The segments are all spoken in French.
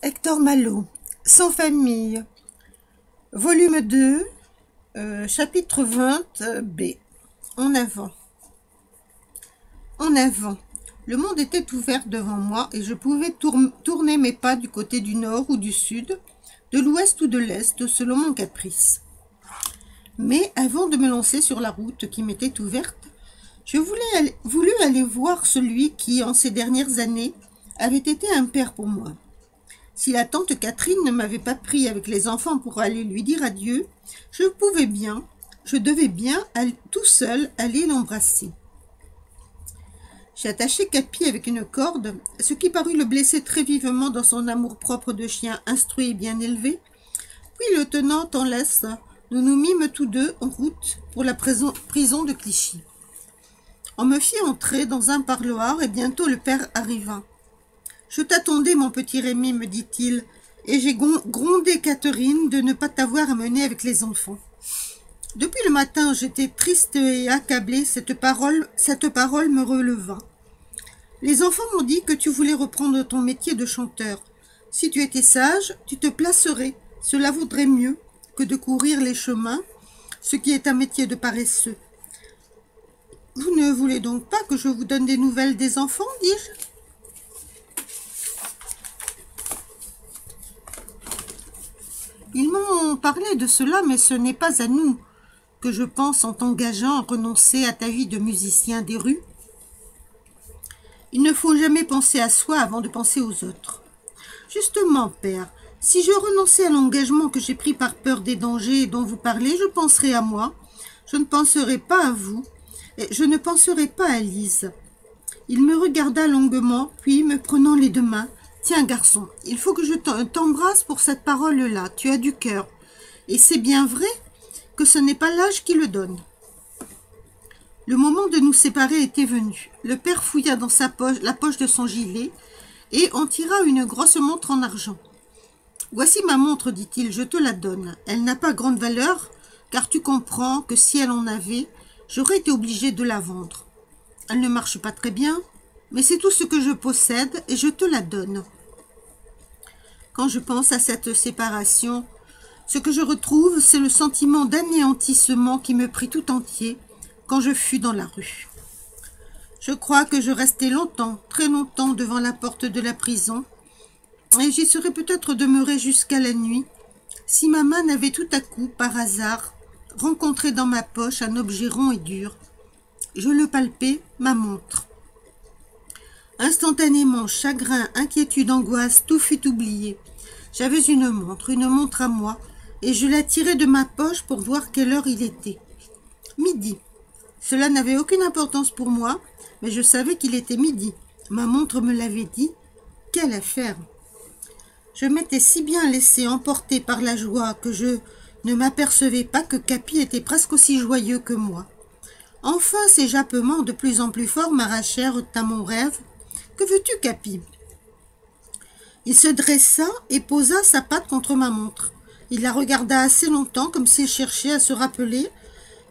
Hector Malot, Sans famille, volume 2, chapitre 20, B. En avant. En avant. Le monde était ouvert devant moi et je pouvais tourner mes pas du côté du nord ou du sud, de l'ouest ou de l'est, selon mon caprice. Mais avant de me lancer sur la route qui m'était ouverte, je voulus aller voir celui qui, en ces dernières années, avait été un père pour moi. Si la tante Catherine ne m'avait pas pris avec les enfants pour aller lui dire adieu, je devais bien tout seul aller l'embrasser. J'ai attaché Capi avec une corde, ce qui parut le blesser très vivement dans son amour-propre de chien instruit et bien élevé, puis le tenant en laisse, nous nous mîmes tous deux en route pour la prison de Clichy. On me fit entrer dans un parloir et bientôt le père arriva. « Je t'attendais, mon petit Rémi, me dit-il, et j'ai grondé Catherine de ne pas t'avoir amené avec les enfants. Depuis le matin, j'étais triste et accablée, cette parole me releva. Les enfants m'ont dit que tu voulais reprendre ton métier de chanteur. Si tu étais sage, tu te placerais. Cela vaudrait mieux que de courir les chemins, ce qui est un métier de paresseux. Vous ne voulez donc pas que je vous donne des nouvelles des enfants, dis-je ? Ils m'ont parlé de cela, mais ce n'est pas à nous que je pense en t'engageant à renoncer à ta vie de musicien des rues. Il ne faut jamais penser à soi avant de penser aux autres. Justement, père, si je renonçais à l'engagement que j'ai pris par peur des dangers dont vous parlez, je penserais à moi, je ne penserais pas à vous, et je ne penserais pas à Lise. Il me regarda longuement, puis, me prenant les deux mains, « Tiens, garçon, il faut que je t'embrasse pour cette parole-là, tu as du cœur. Et c'est bien vrai que ce n'est pas l'âge qui le donne. » Le moment de nous séparer était venu. Le père fouilla dans la poche de son gilet et en tira une grosse montre en argent. « Voici ma montre, dit-il, je te la donne. Elle n'a pas grande valeur, car tu comprends que si elle en avait, j'aurais été obligé de la vendre. Elle ne marche pas très bien, mais c'est tout ce que je possède et je te la donne. » Quand je pense à cette séparation, ce que je retrouve, c'est le sentiment d'anéantissement qui me prit tout entier quand je fus dans la rue. Je crois que je restai longtemps, très longtemps devant la porte de la prison, et j'y serais peut-être demeuré jusqu'à la nuit, si ma main n'avait tout à coup, par hasard, rencontré dans ma poche un objet rond et dur. Je le palpai, ma montre. Instantanément, chagrin, inquiétude, angoisse, tout fut oublié. J'avais une montre à moi, et je la tirai de ma poche pour voir quelle heure il était. Midi. Cela n'avait aucune importance pour moi, mais je savais qu'il était midi. Ma montre me l'avait dit. Quelle affaire! Je m'étais si bien laissé emporter par la joie que je ne m'apercevais pas que Capi était presque aussi joyeux que moi. Enfin, ces jappements de plus en plus forts m'arrachèrent à mon rêve. « Que veux-tu, Capi » Il se dressa et posa sa patte contre ma montre. Il la regarda assez longtemps, comme s'il cherchait à se rappeler,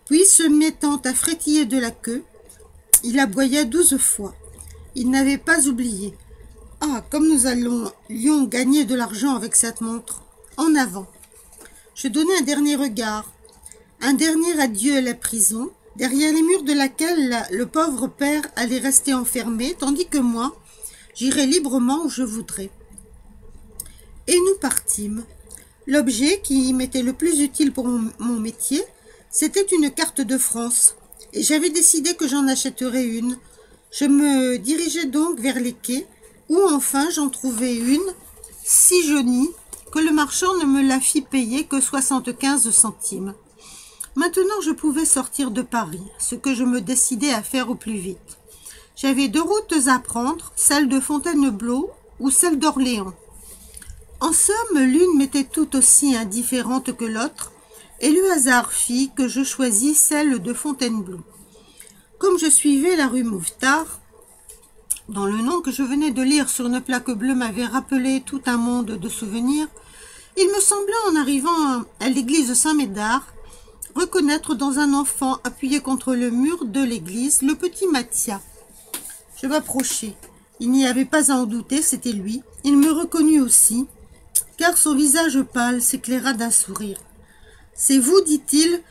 puis, se mettant à frétiller de la queue, il aboya 12 fois. Il n'avait pas oublié. « Ah, comme nous allions gagner de l'argent avec cette montre. En avant !» Je donnai un dernier regard, un dernier adieu à la prison, derrière les murs de laquelle le pauvre père allait rester enfermé, tandis que moi, j'irais librement où je voudrais. Et nous partîmes. L'objet qui m'était le plus utile pour mon métier, c'était une carte de France, et j'avais décidé que j'en achèterais une. Je me dirigeais donc vers les quais, où enfin j'en trouvai une, si jaunie, que le marchand ne me la fit payer que 75 centimes. Maintenant, je pouvais sortir de Paris, ce que je me décidai à faire au plus vite. J'avais 2 routes à prendre, celle de Fontainebleau ou celle d'Orléans. En somme, l'une m'était tout aussi indifférente que l'autre, et le hasard fit que je choisis celle de Fontainebleau. Comme je suivais la rue Mouffetard, dont le nom que je venais de lire sur une plaque bleue m'avait rappelé tout un monde de souvenirs, il me sembla, en arrivant à l'église Saint-Médard, reconnaître dans un enfant appuyé contre le mur de l'église le petit Mathia. Je m'approchai. Il n'y avait pas à en douter, c'était lui. Il me reconnut aussi. car son visage pâle s'éclaira d'un sourire. « C'est vous, dit-il,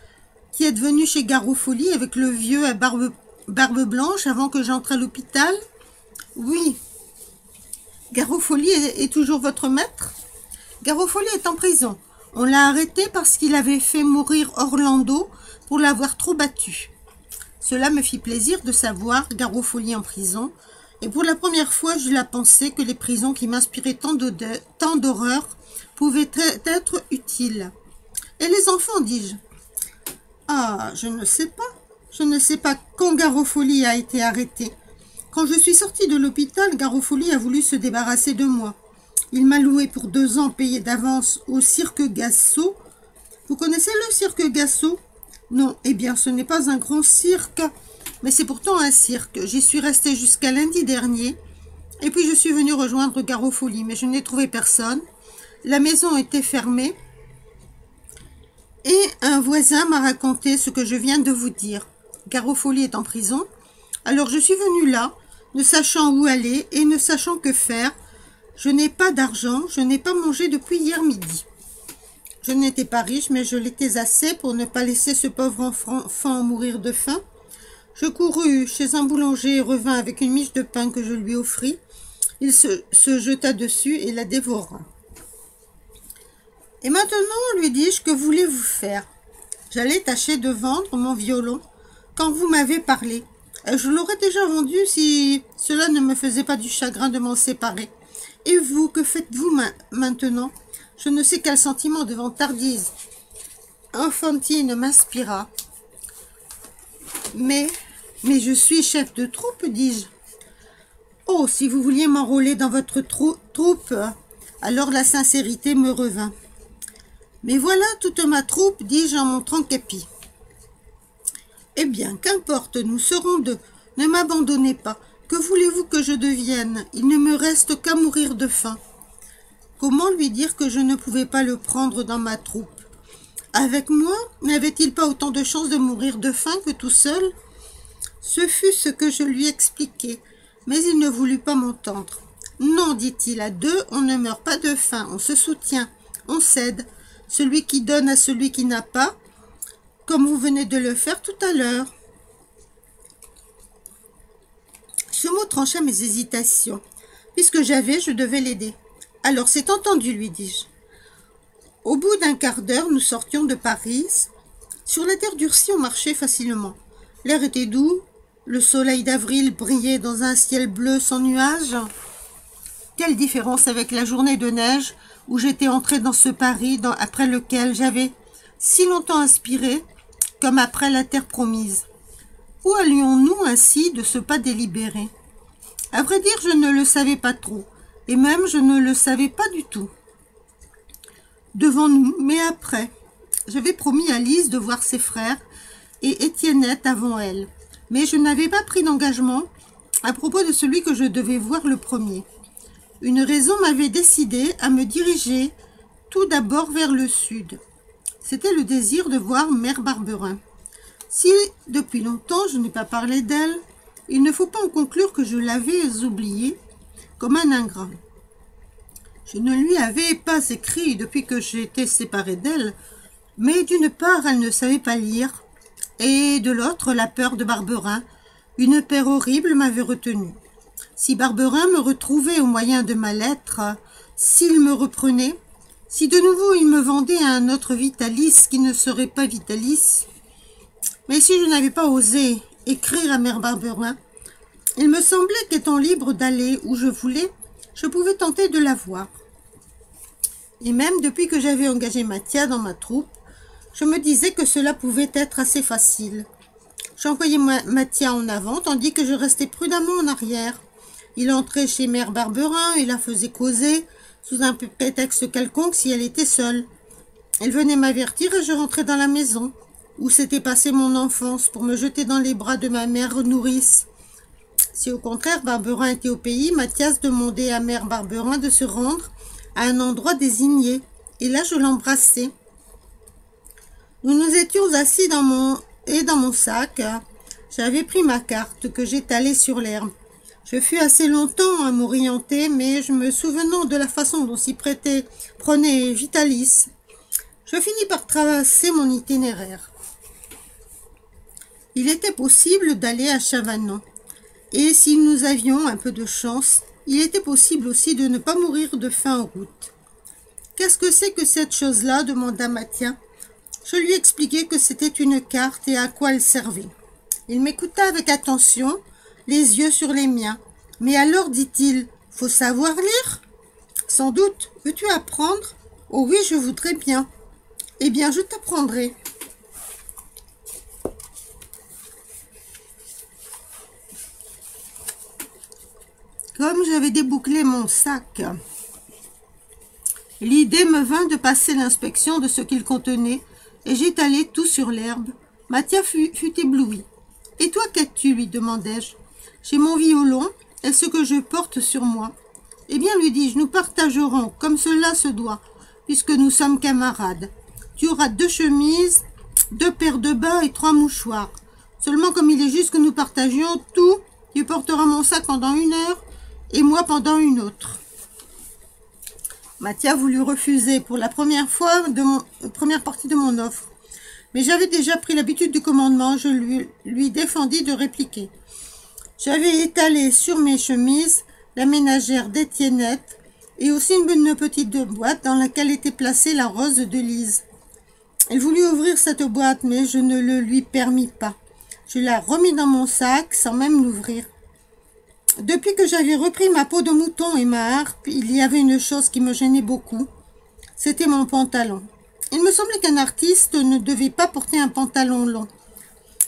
qui êtes venu chez Garofoli avec le vieux à barbe blanche avant que j'entre à l'hôpital? »« Oui. »« Garofoli est toujours votre maître? »« Garofoli est en prison. On l'a arrêté parce qu'il avait fait mourir Orlando pour l'avoir trop battu. » Cela me fit plaisir de savoir Garofoli en prison, et pour la première fois j'eus la pensée que les prisons qui m'inspiraient tant d'horreur pouvaient être utiles. « Et les enfants, dis-je? »« Ah, je ne sais pas. Je ne sais pas quand Garofoli a été arrêté. Quand je suis sortie de l'hôpital, Garofoli a voulu se débarrasser de moi. Il m'a loué pour 2 ans payé d'avance au cirque Gassot. Vous connaissez le cirque Gassot? Non, eh bien ce n'est pas un grand cirque, mais c'est pourtant un cirque. J'y suis restée jusqu'à lundi dernier, et puis je suis venue rejoindre Garofoli, mais je n'ai trouvé personne. La maison était fermée, et un voisin m'a raconté ce que je viens de vous dire. Garofoli est en prison, alors je suis venue là, ne sachant où aller et ne sachant que faire. Je n'ai pas d'argent, je n'ai pas mangé depuis hier midi. Je n'étais pas riche, mais je l'étais assez pour ne pas laisser ce pauvre enfant mourir de faim. Je courus chez un boulanger et revins avec une miche de pain que je lui offris. Il se jeta dessus et la dévora. « Et maintenant, lui dis-je, que voulez-vous faire? J'allais tâcher de vendre mon violon quand vous m'avez parlé. Je l'aurais déjà vendu si cela ne me faisait pas du chagrin de m'en séparer. Et vous, que faites-vous maintenant? Je ne sais quel sentiment de vantardise enfantine m'inspira. Mais je suis chef de troupe, dis-je. Oh, si vous vouliez m'enrôler dans votre troupe, alors la sincérité me revint. Mais voilà toute ma troupe, dis-je en montrant Képi. Eh bien, qu'importe, nous serons 2. Ne m'abandonnez pas. Que voulez-vous que je devienne? Il ne me reste qu'à mourir de faim. Comment lui dire que je ne pouvais pas le prendre dans ma troupe? Avec moi, n'avait-il pas autant de chances de mourir de faim que tout seul? Ce fut ce que je lui expliquai, mais il ne voulut pas m'entendre. Non, dit-il, à 2, on ne meurt pas de faim, on se soutient, on s'aide. Celui qui donne à celui qui n'a pas, comme vous venez de le faire tout à l'heure. Ce mot trancha mes hésitations. Puisque je devais l'aider. Alors c'est entendu, lui dis-je. Au bout d'un quart d'heure, nous sortions de Paris. Sur la terre durcie, on marchait facilement. L'air était doux, le soleil d'avril brillait dans un ciel bleu sans nuages. Quelle différence avec la journée de neige où j'étais entrée dans ce Paris après lequel j'avais si longtemps aspiré, comme après la terre promise. Où allions-nous ainsi de ce pas délibéré? À vrai dire, je ne le savais pas trop, et même je ne le savais pas du tout. Devant nous, mais après. J'avais promis à Lise de voir ses frères et Étiennette avant elle, mais je n'avais pas pris d'engagement à propos de celui que je devais voir le premier. Une raison m'avait décidé à me diriger tout d'abord vers le sud. C'était le désir de voir Mère Barberin. Si, depuis longtemps, je n'ai pas parlé d'elle, il ne faut pas en conclure que je l'avais oubliée comme un ingrat. Je ne lui avais pas écrit depuis que j'étais séparée d'elle, mais d'une part, elle ne savait pas lire, et de l'autre, la peur de Barberin, une peur horrible, m'avait retenue. Si Barberin me retrouvait au moyen de ma lettre, s'il me reprenait, si de nouveau il me vendait à un autre Vitalis qui ne serait pas Vitalis, mais si je n'avais pas osé écrire à Mère Barberin, il me semblait qu'étant libre d'aller où je voulais, je pouvais tenter de la voir. Et même depuis que j'avais engagé Mathia dans ma troupe, je me disais que cela pouvait être assez facile. J'envoyais Mathia en avant, tandis que je restais prudemment en arrière. Il entrait chez Mère Barberin et la faisait causer, sous un prétexte quelconque si elle était seule. Elle venait m'avertir et je rentrais dans la maison, où s'était passée mon enfance, pour me jeter dans les bras de ma mère nourrice. Si au contraire Barberin était au pays, Mathias demandait à Mère Barberin de se rendre à un endroit désigné, et là je l'embrassais. Nous nous étions assis dans mon sac. J'avais pris ma carte que j'étalais sur l'herbe. Je fus assez longtemps à m'orienter, mais je me souvenant de la façon dont s'y prenait Vitalis, je finis par tracer mon itinéraire. Il était possible d'aller à Chavanon, et si nous avions un peu de chance, il était possible aussi de ne pas mourir de faim en route. « Qu'est-ce que c'est que cette chose-là » demanda Mathia. Je lui expliquai que c'était une carte et à quoi elle servait. Il m'écouta avec attention, les yeux sur les miens. « Mais alors, dit-il, faut savoir lire ?»« Sans doute. Veux-tu apprendre ?»« Oh oui, je voudrais bien. »« Eh bien, je t'apprendrai. » Comme j'avais débouclé mon sac, l'idée me vint de passer l'inspection de ce qu'il contenait, et j'étalai tout sur l'herbe. Mathia fut ébloui. « Et toi, qu'as-tu » lui demandai-je. « J'ai mon violon et ce que je porte sur moi. »« Eh bien, lui dis-je, nous partagerons, comme cela se doit, puisque nous sommes camarades. Tu auras 2 chemises, 2 paires de bas et 3 mouchoirs. Seulement, comme il est juste que nous partagions tout, tu porteras mon sac pendant 1 heure, et moi pendant une autre. » Mathia voulut refuser pour la première partie de mon offre. Mais j'avais déjà pris l'habitude du commandement, je lui défendis de répliquer. J'avais étalé sur mes chemises la ménagère d'Étiennette et aussi une petite boîte dans laquelle était placée la rose de Lise. Elle voulut ouvrir cette boîte, mais je ne le lui permis pas. Je la remis dans mon sac sans même l'ouvrir. Depuis que j'avais repris ma peau de mouton et ma harpe, il y avait une chose qui me gênait beaucoup. C'était mon pantalon. Il me semblait qu'un artiste ne devait pas porter un pantalon long.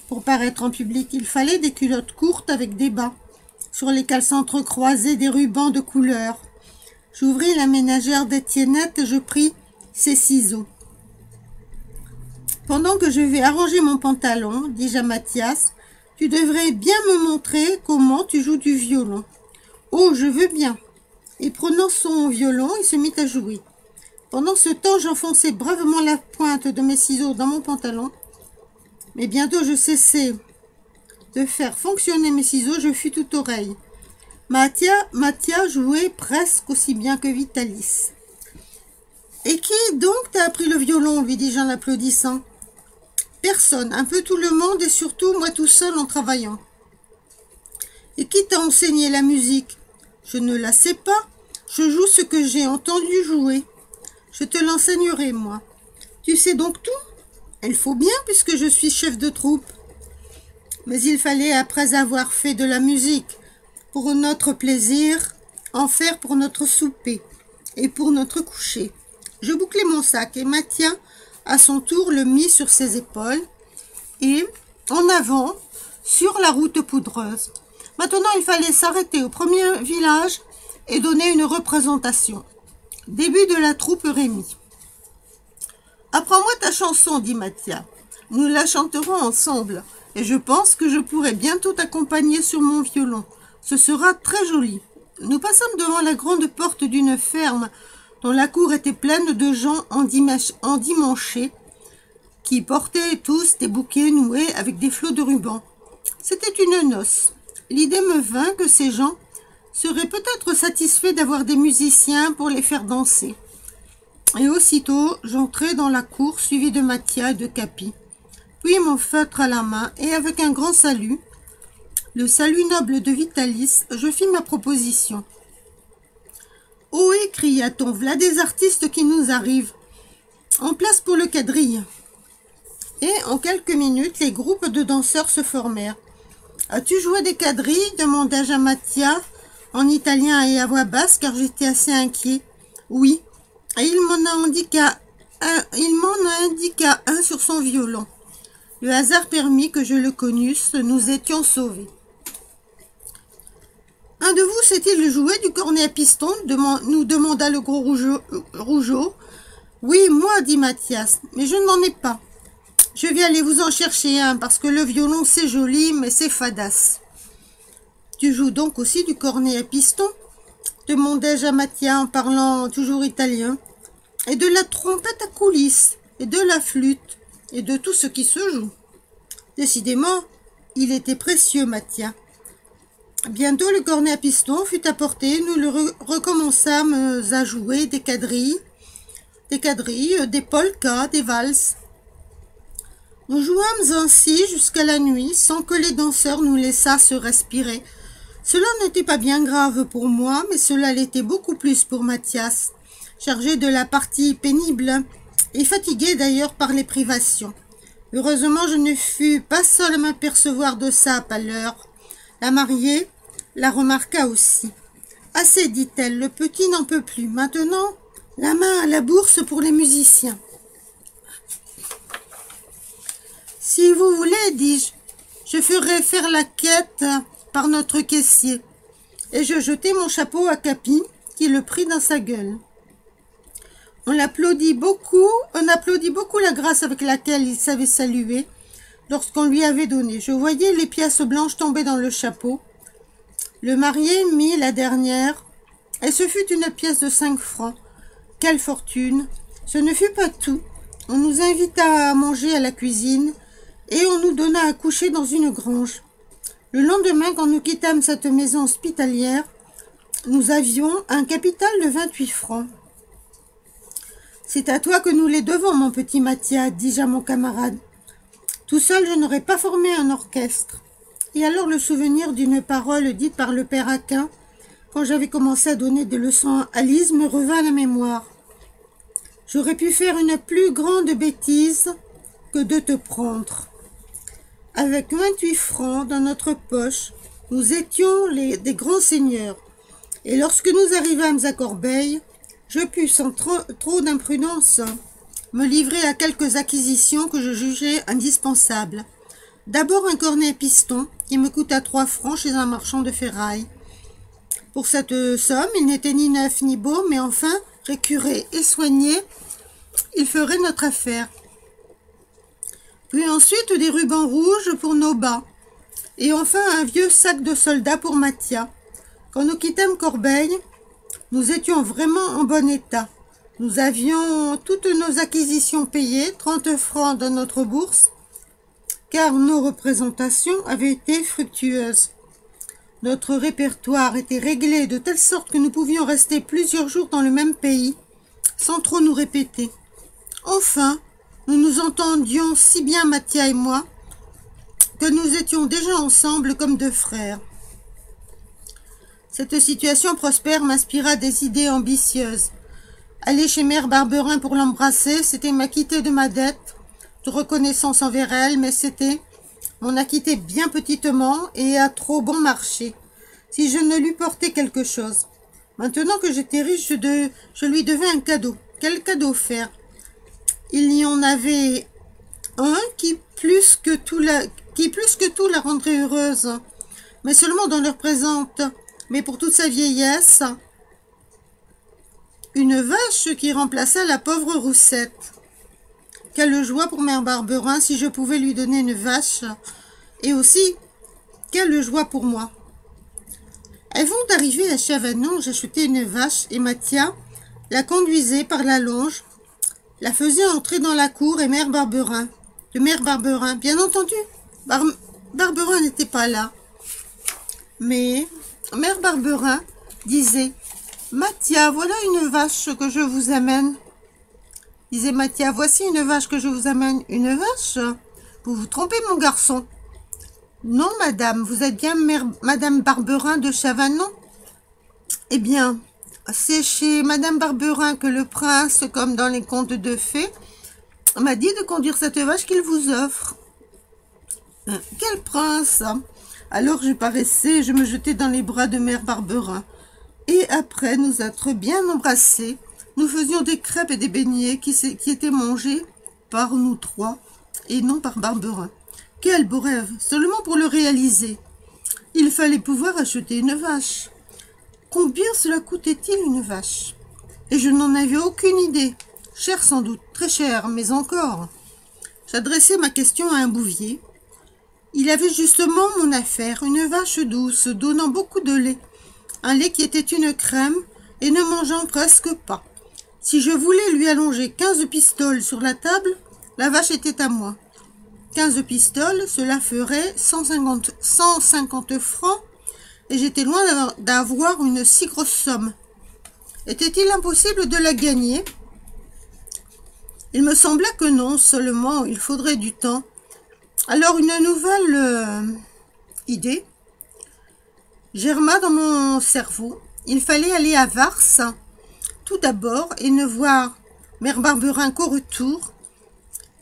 Pour paraître en public, il fallait des culottes courtes avec des bas, sur lesquels s'entrecroisaient des rubans de couleur. J'ouvris la ménagère d'Étiennette et je pris ses ciseaux. « Pendant que je vais arranger mon pantalon, dis-je à Mathias, tu devrais bien me montrer comment tu joues du violon. »« Oh, je veux bien. » Et prenant son violon, il se mit à jouer. Pendant ce temps, j'enfonçais bravement la pointe de mes ciseaux dans mon pantalon. Mais bientôt, je cessai de faire fonctionner mes ciseaux, je fus toute oreille. Mathia jouait presque aussi bien que Vitalis. « Et qui donc t'a appris le violon ?» lui dis-je en l'applaudissant. « Personne, un peu tout le monde et surtout moi tout seul en travaillant. »« Et qui t'a enseigné la musique ?»« Je ne la sais pas, je joue ce que j'ai entendu jouer. Je te l'enseignerai, moi. Tu sais donc tout ? Il faut bien puisque je suis chef de troupe. » Mais il fallait, après avoir fait de la musique pour notre plaisir, en faire pour notre souper et pour notre coucher. Je bouclai mon sac et Mathia, à son tour, le mit sur ses épaules et en avant sur la route poudreuse. Maintenant, il fallait s'arrêter au premier village et donner une représentation. Début de la troupe Rémi. « Apprends-moi ta chanson, dit Mathia. Nous la chanterons ensemble et je pense que je pourrai bientôt t'accompagner sur mon violon. Ce sera très joli. » Nous passâmes devant la grande porte d'une ferme dont la cour était pleine de gens endimanchés qui portaient tous des bouquets noués avec des flots de rubans. C'était une noce. L'idée me vint que ces gens seraient peut-être satisfaits d'avoir des musiciens pour les faire danser. Et aussitôt, j'entrai dans la cour suivi de Mathia et de Capi. Puis mon feutre à la main et avec un grand salut, le salut noble de Vitalis, je fis ma proposition. « Ohé !» cria-t-on, « v'là des artistes qui nous arrivent. En place pour le quadrille. » Et en quelques minutes, les groupes de danseurs se formèrent. « As-tu joué des quadrilles ?» demandai-je à Mathia, en italien et à voix basse, car j'étais assez inquiet. « Oui. » Et il m'en indiqua un sur son violon. Le hasard permit que je le connusse, nous étions sauvés. « Un de vous sait-il jouer du cornet à piston ?» nous demanda le gros rougeau. « Oui, moi, dit Mathias, mais je n'en ai pas. Je vais aller vous en chercher un, parce que le violon c'est joli, mais c'est fadasse. »« Tu joues donc aussi du cornet à piston ?» demandai-je à Mathia en parlant toujours italien. « Et de la trompette à coulisses, et de la flûte, et de tout ce qui se joue. » Décidément, il était précieux, Mathia. Bientôt le cornet à piston fut apporté, nous le recommençâmes à jouer des quadrilles, des polkas, des valses. Nous jouâmes ainsi jusqu'à la nuit, sans que les danseurs nous laissassent respirer. Cela n'était pas bien grave pour moi, mais cela l'était beaucoup plus pour Mathias, chargé de la partie pénible et fatigué d'ailleurs par les privations. Heureusement, je ne fus pas seule à m'apercevoir de sa pâleur. La mariée la remarqua aussi. « Assez, dit-elle, le petit n'en peut plus. Maintenant, la main à la bourse pour les musiciens. » « Si vous voulez, dis-je, je ferai faire la quête par notre caissier. » Et je jetai mon chapeau à Capi, qui le prit dans sa gueule. On applaudit beaucoup la grâce avec laquelle il savait saluer lorsqu'on lui avait donné. Je voyais les pièces blanches tomber dans le chapeau. Le marié mit la dernière, et ce fut une pièce de 5 francs. Quelle fortune! Ce ne fut pas tout. On nous invita à manger à la cuisine, et on nous donna à coucher dans une grange. Le lendemain, quand nous quittâmes cette maison hospitalière, nous avions un capital de 28 francs. « C'est à toi que nous les devons, mon petit Mathias, dis-je à mon camarade. Tout seul, je n'aurais pas formé un orchestre. » Et alors le souvenir d'une parole dite par le père Aquin, quand j'avais commencé à donner des leçons à Lise, me revint à la mémoire. « J'aurais pu faire une plus grande bêtise que de te prendre. » Avec 28 francs dans notre poche, nous étions des grands seigneurs. Et lorsque nous arrivâmes à Corbeil, je pus, sans trop d'imprudence, me livrer à quelques acquisitions que je jugeais indispensables. D'abord un cornet à piston qui me coûta 3 francs chez un marchand de ferraille. Pour cette somme, il n'était ni neuf ni beau, mais enfin, récuré et soigné, il ferait notre affaire. Puis ensuite des rubans rouges pour nos bas, et enfin un vieux sac de soldat pour Mathias. Quand nous quittâmes Corbeil, nous étions vraiment en bon état. Nous avions toutes nos acquisitions payées, 30 francs dans notre bourse, car nos représentations avaient été fructueuses. Notre répertoire était réglé de telle sorte que nous pouvions rester plusieurs jours dans le même pays, sans trop nous répéter. Enfin, nous nous entendions si bien, Mathias et moi, que nous étions déjà ensemble comme 2 frères. Cette situation prospère m'inspira des idées ambitieuses. Aller chez Mère Barberin pour l'embrasser, c'était m'acquitter de ma dette de reconnaissance envers elle, mais c'était m'en acquitter bien petitement et à trop bon marché, si je ne lui portais quelque chose. Maintenant que j'étais riche, je lui devais un cadeau. Quel cadeau faire? Il y en avait un qui plus que tout la rendrait heureuse, mais seulement dans l'heure présente, mais pour toute sa vieillesse, une vache qui remplaça la pauvre Roussette. Quelle joie pour Mère Barberin si je pouvais lui donner une vache, et aussi, quelle joie pour moi. Avant d'arriver à Chavanon, j'achetais une vache et Mathias la conduisait par la longe, la faisait entrer dans la cour et Mère Barberin, bien entendu, Barberin n'était pas là. Mais Mère Barberin disait « Mathias, voilà une vache que je vous amène. » Disait Mathias « Voici une vache que je vous amène. » « Une vache? Vous vous trompez, mon garçon. »« Non, madame, vous êtes bien Madame Barberin de Chavanon. » « Eh bien, c'est chez Madame Barberin que le prince, comme dans les contes de fées, m'a dit de conduire cette vache qu'il vous offre. » « Quel prince? » Alors je paraissais, je me jetais dans les bras de Mère Barberin. Et après nous être bien embrassés, nous faisions des crêpes et des beignets qui étaient mangés par nous 3 et non par Barberin. Quel beau rêve, seulement pour le réaliser. Il fallait pouvoir acheter une vache. Combien cela coûtait-il une vache? Et je n'en avais aucune idée. Cher sans doute, très cher, mais encore. J'adressai ma question à un bouvier. Il avait justement mon affaire, une vache douce, donnant beaucoup de lait. Un lait qui était une crème et ne mangeant presque pas. Si je voulais lui allonger 15 pistoles sur la table, la vache était à moi. 15 pistoles, cela ferait 150 francs, et j'étais loin d'avoir une si grosse somme. Était-il impossible de la gagner? Il me semblait que non, seulement il faudrait du temps. Alors une nouvelle idée germa dans mon cerveau. Il fallait aller à Vars, tout d'abord, et ne voir Mère Barberin qu'au retour.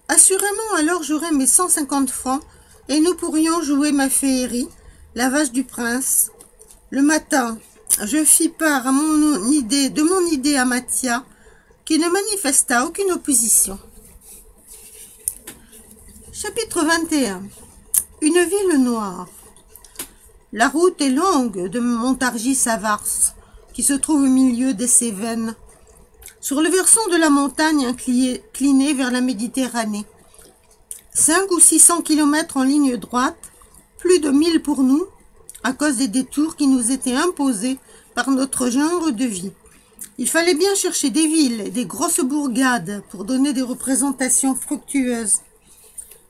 Assurément, alors j'aurais mes 150 francs, et nous pourrions jouer ma féerie, la vache du prince. Le matin, je fis part de mon idée à Mathia, qui ne manifesta aucune opposition. Chapitre 21. Une ville noire. La route est longue de Montargis à Vars, qui se trouve au milieu des Cévennes, sur le versant de la montagne inclinée vers la Méditerranée. 500 ou 600 kilomètres en ligne droite, plus de 1000 pour nous, à cause des détours qui nous étaient imposés par notre genre de vie. Il fallait bien chercher des villes et des grosses bourgades pour donner des représentations fructueuses.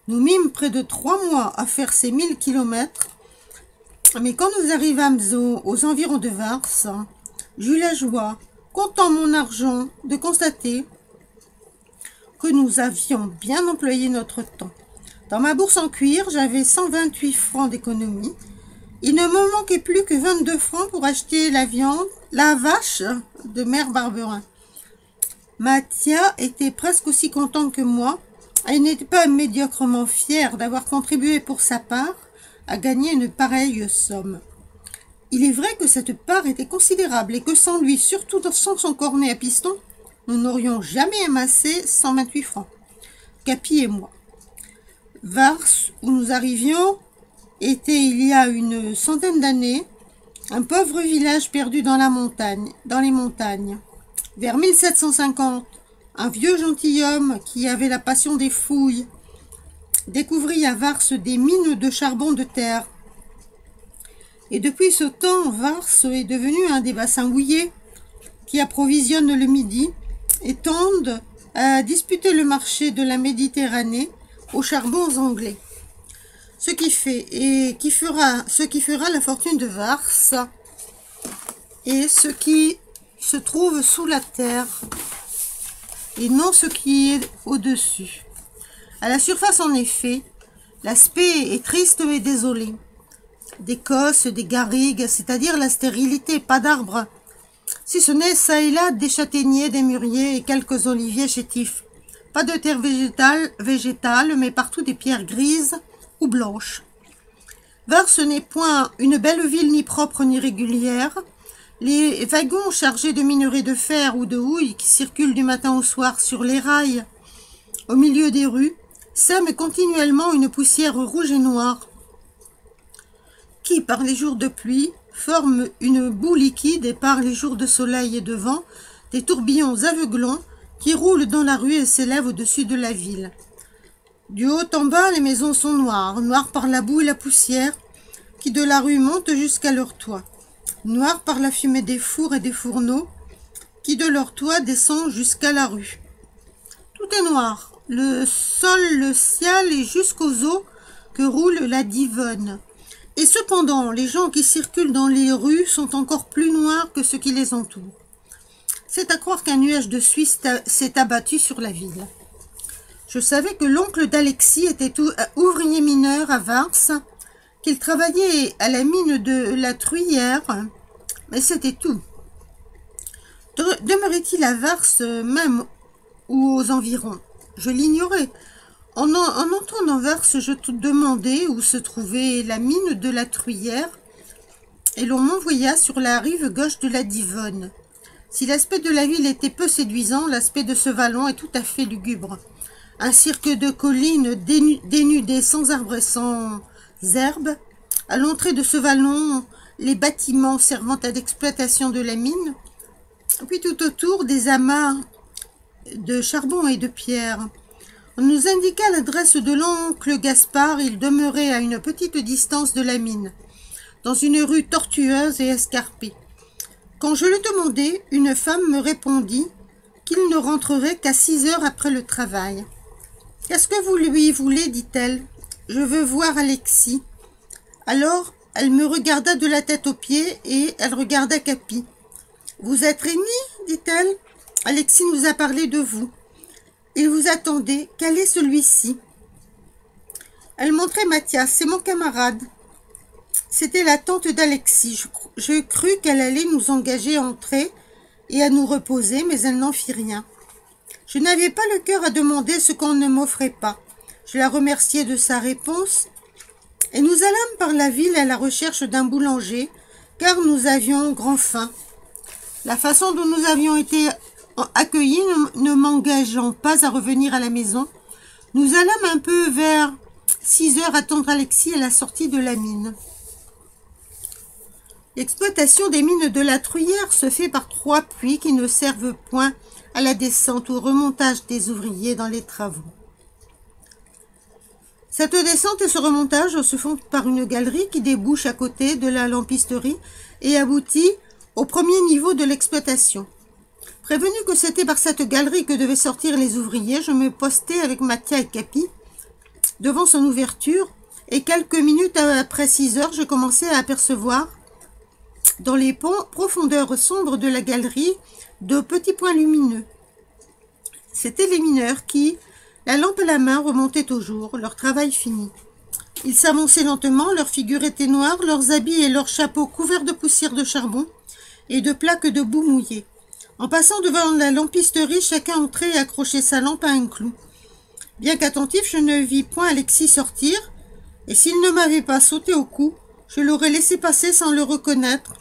Nous mîmes près de 3 mois à faire ces 1000 kilomètres, mais quand nous arrivâmes aux environs de Vars, j'eus la joie, comptant mon argent, de constater que nous avions bien employé notre temps. Dans ma bourse en cuir, j'avais 128 francs d'économie. Il ne me manquait plus que 22 francs pour acheter la vache de Mère Barberin. Mathia était presque aussi contente que moi. Elle n'était pas médiocrement fière d'avoir contribué pour sa part à gagner une pareille somme. Il est vrai que cette part était considérable et que sans lui, surtout sans son cornet à piston, nous n'aurions jamais amassé 128 francs. Capi et moi. Vars, où nous arrivions, était il y a une centaine d'années un pauvre village perdu dans les montagnes. Vers 1750, un vieux gentilhomme qui avait la passion des fouilles découvrit à Vars des mines de charbon de terre. Et depuis ce temps, Vars est devenu un des bassins houillés qui approvisionnent le Midi et tendent à disputer le marché de la Méditerranée aux charbons anglais. Ce qui fera la fortune de Vars et ce qui se trouve sous la terre et non ce qui est au-dessus. À la surface, en effet, l'aspect est triste et désolé. Des cosses, des garrigues, c'est-à-dire la stérilité, pas d'arbres, si ce n'est ça et là des châtaigniers, des mûriers et quelques oliviers chétifs. Pas de terre végétale, mais partout des pierres grises ou blanches. Vars n'est point une belle ville ni propre ni régulière. Les wagons chargés de minerais de fer ou de houille qui circulent du matin au soir sur les rails au milieu des rues sèment continuellement une poussière rouge et noire qui, par les jours de pluie, forme une boue liquide et par les jours de soleil et de vent, des tourbillons aveuglants qui roulent dans la rue et s'élèvent au-dessus de la ville. Du haut en bas, les maisons sont noires, noires par la boue et la poussière qui de la rue montent jusqu'à leur toit, noires par la fumée des fours et des fourneaux qui de leur toit descend jusqu'à la rue. Tout est noir, le sol, le ciel et jusqu'aux eaux que roule la Divonne. Et cependant, les gens qui circulent dans les rues sont encore plus noirs que ceux qui les entourent. C'est à croire qu'un nuage de suie s'est abattu sur la ville. Je savais que l'oncle d'Alexis était ouvrier mineur à Vars, qu'il travaillait à la mine de la Truyère, mais c'était tout. Demeurait-il à Vars même ou aux environs? Je l'ignorais. En entrant dans Vars, je te demandai où se trouvait la mine de la Truyère, et l'on m'envoya sur la rive gauche de la Divonne. Si l'aspect de la ville était peu séduisant, l'aspect de ce vallon est tout à fait lugubre. Un cirque de collines dénudées sans arbres et sans herbes. À l'entrée de ce vallon, les bâtiments servant à l'exploitation de la mine, puis tout autour des amas de charbon et de pierre. On nous indiqua l'adresse de l'oncle Gaspard. Il demeurait à une petite distance de la mine, dans une rue tortueuse et escarpée. Quand je le demandai, une femme me répondit qu'il ne rentrerait qu'à 6 heures après le travail. « Qu'est-ce que vous lui voulez » dit-elle. « Je veux voir Alexis. » Alors, elle me regarda de la tête aux pieds et elle regarda Capi. « Vous êtes Rémi ?» dit-elle. « Alexis nous a parlé de vous. Il vous attendait. Quel est celui-ci » Elle montrait Mathias. « C'est mon camarade. » C'était la tante d'Alexis. Je crus qu'elle allait nous engager à entrer et à nous reposer, mais elle n'en fit rien. Je n'avais pas le cœur à demander ce qu'on ne m'offrait pas. Je la remerciai de sa réponse et nous allâmes par la ville à la recherche d'un boulanger, car nous avions grand faim. La façon dont nous avions été accueillis ne m'engageant pas à revenir à la maison, nous allâmes un peu vers 6 heures attendre Alexis à la sortie de la mine. L'exploitation des mines de la Truyère se fait par 3 puits qui ne servent point à la descente ou au remontage des ouvriers dans les travaux. Cette descente et ce remontage se font par une galerie qui débouche à côté de la lampisterie et aboutit au premier niveau de l'exploitation. Prévenu que c'était par cette galerie que devaient sortir les ouvriers, je me postai avec Mathias et Capi devant son ouverture et quelques minutes après 6 heures, je commençais à apercevoir dans les profondeurs sombres de la galerie de petits points lumineux. C'étaient les mineurs qui, la lampe à la main, remontaient au jour, leur travail fini. Ils s'avançaient lentement, leurs figures étaient noires, leurs habits et leurs chapeaux couverts de poussière de charbon et de plaques de boue mouillée. En passant devant la lampisterie, chacun entrait et accrochait sa lampe à un clou. Bien qu'attentif, je ne vis point Alexis sortir, et s'il ne m'avait pas sauté au cou, je l'aurais laissé passer sans le reconnaître,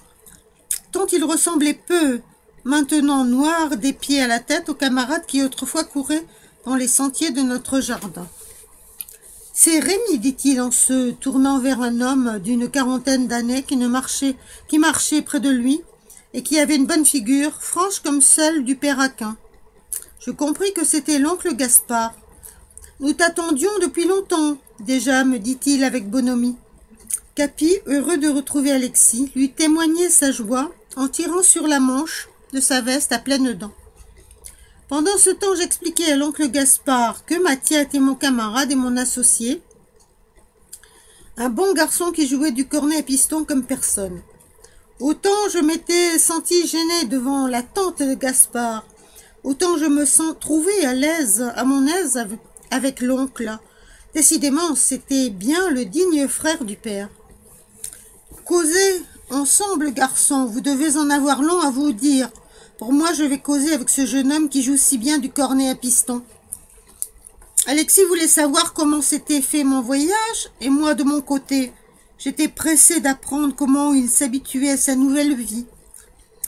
tant il ressemblait peu, maintenant noir des pieds à la tête, aux camarades qui autrefois couraient dans les sentiers de notre jardin. « C'est Rémi, dit-il en se tournant vers un homme d'une 40aine d'années qui marchait près de lui et qui avait une bonne figure, franche comme celle du père Aquin. Je compris que c'était l'oncle Gaspard. « Nous t'attendions depuis longtemps, déjà, me dit-il avec bonhomie. » Capi, heureux de retrouver Alexis, lui témoignait sa joie en tirant sur la manche de sa veste à pleines dents. Pendant ce temps, j'expliquais à l'oncle Gaspard que Mathias était mon camarade et mon associé, un bon garçon qui jouait du cornet à piston comme personne. Autant je m'étais senti gêné devant la tante de Gaspard, autant je me trouvais à mon aise avec l'oncle. Décidément, c'était bien le digne frère du père. Causez ensemble, garçon, vous devez en avoir long à vous dire. Pour moi, je vais causer avec ce jeune homme qui joue si bien du cornet à piston. Alexis voulait savoir comment s'était fait mon voyage, et moi, de mon côté, j'étais pressé d'apprendre comment il s'habituait à sa nouvelle vie.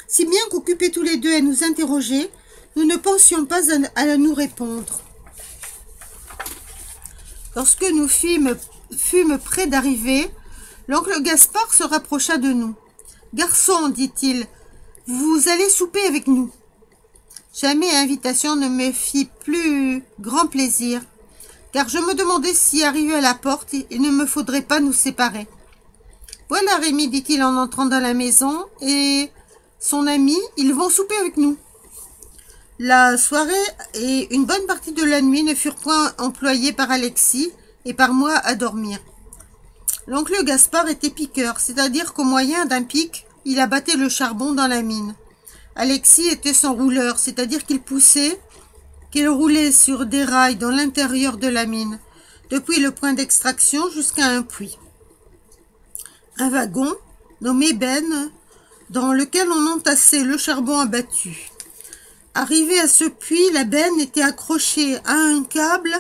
Si bien qu'occupés tous les deux à nous interroger, nous ne pensions pas à nous répondre. Lorsque nous fûmes près d'arriver, l'oncle Gaspard se rapprocha de nous. « Garçon, dit-il, vous allez souper avec nous. » Jamais invitation ne me fit plus grand plaisir, car je me demandais si, arrivé à la porte, il ne me faudrait pas nous séparer. « Voilà, Rémi, dit-il en entrant dans la maison, et son ami, ils vont souper avec nous. » La soirée et une bonne partie de la nuit ne furent point employées par Alexis et par moi à dormir. L'oncle Gaspard était piqueur, c'est-à-dire qu'au moyen d'un pic, il abattait le charbon dans la mine. Alexis était son rouleur, c'est-à-dire qu'il roulait sur des rails dans l'intérieur de la mine, depuis le point d'extraction jusqu'à un puits. Un wagon, nommé benne, dans lequel on entassait le charbon abattu. Arrivé à ce puits, la benne était accrochée à un câble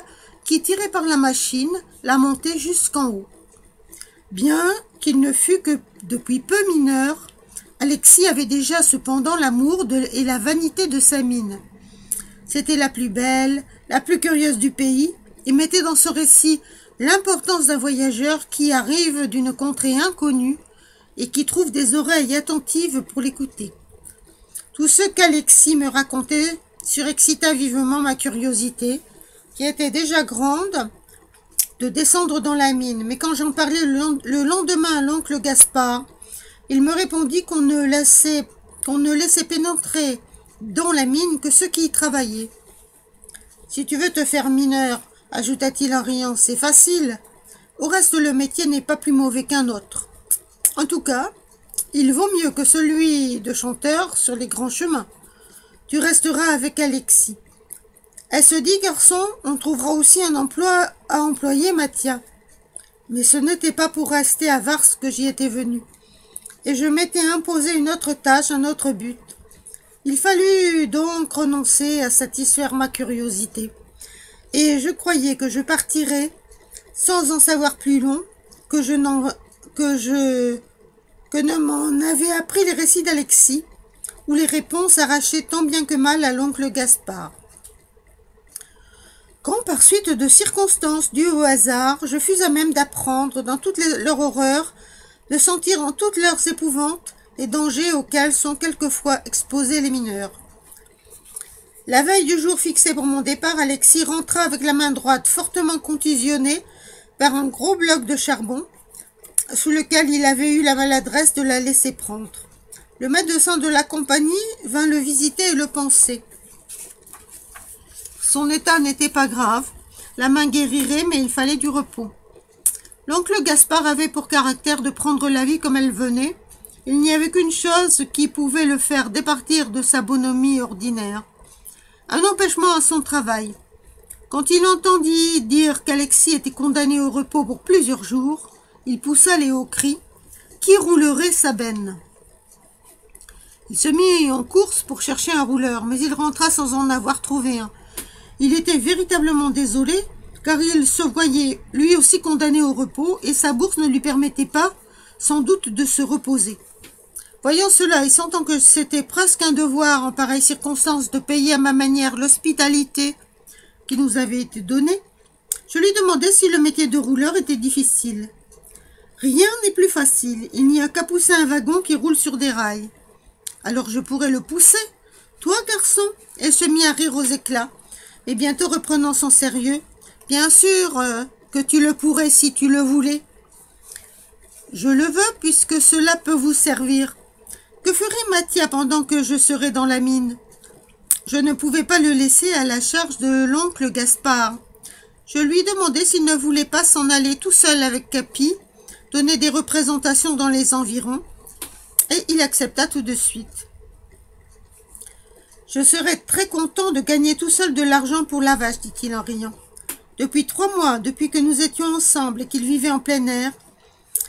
qui, tiré par la machine, la montait jusqu'en haut. Bien qu'il ne fût que depuis peu mineur, Alexis avait déjà cependant l'amour et la vanité de sa mine. C'était la plus belle, la plus curieuse du pays, et mettait dans ce récit l'importance d'un voyageur qui arrive d'une contrée inconnue et qui trouve des oreilles attentives pour l'écouter. Tout ce qu'Alexis me racontait surexcita vivement ma curiosité, qui était déjà grande, de descendre dans la mine. Mais quand j'en parlais le lendemain à l'oncle Gaspard, il me répondit qu'on ne laissait pénétrer dans la mine que ceux qui y travaillaient. « Si tu veux te faire mineur, ajouta-t-il en riant, c'est facile. Au reste, le métier n'est pas plus mauvais qu'un autre. En tout cas, il vaut mieux que celui de chanteur sur les grands chemins. Tu resteras avec Alexis. Elle se dit, garçon, on trouvera aussi un emploi à employer Mathia. Mais ce n'était pas pour rester à Vars que j'y étais venue. Et je m'étais imposé une autre tâche, un autre but. Il fallut donc renoncer à satisfaire ma curiosité. Et je croyais que je partirais sans en savoir plus long, que ne m'en avait appris les récits d'Alexis, ou les réponses arrachées tant bien que mal à l'oncle Gaspard. Quand par suite de circonstances dues au hasard, je fus à même d'apprendre dans toute leur horreur, de sentir en toutes leurs épouvantes les dangers auxquels sont quelquefois exposés les mineurs. La veille du jour fixé pour mon départ, Alexis rentra avec la main droite fortement contusionnée par un gros bloc de charbon, sous lequel il avait eu la maladresse de la laisser prendre. Le médecin de la compagnie vint le visiter et le panser. Son état n'était pas grave, la main guérirait, mais il fallait du repos. L'oncle Gaspard avait pour caractère de prendre la vie comme elle venait. Il n'y avait qu'une chose qui pouvait le faire départir de sa bonhomie ordinaire. Un empêchement à son travail. Quand il entendit dire qu'Alexis était condamné au repos pour plusieurs jours, il poussa les hauts cris. Qui roulerait sa benne? Il se mit en course pour chercher un rouleur, mais il rentra sans en avoir trouvé un. Il était véritablement désolé, car il se voyait lui aussi condamné au repos, et sa bourse ne lui permettait pas, sans doute, de se reposer. Voyant cela et sentant que c'était presque un devoir en pareille circonstance de payer à ma manière l'hospitalité qui nous avait été donnée, je lui demandai si le métier de rouleur était difficile. Rien n'est plus facile, il n'y a qu'à pousser un wagon qui roule sur des rails. Alors je pourrais le pousser, toi garçon? Elle se mit à rire aux éclats, et bientôt reprenant son sérieux, bien sûr que tu le pourrais si tu le voulais. Je le veux puisque cela peut vous servir. Que ferait Mathia pendant que je serais dans la mine? Je ne pouvais pas le laisser à la charge de l'oncle Gaspard. Je lui demandai s'il ne voulait pas s'en aller tout seul avec Capi, donner des représentations dans les environs, et il accepta tout de suite. Je serais très content de gagner tout seul de l'argent pour la vache, dit-il en riant. Depuis 3 mois, depuis que nous étions ensemble et qu'il vivait en plein air,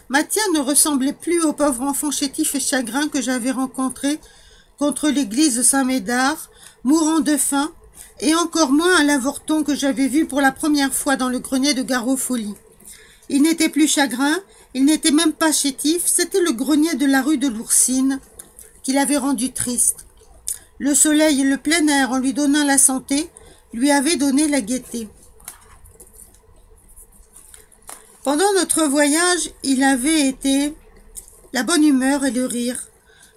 Mathia ne ressemblait plus au pauvre enfant chétif et chagrin que j'avais rencontré contre l'église de Saint-Médard, mourant de faim, et encore moins à l'avorton que j'avais vu pour la première fois dans le grenier de Garofoli. Il n'était plus chagrin, il n'était même pas chétif, c'était le grenier de la rue de l'Oursine qui l'avait rendu triste. Le soleil et le plein air, en lui donnant la santé, lui avaient donné la gaieté. Pendant notre voyage, il avait été la bonne humeur et le rire,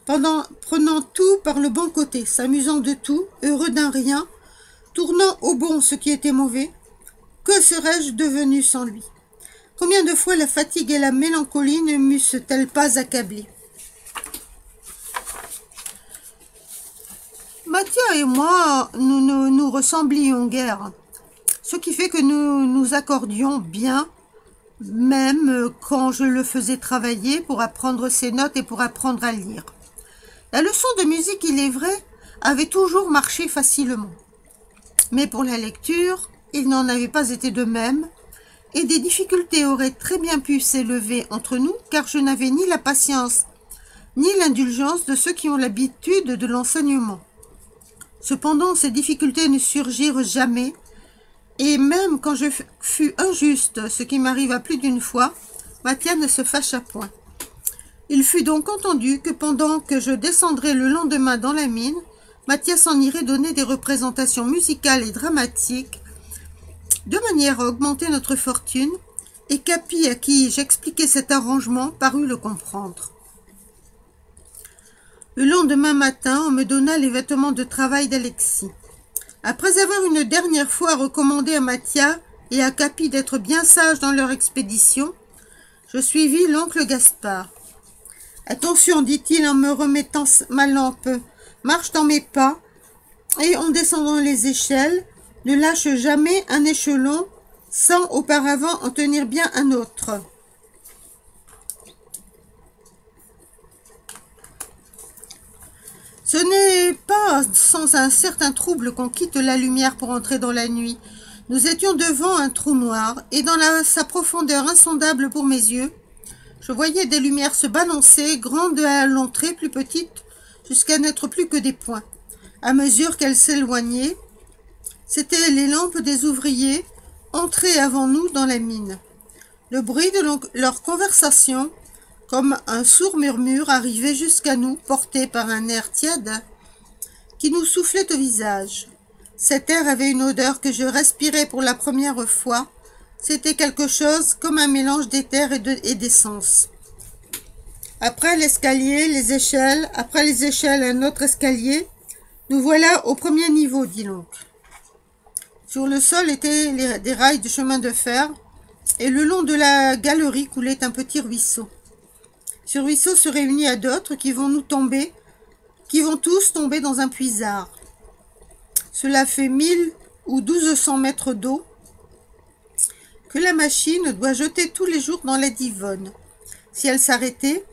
prenant tout par le bon côté, s'amusant de tout, heureux d'un rien, tournant au bon ce qui était mauvais. Que serais-je devenu sans lui? Combien de fois la fatigue et la mélancolie ne m'eussent-elles pas accablé? Mathia et moi, nous ne nous ressemblions guère, ce qui fait que nous nous accordions bien, même quand je le faisais travailler pour apprendre ses notes et pour apprendre à lire. La leçon de musique, il est vrai, avait toujours marché facilement. Mais pour la lecture, il n'en avait pas été de même, et des difficultés auraient très bien pu s'élever entre nous, car je n'avais ni la patience, ni l'indulgence de ceux qui ont l'habitude de l'enseignement. Cependant, ces difficultés ne surgirent jamais, et même quand je fus injuste, ce qui m'arriva plus d'une fois, Mathia ne se fâcha point. Il fut donc entendu que pendant que je descendrais le lendemain dans la mine, Mathia s'en irait donner des représentations musicales et dramatiques, de manière à augmenter notre fortune, et Capi, à qui j'expliquai cet arrangement, parut le comprendre. Le lendemain matin, on me donna les vêtements de travail d'Alexis. Après avoir une dernière fois recommandé à Mathia et à Capi d'être bien sages dans leur expédition, je suivis l'oncle Gaspard. « Attention, dit-il en me remettant ma lampe, marche dans mes pas, et en descendant les échelles, ne lâche jamais un échelon sans auparavant en tenir bien un autre. » n'est pas sans un certain trouble qu'on quitte la lumière pour entrer dans la nuit. Nous étions devant un trou noir, et dans sa profondeur insondable pour mes yeux, je voyais des lumières se balancer, grandes à l'entrée, plus petites, jusqu'à n'être plus que des points. À mesure qu'elles s'éloignaient, c'étaient les lampes des ouvriers, entrés avant nous dans la mine. Le bruit de leur conversation, comme un sourd murmure, arrivait jusqu'à nous, porté par un air tiède qui nous soufflait au visage. Cet air avait une odeur que je respirais pour la première fois. C'était quelque chose comme un mélange d'éther et d'essence. Après l'escalier, les échelles, après les échelles, un autre escalier. Nous voilà au premier niveau, dit l'oncle. Sur le sol étaient des rails de chemin de fer, et le long de la galerie coulait un petit ruisseau. Ce ruisseau se réunit à d'autres qui vont tous tomber dans un puisard. Cela fait 1000 ou 1200 mètres d'eau que la machine doit jeter tous les jours dans la Divonne. Si elle s'arrêtait,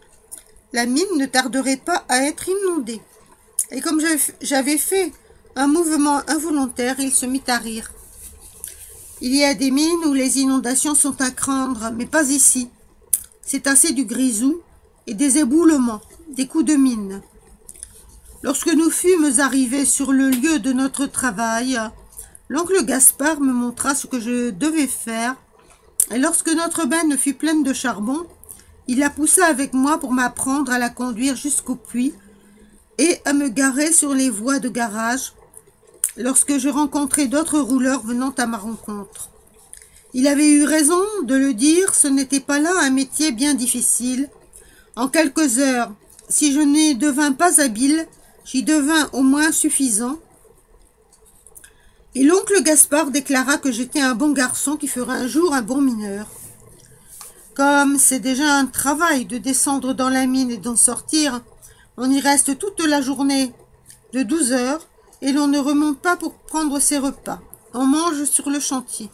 la mine ne tarderait pas à être inondée. Et comme j'avais fait un mouvement involontaire, il se mit à rire. Il y a des mines où les inondations sont à craindre, mais pas ici. C'est assez du grisou et des éboulements, des coups de mine. Lorsque nous fûmes arrivés sur le lieu de notre travail, l'oncle Gaspard me montra ce que je devais faire, et lorsque notre benne fut pleine de charbon, il la poussa avec moi pour m'apprendre à la conduire jusqu'au puits et à me garer sur les voies de garage lorsque je rencontrai d'autres rouleurs venant à ma rencontre. Il avait eu raison de le dire, ce n'était pas là un métier bien difficile. En quelques heures, si je n'y devins pas habile, j'y devins au moins suffisant. Et l'oncle Gaspard déclara que j'étais un bon garçon qui ferait un jour un bon mineur. Comme c'est déjà un travail de descendre dans la mine et d'en sortir, on y reste toute la journée de 12 heures et l'on ne remonte pas pour prendre ses repas. On mange sur le chantier.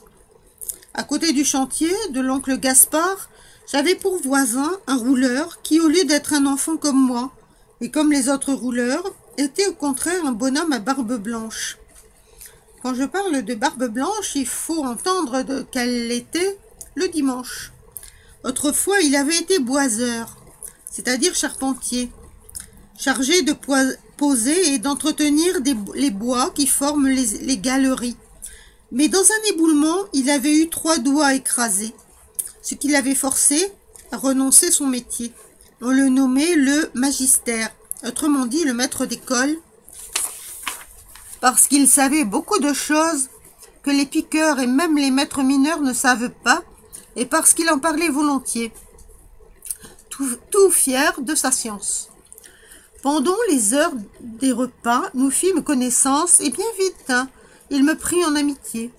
À côté du chantier de l'oncle Gaspard, j'avais pour voisin un rouleur qui, au lieu d'être un enfant comme moi, et comme les autres rouleurs, était au contraire un bonhomme à barbe blanche. Quand je parle de barbe blanche, il faut entendre qu'elle était le dimanche. Autrefois, il avait été boiseur, c'est-à-dire charpentier, chargé de poser et d'entretenir les bois qui forment les galeries. Mais dans un éboulement, il avait eu 3 doigts écrasés, ce qui l'avait forcé à renoncer son métier. On le nommait le magistère, autrement dit le maître d'école, parce qu'il savait beaucoup de choses que les piqueurs et même les maîtres mineurs ne savent pas, et parce qu'il en parlait volontiers, tout fier de sa science. Pendant les heures des repas, nous fîmes connaissance, et bien vite, il me prit en amitié.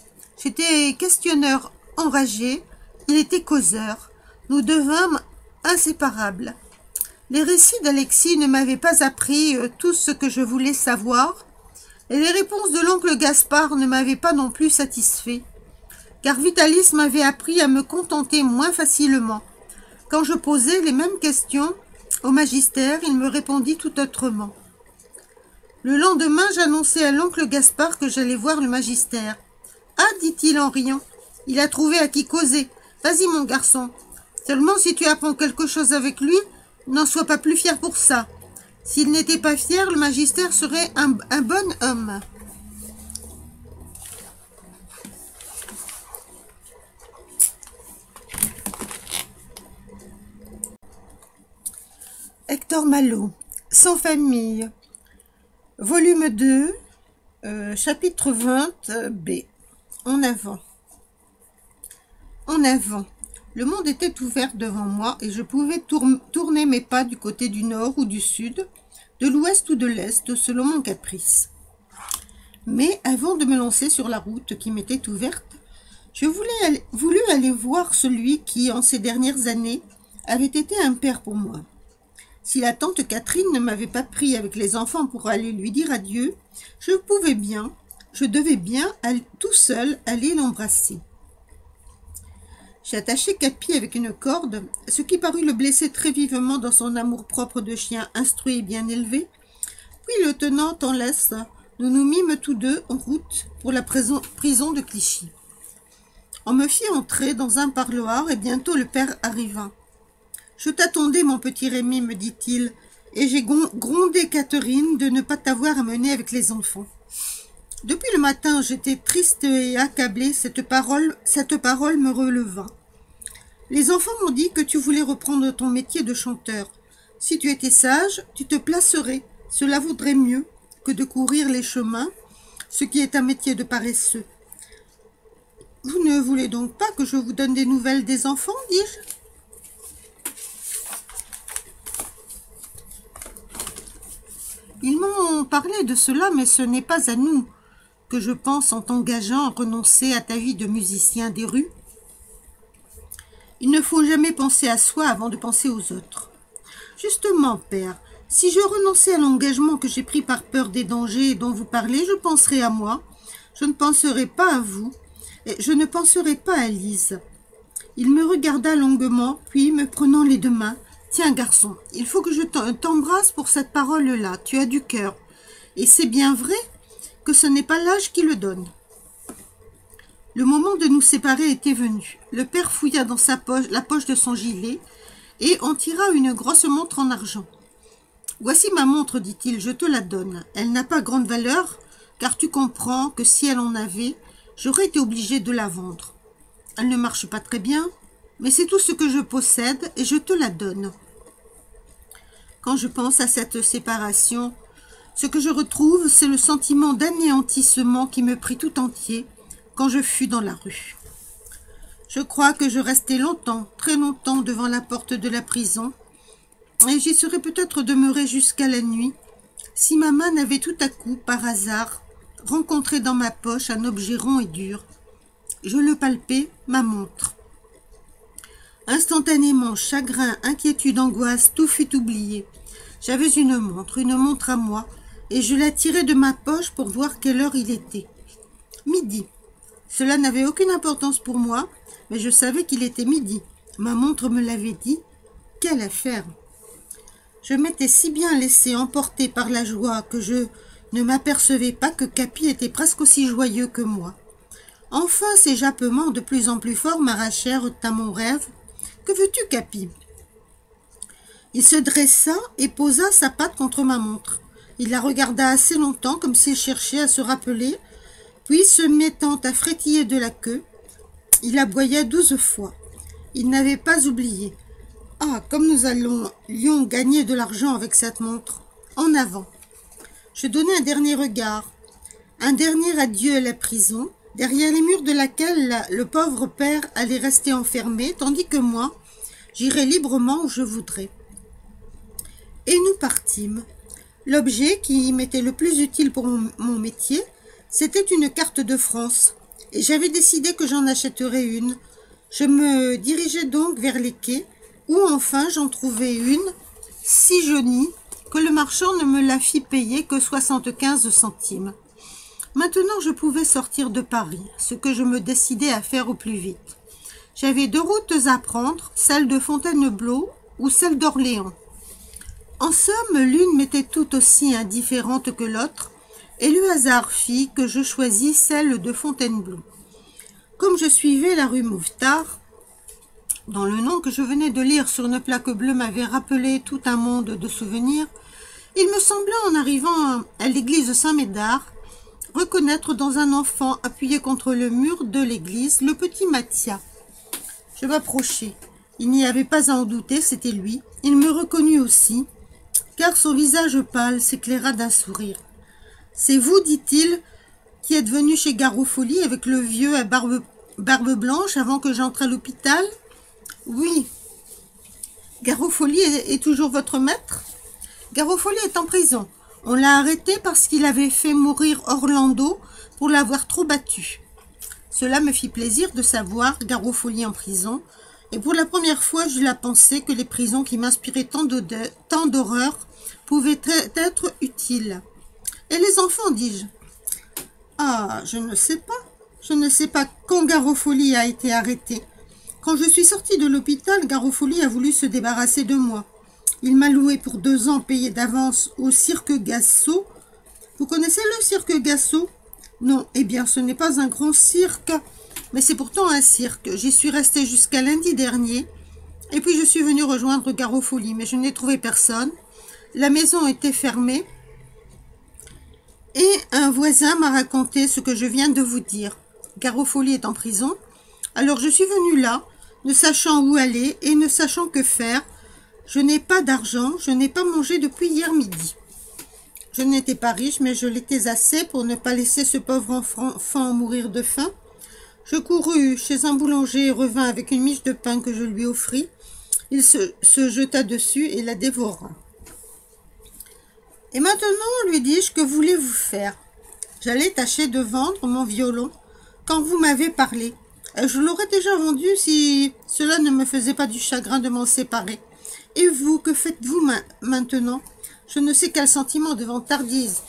J'étais questionneur enragé, il était causeur. Nous devînmes inséparables. Les récits d'Alexis ne m'avaient pas appris tout ce que je voulais savoir, et les réponses de l'oncle Gaspard ne m'avaient pas non plus satisfait, car Vitalis m'avait appris à me contenter moins facilement. Quand je posais les mêmes questions au magistère, il me répondit tout autrement. Le lendemain, j'annonçai à l'oncle Gaspard que j'allais voir le magistère. « Ah, dit-il en riant, il a trouvé à qui causer. Vas-y, mon garçon. Seulement, si tu apprends quelque chose avec lui, n'en sois pas plus fier pour ça. S'il n'était pas fier, le magistère serait un bon homme. » Hector Malot, Sans famille, volume 2, chapitre 20, B. En avant. En avant. Le monde était ouvert devant moi et je pouvais tourner mes pas du côté du nord ou du sud, de l'ouest ou de l'est, selon mon caprice. Mais avant de me lancer sur la route qui m'était ouverte, je voulus aller voir celui qui, en ces dernières années, avait été un père pour moi. Si la tante Catherine ne m'avait pas pris avec les enfants pour aller lui dire adieu, je devais bien tout seul aller l'embrasser. J'attachai Capi avec une corde, ce qui parut le blesser très vivement dans son amour-propre de chien instruit et bien élevé, Puis le tenant en laisse. Nous nous mîmes tous deux en route pour la prison de Clichy. On me fit entrer dans un parloir et bientôt le père arriva. « Je t'attendais, mon petit Rémi, me dit-il, et j'ai grondé Catherine de ne pas t'avoir amené avec les enfants. Depuis le matin, j'étais triste et accablée, cette parole me releva. Les enfants m'ont dit que tu voulais reprendre ton métier de chanteur. Si tu étais sage, tu te placerais. Cela vaudrait mieux que de courir les chemins, ce qui est un métier de paresseux. Vous ne voulez donc pas que je vous donne des nouvelles des enfants, dis-je. Ils m'ont parlé de cela, mais ce n'est pas à nous que je pense en t'engageant à renoncer à ta vie de musicien des rues. Il ne faut jamais penser à soi avant de penser aux autres. Justement, père, si je renonçais à l'engagement que j'ai pris par peur des dangers dont vous parlez, je penserais à moi, je ne penserais pas à vous, et je ne penserais pas à Lise. Il me regarda longuement, puis me prenant les deux mains, « Tiens, garçon, il faut que je t'embrasse pour cette parole-là, tu as du cœur. Et c'est bien vrai que ce n'est pas l'âge qui le donne. » Le moment de nous séparer était venu. Le père fouilla dans la poche de son gilet et en tira une grosse montre en argent. « Voici ma montre, dit-il, je te la donne. Elle n'a pas grande valeur, car tu comprends que si elle en avait, j'aurais été obligé de la vendre. Elle ne marche pas très bien, mais c'est tout ce que je possède et je te la donne. » Quand je pense à cette séparation, ce que je retrouve, c'est le sentiment d'anéantissement qui me prit tout entier quand je fus dans la rue. Je crois que je restai longtemps, très longtemps devant la porte de la prison, et j'y serais peut-être demeuré jusqu'à la nuit, si ma main n'avait tout à coup, par hasard, rencontré dans ma poche un objet rond et dur. Je le palpai, ma montre. Instantanément, chagrin, inquiétude, angoisse, tout fut oublié. J'avais une montre à moi, et je la tirai de ma poche pour voir quelle heure il était. Midi. Cela n'avait aucune importance pour moi, mais je savais qu'il était midi. Ma montre me l'avait dit. Quelle affaire! Je m'étais si bien laissé emporter par la joie que je ne m'apercevais pas que Capi était presque aussi joyeux que moi. Enfin, ces jappements de plus en plus forts m'arrachèrent à mon rêve. « Que veux-tu, Capi » Il se dressa et posa sa patte contre ma montre. Il la regarda assez longtemps, comme s'il cherchait à se rappeler, puis, se mettant à frétiller de la queue, il aboya 12 fois. Il n'avait pas oublié. « Ah, comme nous allions gagner de l'argent avec cette montre. En avant !» Je donnai un dernier regard, un dernier adieu à la prison, derrière les murs de laquelle le pauvre père allait rester enfermé, tandis que moi, j'irais librement où je voudrais. Et nous partîmes. L'objet qui m'était le plus utile pour mon métier, c'était une carte de France, et j'avais décidé que j'en achèterais une. Je me dirigeais donc vers les quais, où enfin j'en trouvai une, si jaunie, que le marchand ne me la fit payer que 75 centimes. Maintenant, je pouvais sortir de Paris, ce que je me décidai à faire au plus vite. J'avais 2 routes à prendre, celle de Fontainebleau ou celle d'Orléans. En somme, l'une m'était tout aussi indifférente que l'autre, et le hasard fit que je choisis celle de Fontainebleau. Comme je suivais la rue Mouffetard, dont le nom que je venais de lire sur une plaque bleue m'avait rappelé tout un monde de souvenirs, il me sembla, en arrivant à l'église Saint-Médard, reconnaître dans un enfant appuyé contre le mur de l'église le petit Mathia. Je m'approchai. Il n'y avait pas à en douter, c'était lui. Il me reconnut aussi, car son visage pâle s'éclaira d'un sourire. « C'est vous, dit-il, qui êtes venu chez Garofoli avec le vieux à barbe blanche avant que j'entre à l'hôpital ?»« Oui. »« Garofoli est toujours votre maître ?»« Garofoli est en prison. On l'a arrêté parce qu'il avait fait mourir Orlando pour l'avoir trop battu. » Cela me fit plaisir de savoir Garofoli en prison, et pour la première fois j'eus la pensée que les prisons qui m'inspiraient tant d'horreur pouvaient être utiles. « Et les enfants, dis-je. »« Ah, je ne sais pas. Je ne sais pas quand Garofoli a été arrêté. Quand je suis sortie de l'hôpital, Garofoli a voulu se débarrasser de moi. Il m'a loué pour 2 ans payé d'avance au cirque Gassot. Vous connaissez le cirque Gassot? Non, eh bien ce n'est pas un grand cirque, mais c'est pourtant un cirque. J'y suis restée jusqu'à lundi dernier. Et puis je suis venue rejoindre Garofoli, mais je n'ai trouvé personne. La maison était fermée. Et un voisin m'a raconté ce que je viens de vous dire. Garofoli est en prison. Alors je suis venue là, ne sachant où aller et ne sachant que faire. Je n'ai pas d'argent, je n'ai pas mangé depuis hier midi. Je n'étais pas riche, mais je l'étais assez pour ne pas laisser ce pauvre enfant mourir de faim. Je courus chez un boulanger et revins avec une miche de pain que je lui offris. Il se jeta dessus et la dévora. Et maintenant, lui dis-je, que voulez-vous faire? J'allais tâcher de vendre mon violon quand vous m'avez parlé. Je l'aurais déjà vendu si cela ne me faisait pas du chagrin de m'en séparer. Et vous, que faites-vous maintenant? Je ne sais quel sentiment de vantardise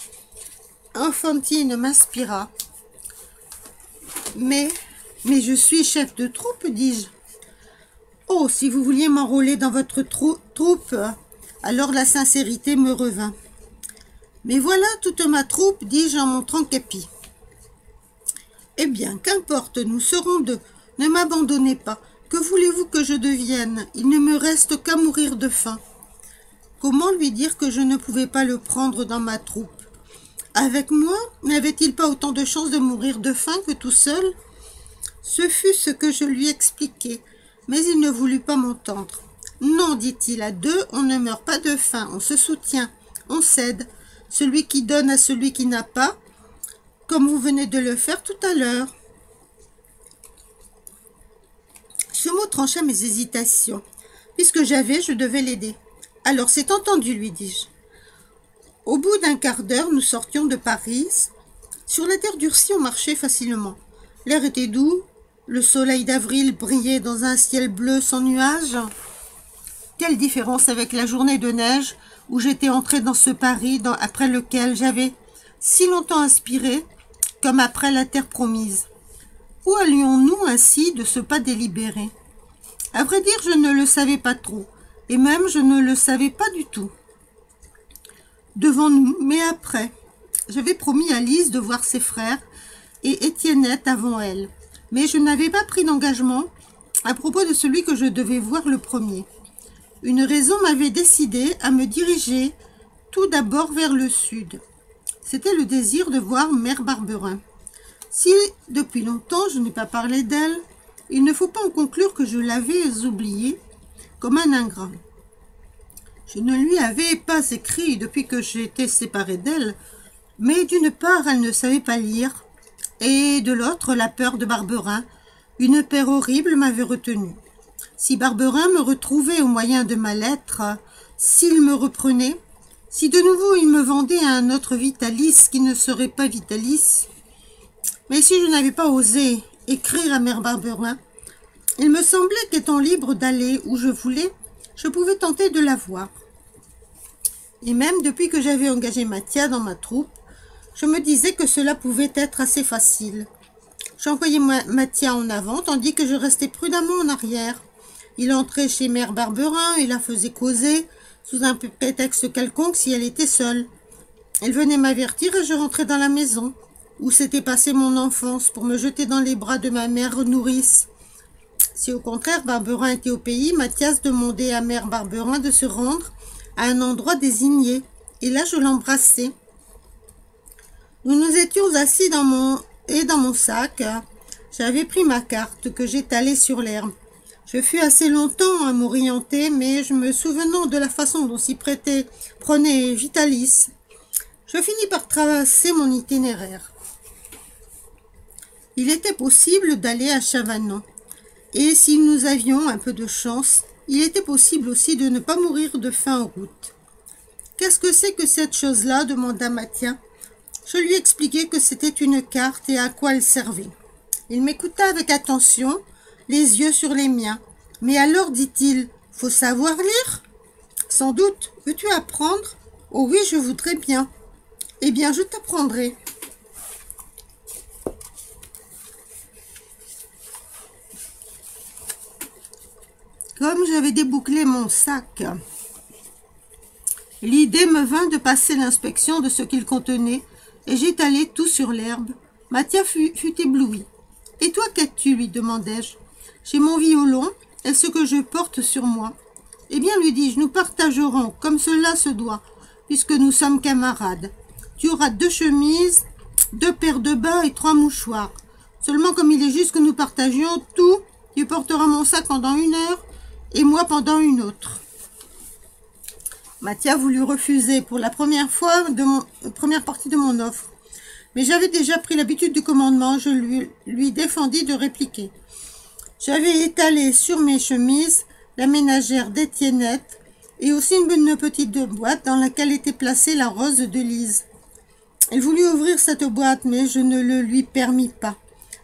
enfantine m'inspira. Mais je suis chef de troupe, dis-je. Oh, si vous vouliez m'enrôler dans votre troupe, alors la sincérité me revint. Mais voilà toute ma troupe, dis-je en montrant Képi. Eh bien, qu'importe, nous serons 2. Ne m'abandonnez pas. Que voulez-vous que je devienne? Il ne me reste qu'à mourir de faim. Comment lui dire que je ne pouvais pas le prendre dans ma troupe? Avec moi, n'avait-il pas autant de chances de mourir de faim que tout seul? Ce fut ce que je lui expliquai, mais il ne voulut pas m'entendre. Non, dit-il, à 2, on ne meurt pas de faim, on se soutient, on s'aide. Celui qui donne à celui qui n'a pas, comme vous venez de le faire tout à l'heure. Ce mot trancha mes hésitations. Puisque je devais l'aider. Alors c'est entendu, lui dis-je. Au bout d'un quart d'heure, nous sortions de Paris. Sur la terre durcie, on marchait facilement. L'air était doux, le soleil d'avril brillait dans un ciel bleu sans nuages. Quelle différence avec la journée de neige où j'étais entrée dans ce Paris après lequel j'avais si longtemps aspiré, comme après la terre promise. Où allions-nous ainsi de ce pas délibéré? À vrai dire, je ne le savais pas trop, et même je ne le savais pas du tout. Devant nous, mais après. J'avais promis à Lise de voir ses frères et Étiennette avant elle, mais je n'avais pas pris d'engagement à propos de celui que je devais voir le premier. Une raison m'avait décidé à me diriger tout d'abord vers le sud. C'était le désir de voir Mère Barberin. Si, depuis longtemps, je n'ai pas parlé d'elle, il ne faut pas en conclure que je l'avais oubliée comme un ingrat. Je ne lui avais pas écrit depuis que j'étais séparée d'elle, mais d'une part, elle ne savait pas lire, et de l'autre, la peur de Barberin, une peur horrible, m'avait retenue. Si Barberin me retrouvait au moyen de ma lettre, s'il me reprenait, si de nouveau il me vendait à un autre Vitalis qui ne serait pas Vitalis, mais si je n'avais pas osé écrire à Mère Barberin, il me semblait qu'étant libre d'aller où je voulais, je pouvais tenter de la voir. Et même depuis que j'avais engagé Mathia dans ma troupe, je me disais que cela pouvait être assez facile. J'envoyais Mathia en avant, tandis que je restais prudemment en arrière. Il entrait chez Mère Barberin et la faisait causer, sous un prétexte quelconque, si elle était seule. Elle venait m'avertir et je rentrais dans la maison, où s'était passée mon enfance, pour me jeter dans les bras de ma mère nourrice. Si au contraire Barberin était au pays, Mathias demandait à Mère Barberin de se rendre à un endroit désigné, et là je l'embrassais. Nous nous étions assis dans mon sac. J'avais pris ma carte que j'étalais sur l'herbe. Je fus assez longtemps à m'orienter, mais je me souvenant de la façon dont s'y prenait Vitalis, je finis par tracer mon itinéraire. Il était possible d'aller à Chavanon, et si nous avions un peu de chance, il était possible aussi de ne pas mourir de faim en route. « Qu'est-ce que c'est que cette chose-là » demanda Mathia. Je lui expliquai que c'était une carte et à quoi elle servait. Il m'écouta avec attention, les yeux sur les miens. « Mais alors, dit-il, faut savoir lire ?»« Sans doute. Veux-tu apprendre ?»« Oh oui, je voudrais bien. »« Eh bien, je t'apprendrai. » Comme j'avais débouclé mon sac, L'idée me vint de passer l'inspection de ce qu'il contenait, et j'étalai tout sur l'herbe. Mathia fut ébloui. « Et toi, qu'as-tu » lui demandai-je. « J'ai mon violon et ce que je porte sur moi. »« Eh bien, lui dis-je, nous partagerons, comme cela se doit, puisque nous sommes camarades. Tu auras 2 chemises, 2 paires de bas et 3 mouchoirs. Seulement, comme il est juste que nous partagions tout, tu porteras mon sac pendant 1 heure et moi pendant une autre. » Mathia voulut refuser pour la première partie de mon offre. Mais j'avais déjà pris l'habitude du commandement, je lui défendis de répliquer. J'avais étalé sur mes chemises la ménagère d'Étiennette et aussi une petite boîte dans laquelle était placée la rose de Lise. Elle voulut ouvrir cette boîte, mais je ne le lui permis pas.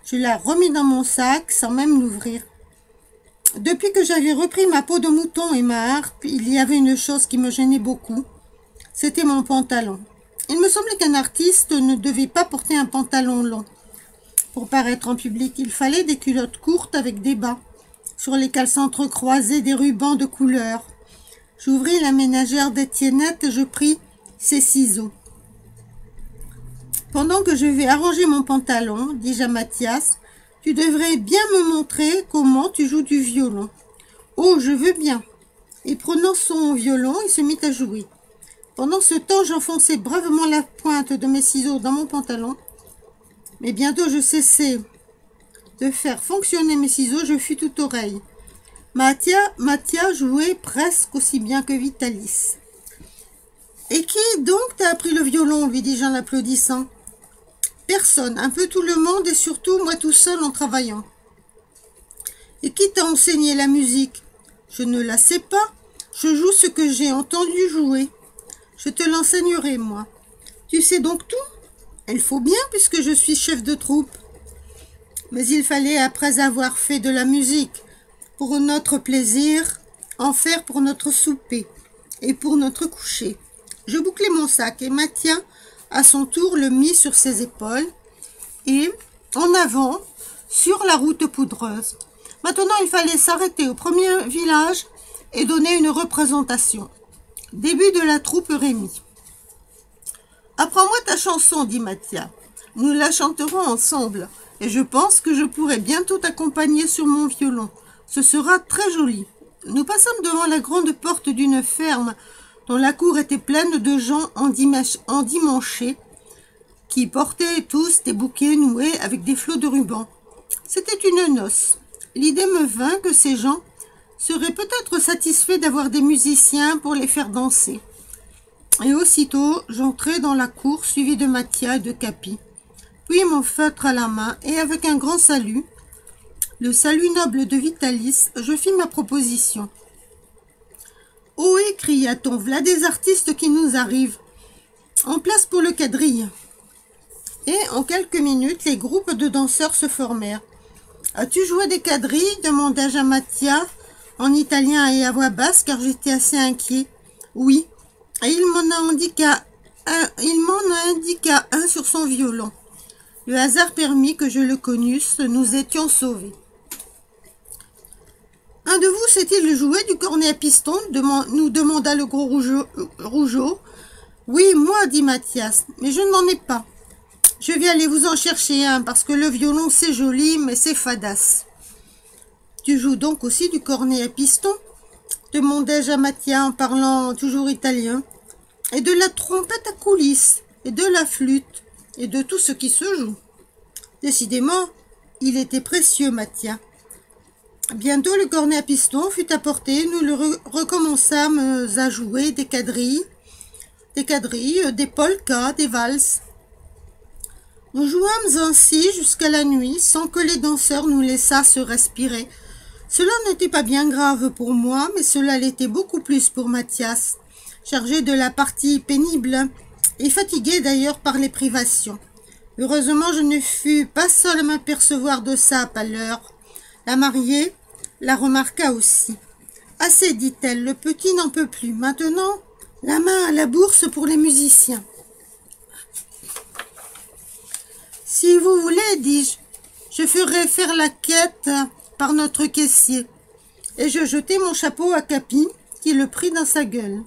Je la remis dans mon sac sans même l'ouvrir. Depuis que j'avais repris ma peau de mouton et ma harpe, il y avait une chose qui me gênait beaucoup. C'était mon pantalon. Il me semblait qu'un artiste ne devait pas porter un pantalon long. Pour paraître en public, il fallait des culottes courtes avec des bas, sur lesquels s'entrecroisaient des rubans de couleur. J'ouvris la ménagère d'Étiennette et je pris ses ciseaux. « Pendant que je vais arranger mon pantalon, dis-je à Mathias, tu devrais bien me montrer comment tu joues du violon. »« Oh, je veux bien. » Et prenant son violon, il se mit à jouer. Pendant ce temps, j'enfonçais bravement la pointe de mes ciseaux dans mon pantalon. Mais bientôt, je cessai de faire fonctionner mes ciseaux, je fus toute oreille. Mathia jouait presque aussi bien que Vitalis. « Et qui donc t'a appris le violon ?» lui dis-je en l'applaudissant. « Personne, un peu tout le monde et surtout moi tout seul en travaillant. »« Et qui t'a enseigné la musique ?»« Je ne la sais pas, je joue ce que j'ai entendu jouer. Je te l'enseignerai, moi. Tu sais donc tout ? Il faut bien, puisque je suis chef de troupe. » Mais il fallait, après avoir fait de la musique pour notre plaisir, en faire pour notre souper et pour notre coucher. Je bouclai mon sac et Mathia, à son tour, le mit sur ses épaules et en avant sur la route poudreuse. Maintenant, il fallait s'arrêter au premier village et donner une représentation. Début de la troupe Rémi. « Apprends-moi ta chanson, dit Mathia. Nous la chanterons ensemble, et je pense que je pourrai bientôt t'accompagner sur mon violon. Ce sera très joli. » Nous passâmes devant la grande porte d'une ferme dont la cour était pleine de gens endimanchés qui portaient tous des bouquets noués avec des flots de rubans. C'était une noce. L'idée me vint que ces gens seraient peut-être satisfaits d'avoir des musiciens pour les faire danser. Et aussitôt, j'entrai dans la cour suivi de Mathia et de Capi, puis mon feutre à la main et avec un grand salut, le salut noble de Vitalis, je fis ma proposition. « Ohé !» cria-t-on, « v'là des artistes qui nous arrivent. En place pour le quadrille. » Et en quelques minutes, les groupes de danseurs se formèrent. « As-tu joué des quadrilles ?» demandai-je à Mathia, en italien et à voix basse, car j'étais assez inquiet. « Oui. » Et il m'en indiqua un sur son violon. Le hasard permit que je le connusse, nous étions sauvés. « Un de vous sait-il jouer du cornet à piston ?» nous demanda le gros rougeau. « Oui, moi, dit Mathias, mais je n'en ai pas. Je vais aller vous en chercher un, parce que le violon c'est joli, mais c'est fadasse. »« Tu joues donc aussi du cornet à piston ?» demandai-je à Mathia en parlant toujours italien. « Et de la trompette à coulisses, et de la flûte, et de tout ce qui se joue. » Décidément, il était précieux, Mathia. Bientôt, le cornet à piston fut apporté, nous le recommençâmes à jouer des quadrilles, des polkas, des valses. Nous jouâmes ainsi jusqu'à la nuit, sans que les danseurs nous laissassent respirer. Cela n'était pas bien grave pour moi, mais cela l'était beaucoup plus pour Mathias, chargé de la partie pénible et fatigué d'ailleurs par les privations. Heureusement, je ne fus pas seule à m'apercevoir de sa pâleur. La mariée la remarqua aussi. « Assez, dit-elle, le petit n'en peut plus. Maintenant, la main à la bourse pour les musiciens. »« Si vous voulez, dis-je, je ferai faire la quête par notre caissier. » Et je jetai mon chapeau à Capi, qui le prit dans sa gueule.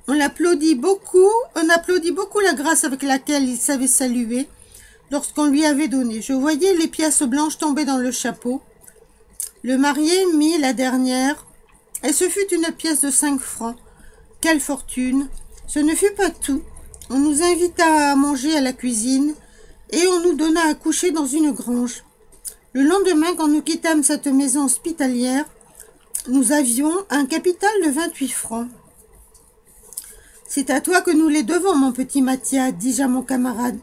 On applaudit beaucoup la grâce avec laquelle il savait saluer lorsqu'on lui avait donné. Je voyais les pièces blanches tomber dans le chapeau. Le marié mit la dernière, et ce fut une pièce de 5 francs. Quelle fortune! Ce ne fut pas tout. On nous invita à manger à la cuisine, et on nous donna à coucher dans une grange. Le lendemain, quand nous quittâmes cette maison hospitalière, nous avions un capital de 28 francs. C'est à toi que nous les devons, mon petit Mathia, dis-je à mon camarade.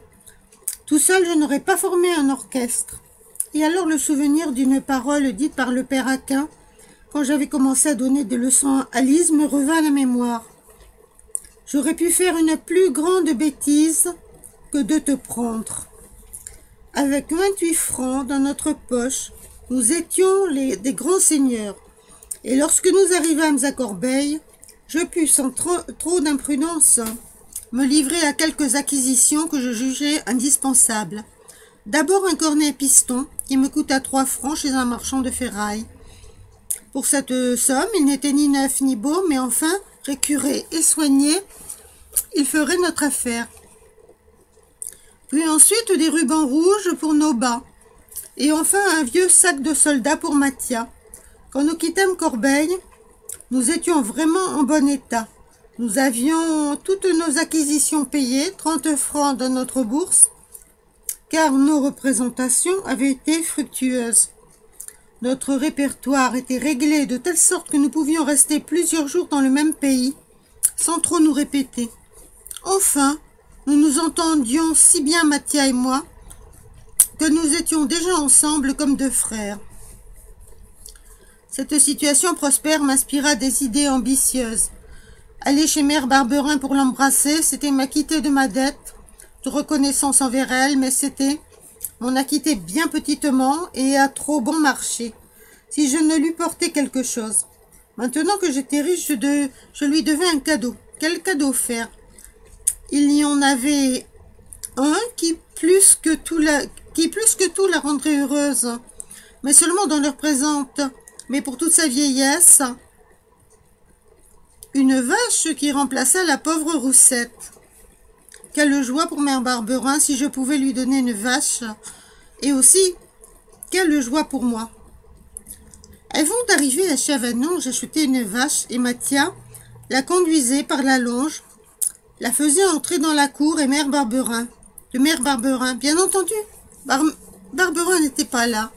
Tout seul, je n'aurais pas formé un orchestre. Et alors le souvenir d'une parole dite par le père Aquin, quand j'avais commencé à donner des leçons à Lise, me revint à la mémoire. J'aurais pu faire une plus grande bêtise que de te prendre. Avec 28 francs dans notre poche, nous étions des grands seigneurs. Et lorsque nous arrivâmes à Corbeil, je pus, sans trop d'imprudence, me livrer à quelques acquisitions que je jugeais indispensables. D'abord un cornet piston qui me coûta 3 francs chez un marchand de ferraille. Pour cette somme, il n'était ni neuf ni beau, mais enfin, récuré et soigné, il ferait notre affaire. Puis ensuite des rubans rouges pour nos bas, et enfin un vieux sac de soldat pour Mathia. Quand nous quittâmes Corbeil, nous étions vraiment en bon état. Nous avions toutes nos acquisitions payées, 30 francs dans notre bourse, car nos représentations avaient été fructueuses. Notre répertoire était réglé de telle sorte que nous pouvions rester plusieurs jours dans le même pays, sans trop nous répéter. Enfin, nous nous entendions si bien, Mathia et moi, que nous étions déjà ensemble comme deux frères. Cette situation prospère m'inspira des idées ambitieuses. Aller chez Mère Barberin pour l'embrasser, c'était m'acquitter de ma dette de reconnaissance envers elle, mais c'était m'en acquitter bien petitement et à trop bon marché, si je ne lui portais quelque chose. Maintenant que j'étais riche, je lui devais un cadeau. Quel cadeau faire? Il y en avait un qui plus que tout la rendrait heureuse, mais seulement dans leur présente, mais pour toute sa vieillesse, une vache qui remplaça la pauvre Roussette. Quelle joie pour Mère Barberin si je pouvais lui donner une vache, et aussi, quelle joie pour moi. Elles vont d'arriver à Chavanon, j'achetais une vache, et Mathia la conduisait par la longe, la faisait entrer dans la cour, et Mère Barberin, bien entendu, Barberin n'était pas là.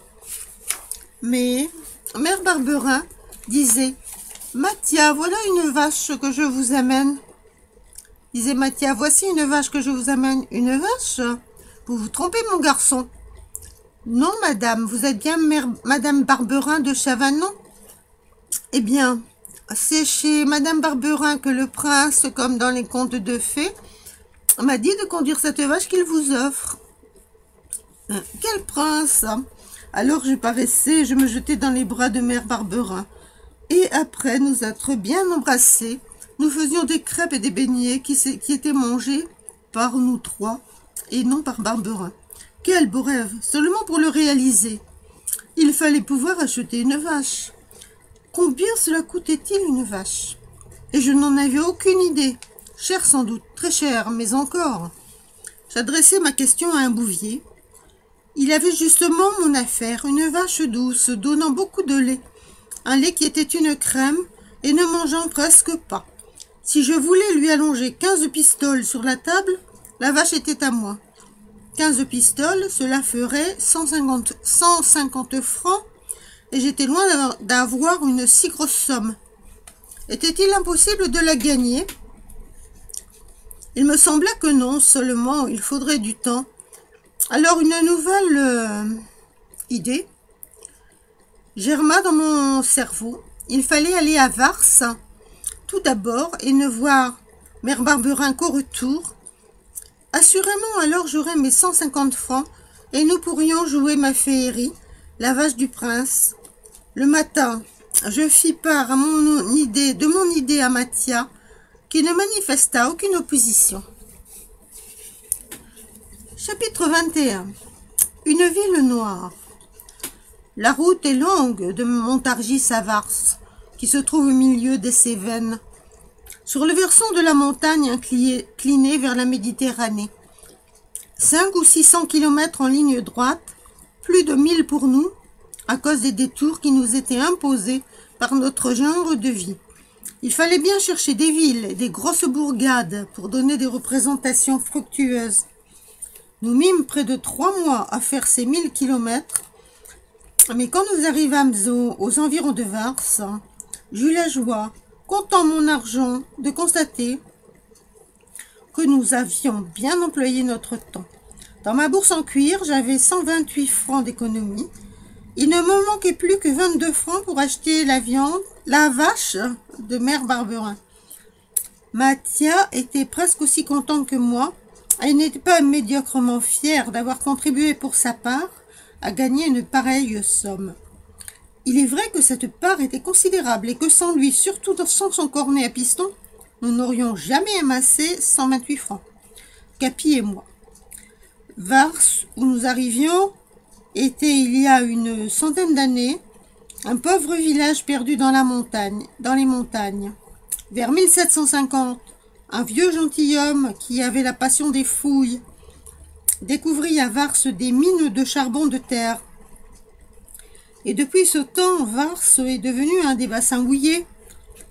Mais Mère Barberin disait, « Mathia, voilà une vache que je vous amène. » Disait Mathia, « Voici une vache que je vous amène. » « Une vache? Vous vous trompez, mon garçon. »« Non, madame, vous êtes bien Madame Barberin de Chavanon. » « Eh bien, c'est chez Madame Barberin que le prince, comme dans les contes de fées, m'a dit de conduire cette vache qu'il vous offre. »« Quel prince? » Alors je paraissais, je me jetais dans les bras de Mère Barberin. Et après nous être bien embrassés, nous faisions des crêpes et des beignets qui étaient mangés par nous trois et non par Barberin. Quel beau rêve, seulement pour le réaliser. Il fallait pouvoir acheter une vache. Combien cela coûtait-il une vache? Et je n'en avais aucune idée. Cher sans doute, très cher, mais encore. J'adressai ma question à un bouvier. Il avait justement mon affaire, une vache douce, donnant beaucoup de lait. Un lait qui était une crème et ne mangeant presque pas. Si je voulais lui allonger 15 pistoles sur la table, la vache était à moi. 15 pistoles, cela ferait 150 francs, et j'étais loin d'avoir une si grosse somme. Était-il impossible de la gagner? Il me sembla que non, seulement il faudrait du temps. Alors une nouvelle idée germa dans mon cerveau. Il fallait aller à Vars, tout d'abord, et ne voir Mère Barberin qu'au retour. Assurément, alors j'aurais mes 150 francs, et nous pourrions jouer ma féerie, la vache du prince. Le matin, je fis part de mon idée à Mathia, qui ne manifesta aucune opposition. Chapitre 21. Une ville noire. La route est longue de Montargis à Vars, qui se trouve au milieu des Cévennes. sur le versant de la montagne inclinée vers la Méditerranée. 5 ou 600 kilomètres en ligne droite, plus de 1000 pour nous, à cause des détours qui nous étaient imposés par notre genre de vie. Il fallait bien chercher des villes et des grosses bourgades pour donner des représentations fructueuses. Nous mîmes près de 3 mois à faire ces 1000 kilomètres, mais quand nous arrivâmes aux environs de Vars, j'eus la joie, comptant mon argent, de constater que nous avions bien employé notre temps. Dans ma bourse en cuir, j'avais 128 francs d'économie. Il ne me manquait plus que 22 francs pour acheter la viande, la vache de Mère Barberin. Mathia était presque aussi contente que moi. Elle n'était pas médiocrement fière d'avoir contribué pour sa part à gagner une pareille somme. Il est vrai que cette part était considérable et que sans lui, surtout sans son cornet à piston, nous n'aurions jamais amassé 128 francs. Capi et moi. Vars, où nous arrivions, était il y a une centaine d'années un pauvre village perdu dans les montagnes. Vers 1750, un vieux gentilhomme qui avait la passion des fouilles découvrit à Vars des mines de charbon de terre. Et depuis ce temps, Vars est devenu un des bassins houillés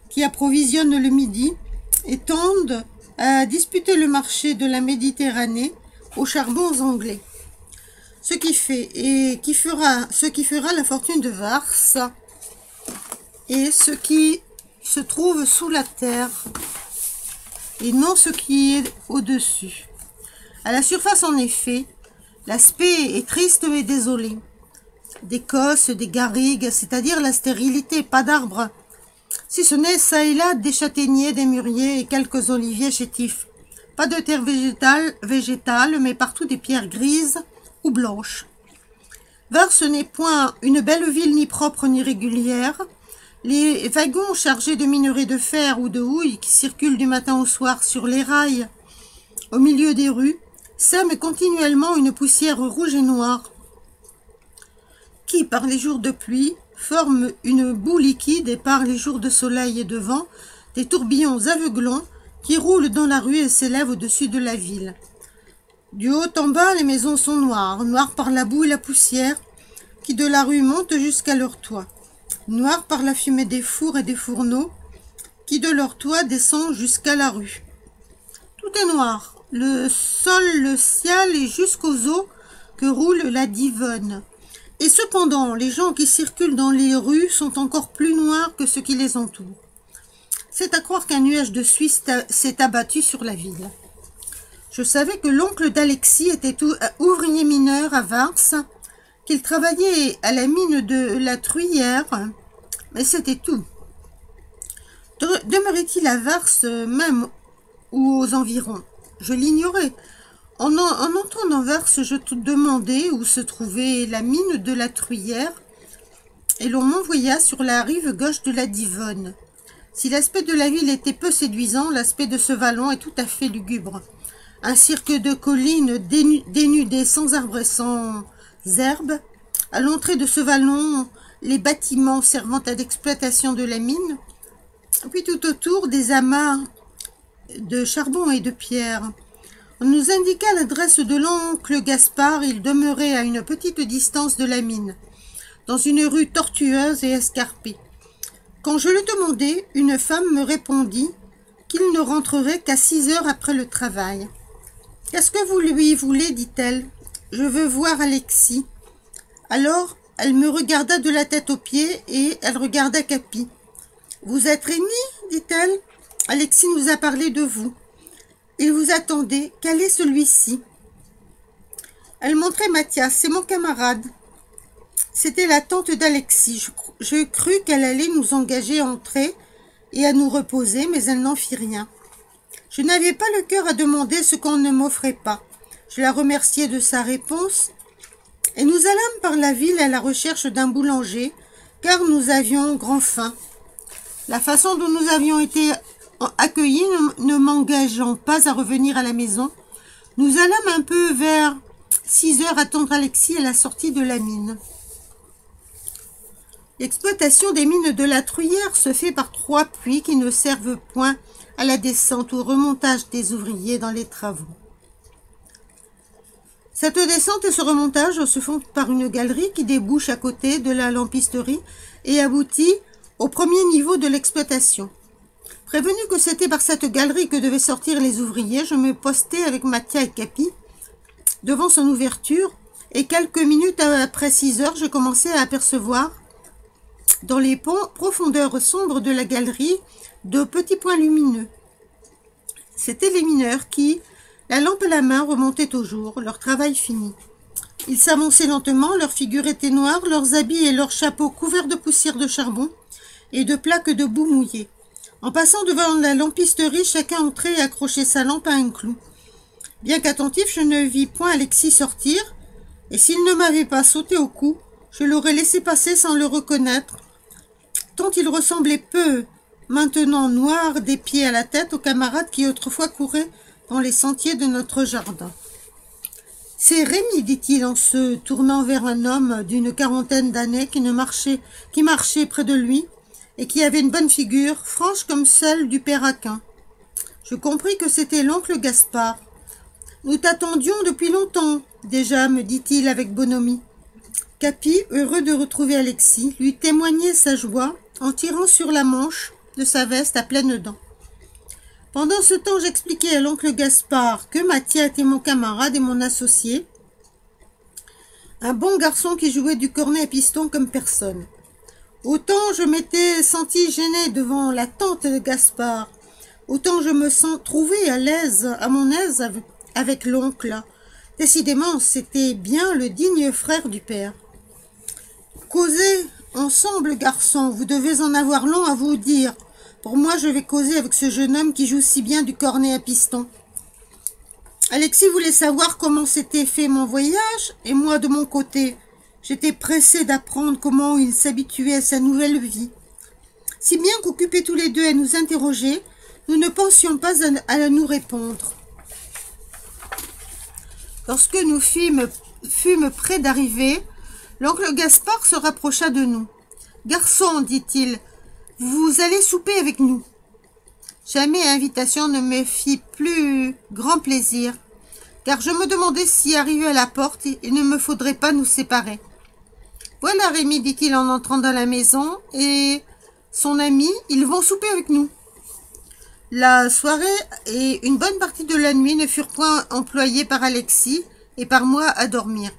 qui approvisionnent le Midi et tendent à disputer le marché de la Méditerranée aux charbons anglais. Ce qui fera la fortune de Vars et ce qui se trouve sous la terre et non ce qui est au-dessus. À la surface, en effet, l'aspect est triste et désolé. Des cosses, des garrigues, c'est-à-dire la stérilité, pas d'arbres, si ce n'est ça et là des châtaigniers, des mûriers et quelques oliviers chétifs. Pas de terre végétale, mais partout des pierres grises ou blanches. Vars n'est point une belle ville ni propre ni régulière. Les wagons chargés de minerais de fer ou de houille qui circulent du matin au soir sur les rails au milieu des rues sèment continuellement une poussière rouge et noire qui, par les jours de pluie, forme une boue liquide et par les jours de soleil et de vent, des tourbillons aveuglants qui roulent dans la rue et s'élèvent au-dessus de la ville. Du haut en bas, les maisons sont noires, noires par la boue et la poussière qui de la rue montent jusqu'à leur toit, noires par la fumée des fours et des fourneaux qui de leur toit descend jusqu'à la rue. Tout est noir, le sol, le ciel et jusqu'aux eaux que roule la Divonne. Et cependant, les gens qui circulent dans les rues sont encore plus noirs que ceux qui les entourent. C'est à croire qu'un nuage de suie s'est abattu sur la ville. Je savais que l'oncle d'Alexis était ouvrier mineur à Vars, qu'il travaillait à la mine de la Truyère, mais c'était tout. Demeurait-il à Vars même ou aux environs? Je l'ignorais. En entrant dans Vars, je te demandai où se trouvait la mine de la Truyère, et l'on m'envoya sur la rive gauche de la Divonne. Si l'aspect de la ville était peu séduisant, l'aspect de ce vallon est tout à fait lugubre. Un cirque de collines dénudées sans arbres et sans herbes. À l'entrée de ce vallon, les bâtiments servant à l'exploitation de la mine, puis tout autour des amas de charbon et de pierre. On nous indiqua l'adresse de l'oncle Gaspard. Il demeurait à une petite distance de la mine, dans une rue tortueuse et escarpée. Quand je le demandai, une femme me répondit qu'il ne rentrerait qu'à 6 heures après le travail. « Qu'est-ce que vous lui voulez » dit-elle. « Je veux voir Alexis. » Alors, elle me regarda de la tête aux pieds et elle regarda Capi. « Vous êtes Rémi » dit-elle. « Alexis nous a parlé de vous. Il vous attendait. Quel est celui-ci » Elle montrait Mathias. « C'est mon camarade. » C'était la tante d'Alexis. Je crus qu'elle allait nous engager à entrer et à nous reposer, mais elle n'en fit rien. Je n'avais pas le cœur à demander ce qu'on ne m'offrait pas. Je la remerciai de sa réponse et nous allâmes par la ville à la recherche d'un boulanger, car nous avions grand faim. La façon dont nous avions été accueillis ne m'engageant pas à revenir à la maison, nous allâmes un peu vers 6 heures attendre Alexis à la sortie de la mine. L'exploitation des mines de la Truyère se fait par 3 puits qui ne servent point à la descente ou au remontage des ouvriers dans les travaux. Cette descente et ce remontage se font par une galerie qui débouche à côté de la lampisterie et aboutit au premier niveau de l'exploitation. Prévenu que c'était par cette galerie que devaient sortir les ouvriers, je me postais avec Mathia et Capi devant son ouverture et quelques minutes après 6 heures, je commençais à apercevoir dans les profondeurs sombres de la galerie de petits points lumineux. C'étaient les mineurs qui, la lampe à la main, remontaient au jour, leur travail fini. Ils s'avançaient lentement, leurs figures étaient noires, leurs habits et leurs chapeaux couverts de poussière de charbon et de plaques de boue mouillée. En passant devant la lampisterie, chacun entrait et accrochait sa lampe à un clou. Bien qu'attentif, je ne vis point Alexis sortir, et s'il ne m'avait pas sauté au cou, je l'aurais laissé passer sans le reconnaître, tant il ressemblait peu, maintenant noir des pieds à la tête, aux camarades qui autrefois couraient dans les sentiers de notre jardin. « C'est Rémi, dit-il en se tournant vers un homme d'une quarantaine d'années qui marchait près de lui et qui avait une bonne figure, franche comme celle du père Aquin. Je compris que c'était l'oncle Gaspard. « Nous t'attendions depuis longtemps, déjà, me dit-il avec bonhomie. » Capi, heureux de retrouver Alexis, lui témoignait sa joie en tirant sur la manche de sa veste à pleines dents. Pendant ce temps, j'expliquais à l'oncle Gaspard que Mathia était mon camarade et mon associé, un bon garçon qui jouait du cornet à piston comme personne. Autant je m'étais senti gêné devant la tante de Gaspard, autant je me trouvais à mon aise avec l'oncle. Décidément, c'était bien le digne frère du père. Causez ensemble, garçon, vous devez en avoir long à vous dire. Pour moi, je vais causer avec ce jeune homme qui joue si bien du cornet à piston. Alexis voulait savoir comment s'était fait mon voyage, et moi, de mon côté, j'étais pressé d'apprendre comment il s'habituait à sa nouvelle vie. Si bien qu'occupés tous les deux à nous interroger, nous ne pensions pas à nous répondre. Lorsque nous fûmes près d'arriver, l'oncle Gaspard se rapprocha de nous. « Garçon, dit-il, vous allez souper avec nous. » Jamais invitation ne me fit plus grand plaisir, car je me demandais si, arrivé à la porte, il ne me faudrait pas nous séparer. « Voilà, Rémi, dit-il en entrant dans la maison, et son ami, ils vont souper avec nous. » La soirée et une bonne partie de la nuit ne furent point employées par Alexis et par moi à dormir.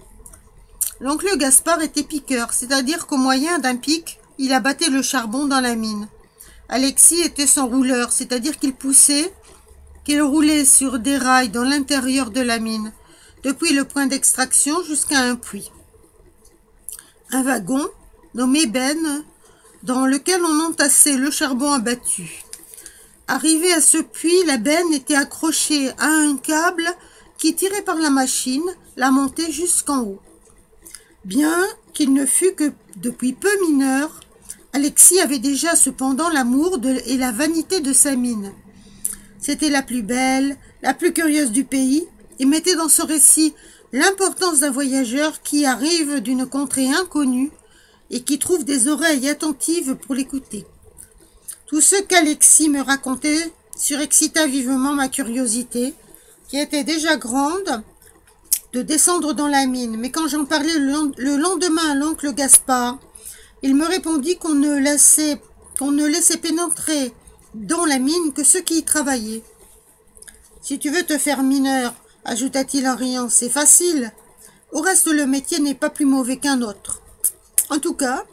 L'oncle Gaspard était piqueur, c'est-à-dire qu'au moyen d'un pic, il abattait le charbon dans la mine. Alexis était son rouleur, c'est-à-dire qu'il roulait sur des rails dans l'intérieur de la mine, depuis le point d'extraction jusqu'à un puits. Un wagon, nommé benne, dans lequel on entassait le charbon abattu. Arrivé à ce puits, la benne était accrochée à un câble qui, tiré par la machine, la montait jusqu'en haut. Bien qu'il ne fût que depuis peu mineur, Alexis avait déjà cependant l'amour et la vanité de sa mine. C'était la plus belle, la plus curieuse du pays, et mettait dans ce récit l'importance d'un voyageur qui arrive d'une contrée inconnue et qui trouve des oreilles attentives pour l'écouter. Tout ce qu'Alexis me racontait surexcita vivement ma curiosité, qui était déjà grande, de descendre dans la mine. Mais quand j'en parlais le lendemain à l'oncle Gaspard, il me répondit qu'on ne laissait pénétrer dans la mine que ceux qui y travaillaient. « Si tu veux te faire mineur, ajouta-t-il en riant, c'est facile. Au reste, le métier n'est pas plus mauvais qu'un autre. En tout cas,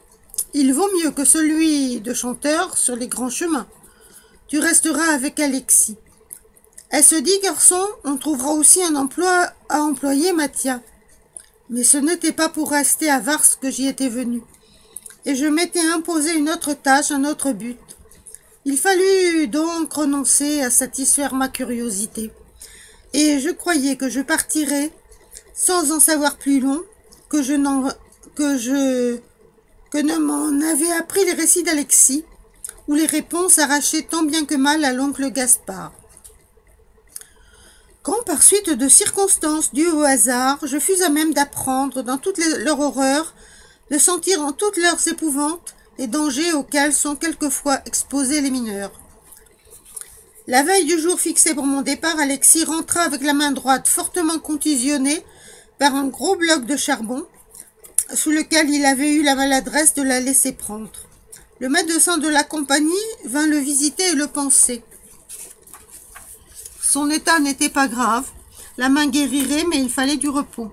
il vaut mieux que celui de chanteur sur les grands chemins. Tu resteras avec Alexis. Elle se dit, garçon, on trouvera aussi un emploi à employer Mathia. Mais ce n'était pas pour rester à Vars que j'y étais venu. Et je m'étais imposé une autre tâche, un autre but. Il fallut donc renoncer à satisfaire ma curiosité. Et je croyais que je partirais sans en savoir plus long que ne m'en avait appris les récits d'Alexis, ou les réponses arrachées tant bien que mal à l'oncle Gaspard. Quand, par suite de circonstances dues au hasard, je fus à même d'apprendre, dans toute leur horreur, de sentir en toutes leurs épouvantes les dangers auxquels sont quelquefois exposés les mineurs. La veille du jour fixé pour mon départ, Alexis rentra avec la main droite fortement contusionnée par un gros bloc de charbon sous lequel il avait eu la maladresse de la laisser prendre. Le médecin de la compagnie vint le visiter et le panser. Son état n'était pas grave, la main guérirait, mais il fallait du repos.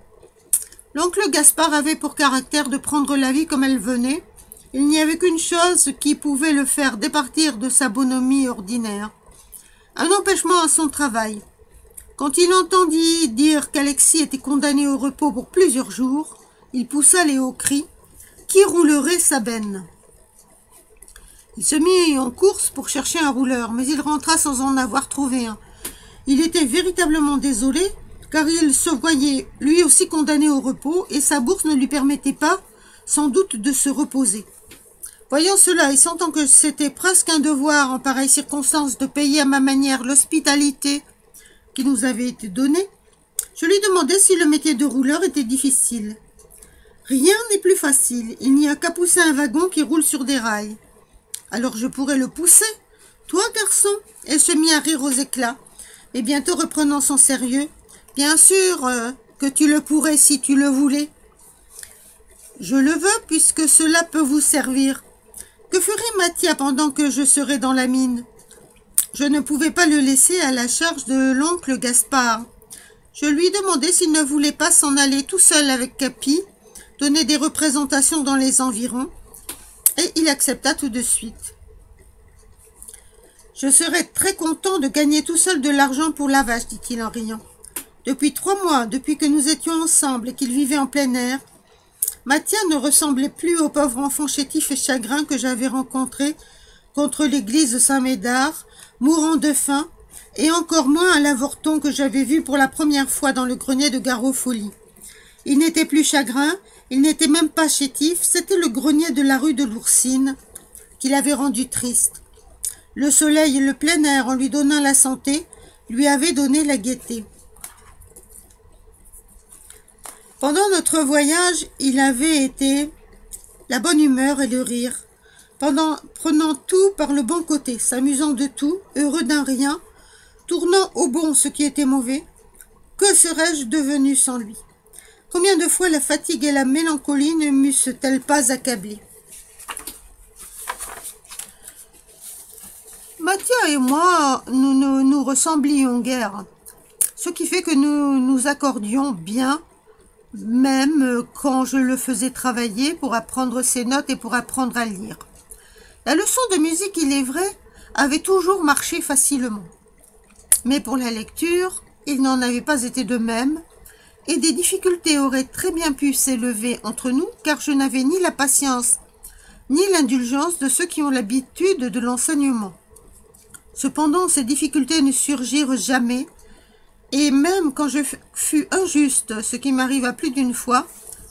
L'oncle Gaspard avait pour caractère de prendre la vie comme elle venait. Il n'y avait qu'une chose qui pouvait le faire départir de sa bonhomie ordinaire. Un empêchement à son travail. Quand il entendit dire qu'Alexis était condamné au repos pour plusieurs jours, il poussa les hauts cris. Qui roulerait sa benne? Il se mit en course pour chercher un rouleur, mais il rentra sans en avoir trouvé un. Il était véritablement désolé, car il se voyait lui aussi condamné au repos, et sa bourse ne lui permettait pas, sans doute, de se reposer. Voyant cela et sentant que c'était presque un devoir en pareille circonstance de payer à ma manière l'hospitalité qui nous avait été donnée, je lui demandai si le métier de rouleur était difficile. Rien n'est plus facile, il n'y a qu'à pousser un wagon qui roule sur des rails. Alors je pourrais le pousser, toi garçon. Elle se mit à rire aux éclats, et bientôt reprenant son sérieux, bien sûr que tu le pourrais si tu le voulais. Je le veux puisque cela peut vous servir. Que ferait Mathia pendant que je serai dans la mine? Je ne pouvais pas le laisser à la charge de l'oncle Gaspard. Je lui demandai s'il ne voulait pas s'en aller tout seul avec Capi, donner des représentations dans les environs, et il accepta tout de suite. Je serais très content de gagner tout seul de l'argent pour la vache, dit-il en riant. Depuis 3 mois, depuis que nous étions ensemble et qu'il vivait en plein air, Mathia ne ressemblait plus au pauvre enfant chétif et chagrin que j'avais rencontré contre l'église de Saint-Médard, mourant de faim, et encore moins à l'avorton que j'avais vu pour la première fois dans le grenier de Garofoli. Il n'était plus chagrin, il n'était même pas chétif, c'était le grenier de la rue de l'Oursine qui l'avait rendu triste. Le soleil et le plein air, en lui donnant la santé, lui avaient donné la gaieté. Pendant notre voyage, il avait été la bonne humeur et le rire, prenant tout par le bon côté, s'amusant de tout, heureux d'un rien, tournant au bon ce qui était mauvais. Que serais-je devenu sans lui? Combien de fois la fatigue et la mélancolie ne m'eussent-elles pas accablé? Mathia et moi, nous ne nous ressemblions guère, ce qui fait que nous nous accordions bien, même quand je le faisais travailler pour apprendre ses notes et pour apprendre à lire. La leçon de musique, il est vrai, avait toujours marché facilement. Mais pour la lecture, il n'en avait pas été de même, et des difficultés auraient très bien pu s'élever entre nous, car je n'avais ni la patience, ni l'indulgence de ceux qui ont l'habitude de l'enseignement. Cependant, ces difficultés ne surgirent jamais, et même quand je fus injuste, ce qui m'arriva plus d'une fois,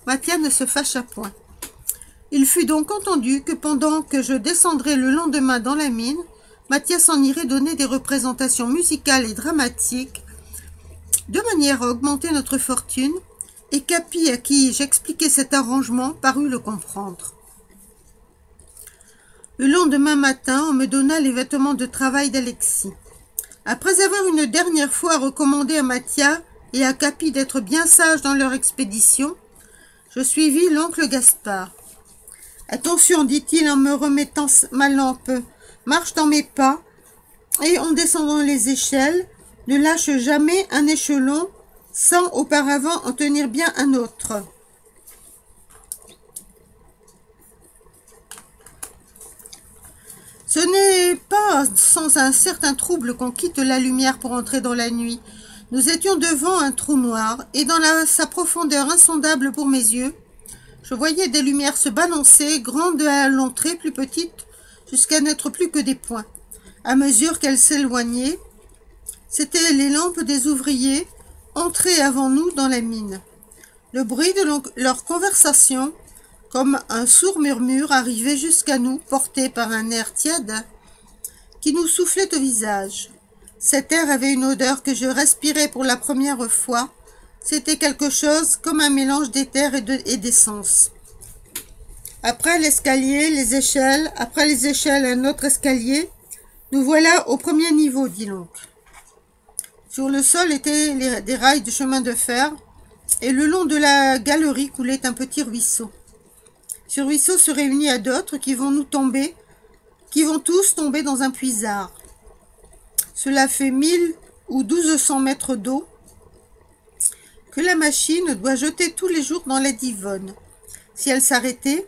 Mathia ne se fâcha point. Il fut donc entendu que pendant que je descendrais le lendemain dans la mine, Mathia s'en irait donner des représentations musicales et dramatiques, de manière à augmenter notre fortune, et Capi, à qui j'expliquai cet arrangement, parut le comprendre. Le lendemain matin, on me donna les vêtements de travail d'Alexis. Après avoir une dernière fois recommandé à Mathia et à Capi d'être bien sages dans leur expédition, je suivis l'oncle Gaspard. « Attention, dit-il en me remettant ma lampe, marche dans mes pas, et en descendant les échelles, ne lâche jamais un échelon sans auparavant en tenir bien un autre. » Ce n'est pas sans un certain trouble qu'on quitte la lumière pour entrer dans la nuit. Nous étions devant un trou noir, et dans sa profondeur insondable pour mes yeux, je voyais des lumières se balancer, grandes à l'entrée, plus petites, jusqu'à n'être plus que des points. À mesure qu'elles s'éloignaient, c'étaient les lampes des ouvriers, entrés avant nous dans la mine. Le bruit de leur conversation, comme un sourd murmure, arrivait jusqu'à nous, porté par un air tiède qui nous soufflait au visage. Cet air avait une odeur que je respirais pour la première fois. C'était quelque chose comme un mélange d'éther et d'essence. Après l'escalier, les échelles, après les échelles, un autre escalier, Nous voilà au premier niveau, dit l'oncle. Sur le sol étaient des rails de chemin de fer, et le long de la galerie coulait un petit ruisseau. Ce ruisseau se réunit à d'autres qui vont tous tomber dans un puisard. Cela fait 1000 ou 1200 mètres d'eau que la machine doit jeter tous les jours dans la Divonne. Si elle s'arrêtait,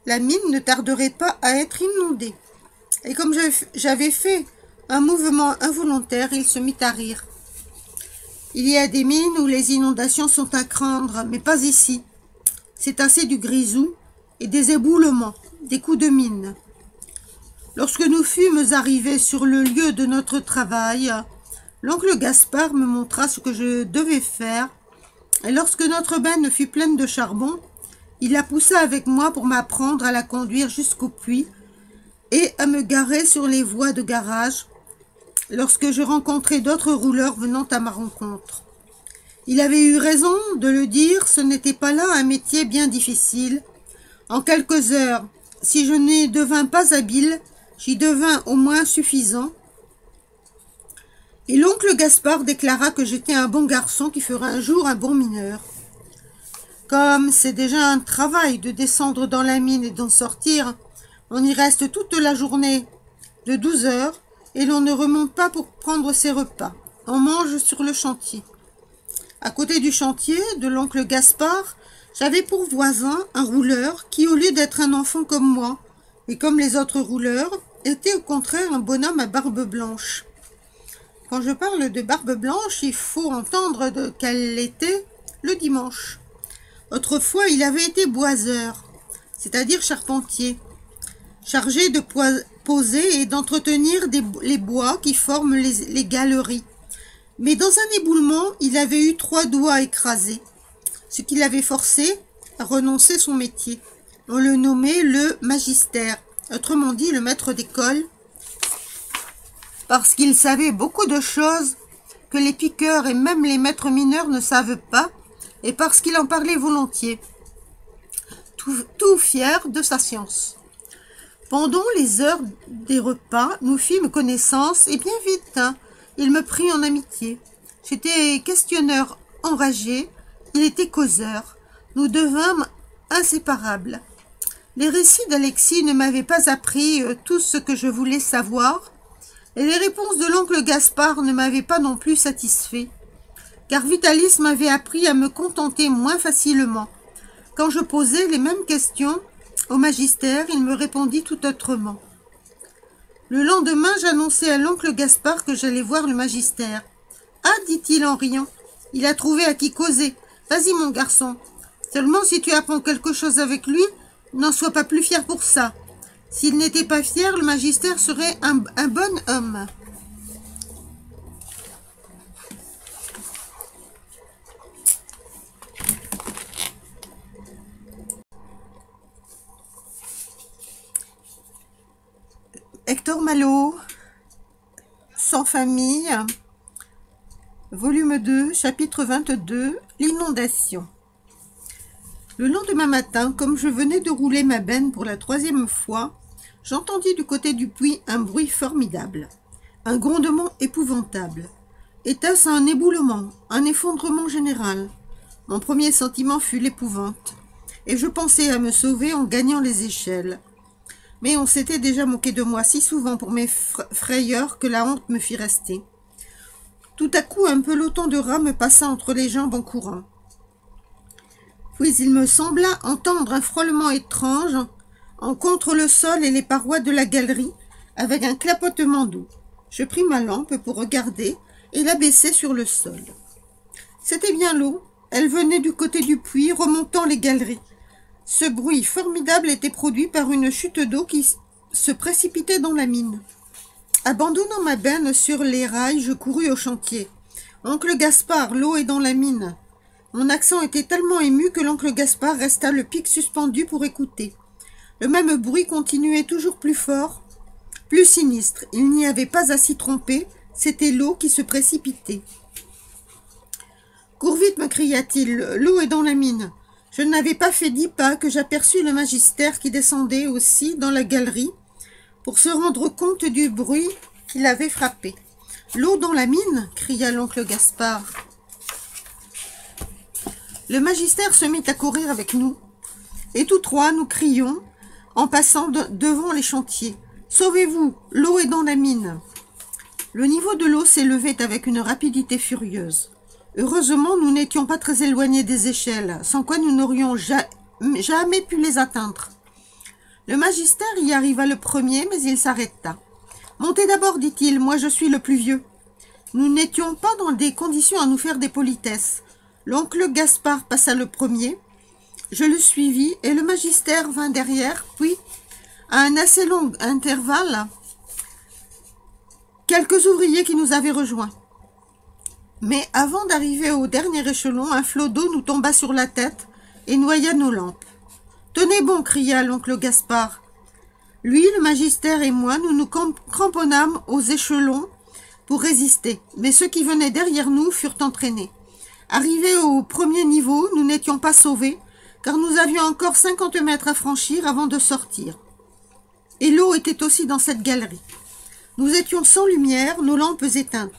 la mine ne tarderait pas à être inondée. Et comme j'avais fait un mouvement involontaire, il se mit à rire. Il y a des mines où les inondations sont à craindre, mais pas ici. C'est assez du grisou et des éboulements, des coups de mine. Lorsque nous fûmes arrivés sur le lieu de notre travail, l'oncle Gaspard me montra ce que je devais faire, et lorsque notre benne fut pleine de charbon, il la poussa avec moi pour m'apprendre à la conduire jusqu'au puits et à me garer sur les voies de garage lorsque je rencontrai d'autres rouleurs venant à ma rencontre. Il avait eu raison de le dire, ce n'était pas là un métier bien difficile. En quelques heures, si je n'y devins pas habile, j'y devins au moins suffisant. Et l'oncle Gaspard déclara que j'étais un bon garçon qui ferait un jour un bon mineur. Comme c'est déjà un travail de descendre dans la mine et d'en sortir, on y reste toute la journée de 12 heures et l'on ne remonte pas pour prendre ses repas. On mange sur le chantier. À côté du chantier de l'oncle Gaspard, j'avais pour voisin un rouleur qui, au lieu d'être un enfant comme moi, et comme les autres rouleurs, était au contraire un bonhomme à barbe blanche. Quand je parle de barbe blanche, il faut entendre qu'elle était le dimanche. Autrefois, il avait été boiseur, c'est-à-dire charpentier, chargé de poser et d'entretenir les bois qui forment les galeries. Mais dans un éboulement, il avait eu 3 doigts écrasés, ce qui l'avait forcé à renoncer son métier. On le nommait le magistère, autrement dit le maître d'école, parce qu'il savait beaucoup de choses que les piqueurs et même les maîtres mineurs ne savent pas, et parce qu'il en parlait volontiers, tout fier de sa science. Pendant les heures des repas, nous fîmes connaissance, et bien vite, il me prit en amitié. J'étais questionneur enragé, il était causeur. Nous devînmes inséparables. Les récits d'Alexis ne m'avaient pas appris tout ce que je voulais savoir, et les réponses de l'oncle Gaspard ne m'avaient pas non plus satisfait, car Vitalis m'avait appris à me contenter moins facilement. Quand je posais les mêmes questions au magistère, il me répondit tout autrement. Le lendemain, j'annonçai à l'oncle Gaspard que j'allais voir le magistère. « Ah, dit-il en riant, il a trouvé à qui causer. Vas-y, mon garçon. Seulement, si tu apprends quelque chose avec lui, n'en sois pas plus fier pour ça. S'il n'était pas fier, le magistère serait un bon homme. » Hector Malot, Sans famille, volume 2, chapitre 22, l'inondation. Le lendemain matin, comme je venais de rouler ma benne pour la 3e fois, j'entendis du côté du puits un bruit formidable, un grondement épouvantable. Était-ce un éboulement, un effondrement général? Mon premier sentiment fut l'épouvante, et je pensai à me sauver en gagnant les échelles. Mais on s'était déjà moqué de moi si souvent pour mes frayeurs que la honte me fit rester. Tout à coup, un peloton de rats me passa entre les jambes en courant. Puis il me sembla entendre un frôlement étrange contre le sol et les parois de la galerie, avec un clapotement d'eau. Je pris ma lampe pour regarder et la baissai sur le sol. C'était bien l'eau. Elle venait du côté du puits, remontant les galeries. Ce bruit formidable était produit par une chute d'eau qui se précipitait dans la mine. Abandonnant ma benne sur les rails, je courus au chantier. « Oncle Gaspard, l'eau est dans la mine. » Mon accent était tellement ému que l'oncle Gaspard resta le pic suspendu pour écouter. Le même bruit continuait toujours plus fort, plus sinistre. Il n'y avait pas à s'y tromper, c'était l'eau qui se précipitait. « Cours vite, me cria-t-il, l'eau est dans la mine. » Je n'avais pas fait 10 pas que j'aperçus le magistère qui descendait aussi dans la galerie pour se rendre compte du bruit qui l'avait frappé. « L'eau dans la mine » cria l'oncle Gaspard. Le magistère se mit à courir avec nous, et tous trois nous crions en passant devant les chantiers. « Sauvez-vous, l'eau est dans la mine !» Le niveau de l'eau s'élevait avec une rapidité furieuse. Heureusement, nous n'étions pas très éloignés des échelles, sans quoi nous n'aurions jamais pu les atteindre. Le magistère y arriva le premier, mais il s'arrêta. « Montez d'abord, dit-il, moi je suis le plus vieux. » Nous n'étions pas dans des conditions à nous faire des politesses. L'oncle Gaspard passa le premier, je le suivis, et le magistère vint derrière, puis, à un assez long intervalle, quelques ouvriers qui nous avaient rejoints. Mais avant d'arriver au dernier échelon, un flot d'eau nous tomba sur la tête et noya nos lampes. « Tenez bon !» cria l'oncle Gaspard. Lui, le magistère et moi, nous nous cramponnâmes aux échelons pour résister, mais ceux qui venaient derrière nous furent entraînés. Arrivés au premier niveau, nous n'étions pas sauvés, car nous avions encore 50 mètres à franchir avant de sortir. Et l'eau était aussi dans cette galerie. Nous étions sans lumière, nos lampes éteintes.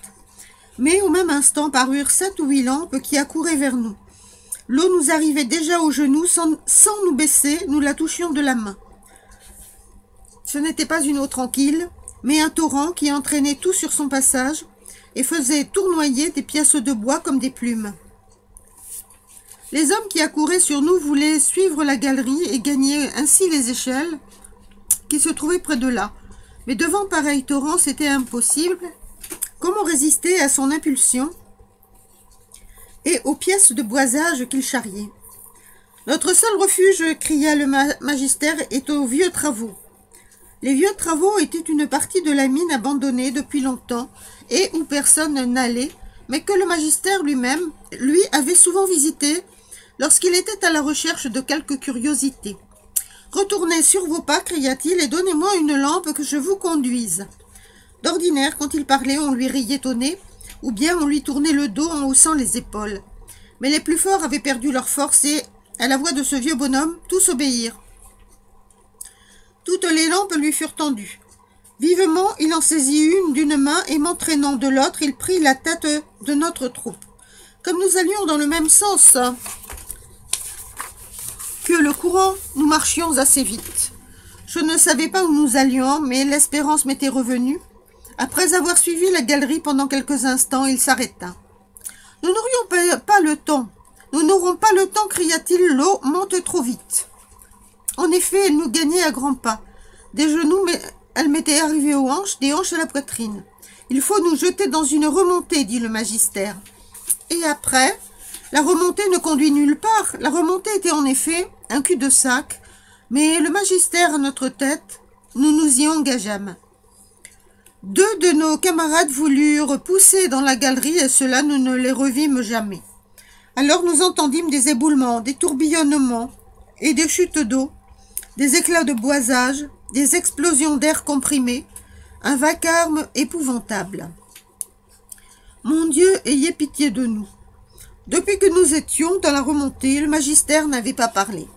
Mais au même instant parurent 7 ou 8 lampes qui accouraient vers nous. L'eau nous arrivait déjà aux genoux, sans nous baisser, nous la touchions de la main. Ce n'était pas une eau tranquille, mais un torrent qui entraînait tout sur son passage et faisait tournoyer des pièces de bois comme des plumes. Les hommes qui accouraient sur nous voulaient suivre la galerie et gagner ainsi les échelles qui se trouvaient près de là. Mais devant pareil torrent, c'était impossible. Comment résister à son impulsion et aux pièces de boisage qu'il charriait? Notre seul refuge, cria le magistère, est aux vieux travaux. Les vieux travaux étaient une partie de la mine abandonnée depuis longtemps et où personne n'allait, mais que le magistère lui-même, lui, avait souvent visité lorsqu'il était à la recherche de quelques curiosités. « Retournez sur vos pas, cria-t-il, et donnez-moi une lampe que je vous conduise. » D'ordinaire, quand il parlait, on lui riait au nez, ou bien on lui tournait le dos en haussant les épaules. Mais les plus forts avaient perdu leur force et, à la voix de ce vieux bonhomme, tous obéirent. Toutes les lampes lui furent tendues. Vivement, il en saisit une d'une main et m'entraînant de l'autre, il prit la tête de notre troupe. Comme nous allions dans le même sens que le courant, nous marchions assez vite. Je ne savais pas où nous allions, mais l'espérance m'était revenue. Après avoir suivi la galerie pendant quelques instants, il s'arrêta. « Nous n'aurions pas le temps. Nous n'aurons pas le temps, cria-t-il, l'eau monte trop vite. » En effet, elle nous gagnait à grands pas. Des genoux, elle m'était arrivée aux hanches, des hanches à la poitrine. « Il faut nous jeter dans une remontée, dit le magistère. » Et après, la remontée ne conduit nulle part. La remontée était en effet un cul-de-sac, mais le magistère à notre tête, nous nous y engageâmes. 2 de nos camarades voulurent pousser dans la galerie et cela nous ne les revîmes jamais. Alors nous entendîmes des éboulements, des tourbillonnements et des chutes d'eau, des éclats de boisage, des explosions d'air comprimé, un vacarme épouvantable. Mon Dieu, ayez pitié de nous. Depuis que nous étions dans la remontée, le magistère n'avait pas parlé.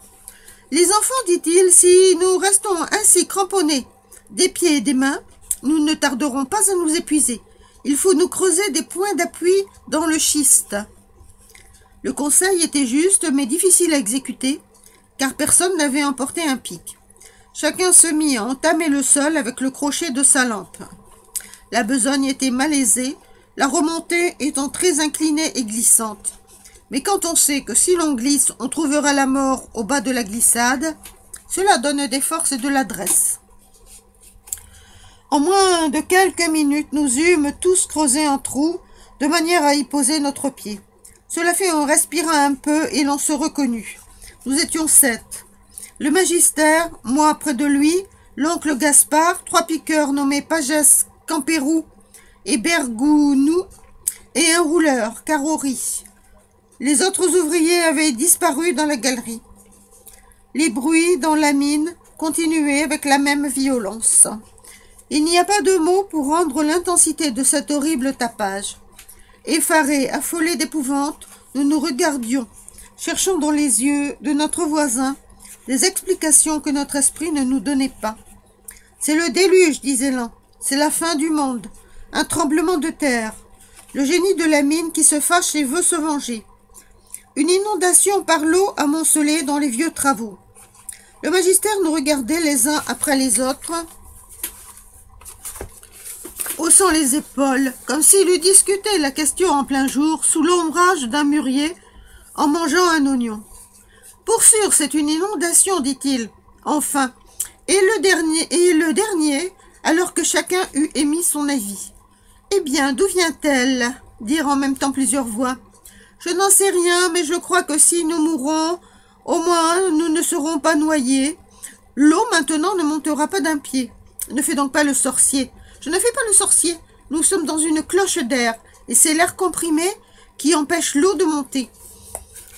Les enfants, dit-il, si nous restons ainsi cramponnés des pieds et des mains, nous ne tarderons pas à nous épuiser. Il faut nous creuser des points d'appui dans le schiste. Le conseil était juste, mais difficile à exécuter, car personne n'avait emporté un pic. Chacun se mit à entamer le sol avec le crochet de sa lampe. La besogne était malaisée, la remontée étant très inclinée et glissante. Mais quand on sait que si l'on glisse, on trouvera la mort au bas de la glissade, cela donne des forces et de l'adresse. En moins de quelques minutes, nous eûmes tous creusé un trou, de manière à y poser notre pied. Cela fait on respira un peu et l'on se reconnut. Nous étions 7. Le magistère, moi près de lui, l'oncle Gaspard, 3 piqueurs nommés Pagès, Campérou et Bergounou, et un rouleur, Carori. Les autres ouvriers avaient disparu dans la galerie. Les bruits dans la mine continuaient avec la même violence. Il n'y a pas de mots pour rendre l'intensité de cet horrible tapage. Effarés, affolés d'épouvante, nous nous regardions, cherchant dans les yeux de notre voisin des explications que notre esprit ne nous donnait pas. C'est le déluge, disait l'un. C'est la fin du monde. Un tremblement de terre. Le génie de la mine qui se fâche et veut se venger. Une inondation par l'eau amoncelée dans les vieux travaux. Le magistère nous regardait les uns après les autres, haussant les épaules, comme s'il eût discuté la question en plein jour, sous l'ombrage d'un mûrier, en mangeant un oignon. Pour sûr, c'est une inondation, dit-il. Enfin, et le dernier, alors que chacun eut émis son avis. Eh bien, d'où vient-elle? Dirent en même temps plusieurs voix. Je n'en sais rien, mais je crois que si nous mourons, au moins nous ne serons pas noyés. L'eau maintenant ne montera pas d'un pied. Ne fais donc pas le sorcier. Je ne fais pas le sorcier. Nous sommes dans une cloche d'air, et c'est l'air comprimé qui empêche l'eau de monter.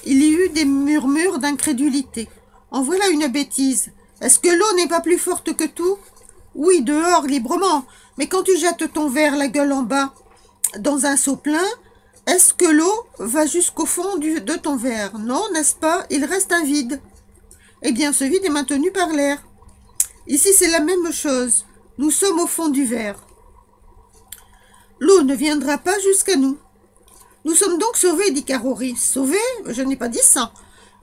Il y eut des murmures d'incrédulité. En voilà une bêtise. Est-ce que l'eau n'est pas plus forte que tout? Oui, dehors, librement. Mais quand tu jettes ton verre la gueule en bas, dans un seau plein, est-ce que l'eau va jusqu'au fond de ton verre? Non, n'est-ce pas? Il reste un vide. Eh bien, ce vide est maintenu par l'air. Ici, c'est la même chose. Nous sommes au fond du verre. L'eau ne viendra pas jusqu'à nous. Nous sommes donc sauvés, dit Carrory. Sauvés? Je n'ai pas dit ça.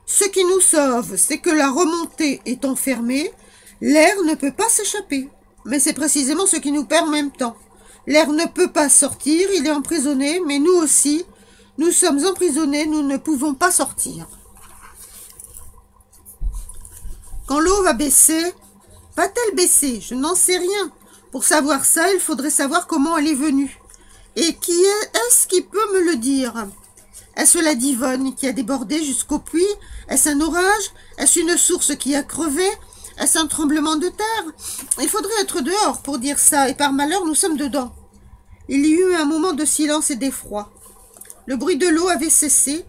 Ce qui nous sauve, c'est que la remontée étant fermée, l'air ne peut pas s'échapper. Mais c'est précisément ce qui nous perd en même temps. L'air ne peut pas sortir, il est emprisonné, mais nous aussi, nous sommes emprisonnés, nous ne pouvons pas sortir. Quand l'eau va baisser, va-t-elle baisser? Je n'en sais rien. Pour savoir ça, il faudrait savoir comment elle est venue. Et qui est-ce qui peut me le dire? Est-ce la Divonne qui a débordé jusqu'au puits? Est-ce un orage? Est-ce une source qui a crevé? Est-ce un tremblement de terre? Il faudrait être dehors pour dire ça, et par malheur, nous sommes dedans. Il y eut un moment de silence et d'effroi. Le bruit de l'eau avait cessé.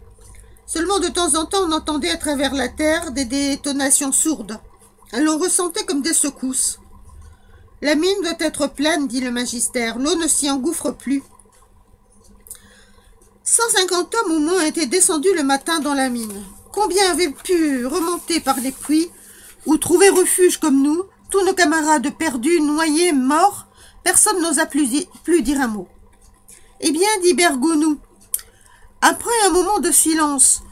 Seulement de temps en temps, on entendait à travers la terre des détonations sourdes. L'on ressentait comme des secousses. La mine doit être pleine, dit le magistère. L'eau ne s'y engouffre plus. 150 hommes au moins étaient descendus le matin dans la mine. Combien avaient pu remonter par les puits ou trouver refuge comme nous? Tous nos camarades perdus, noyés, morts, personne n'osa plus dire un mot. Eh bien, dit Bergounhoux, après un moment de silence,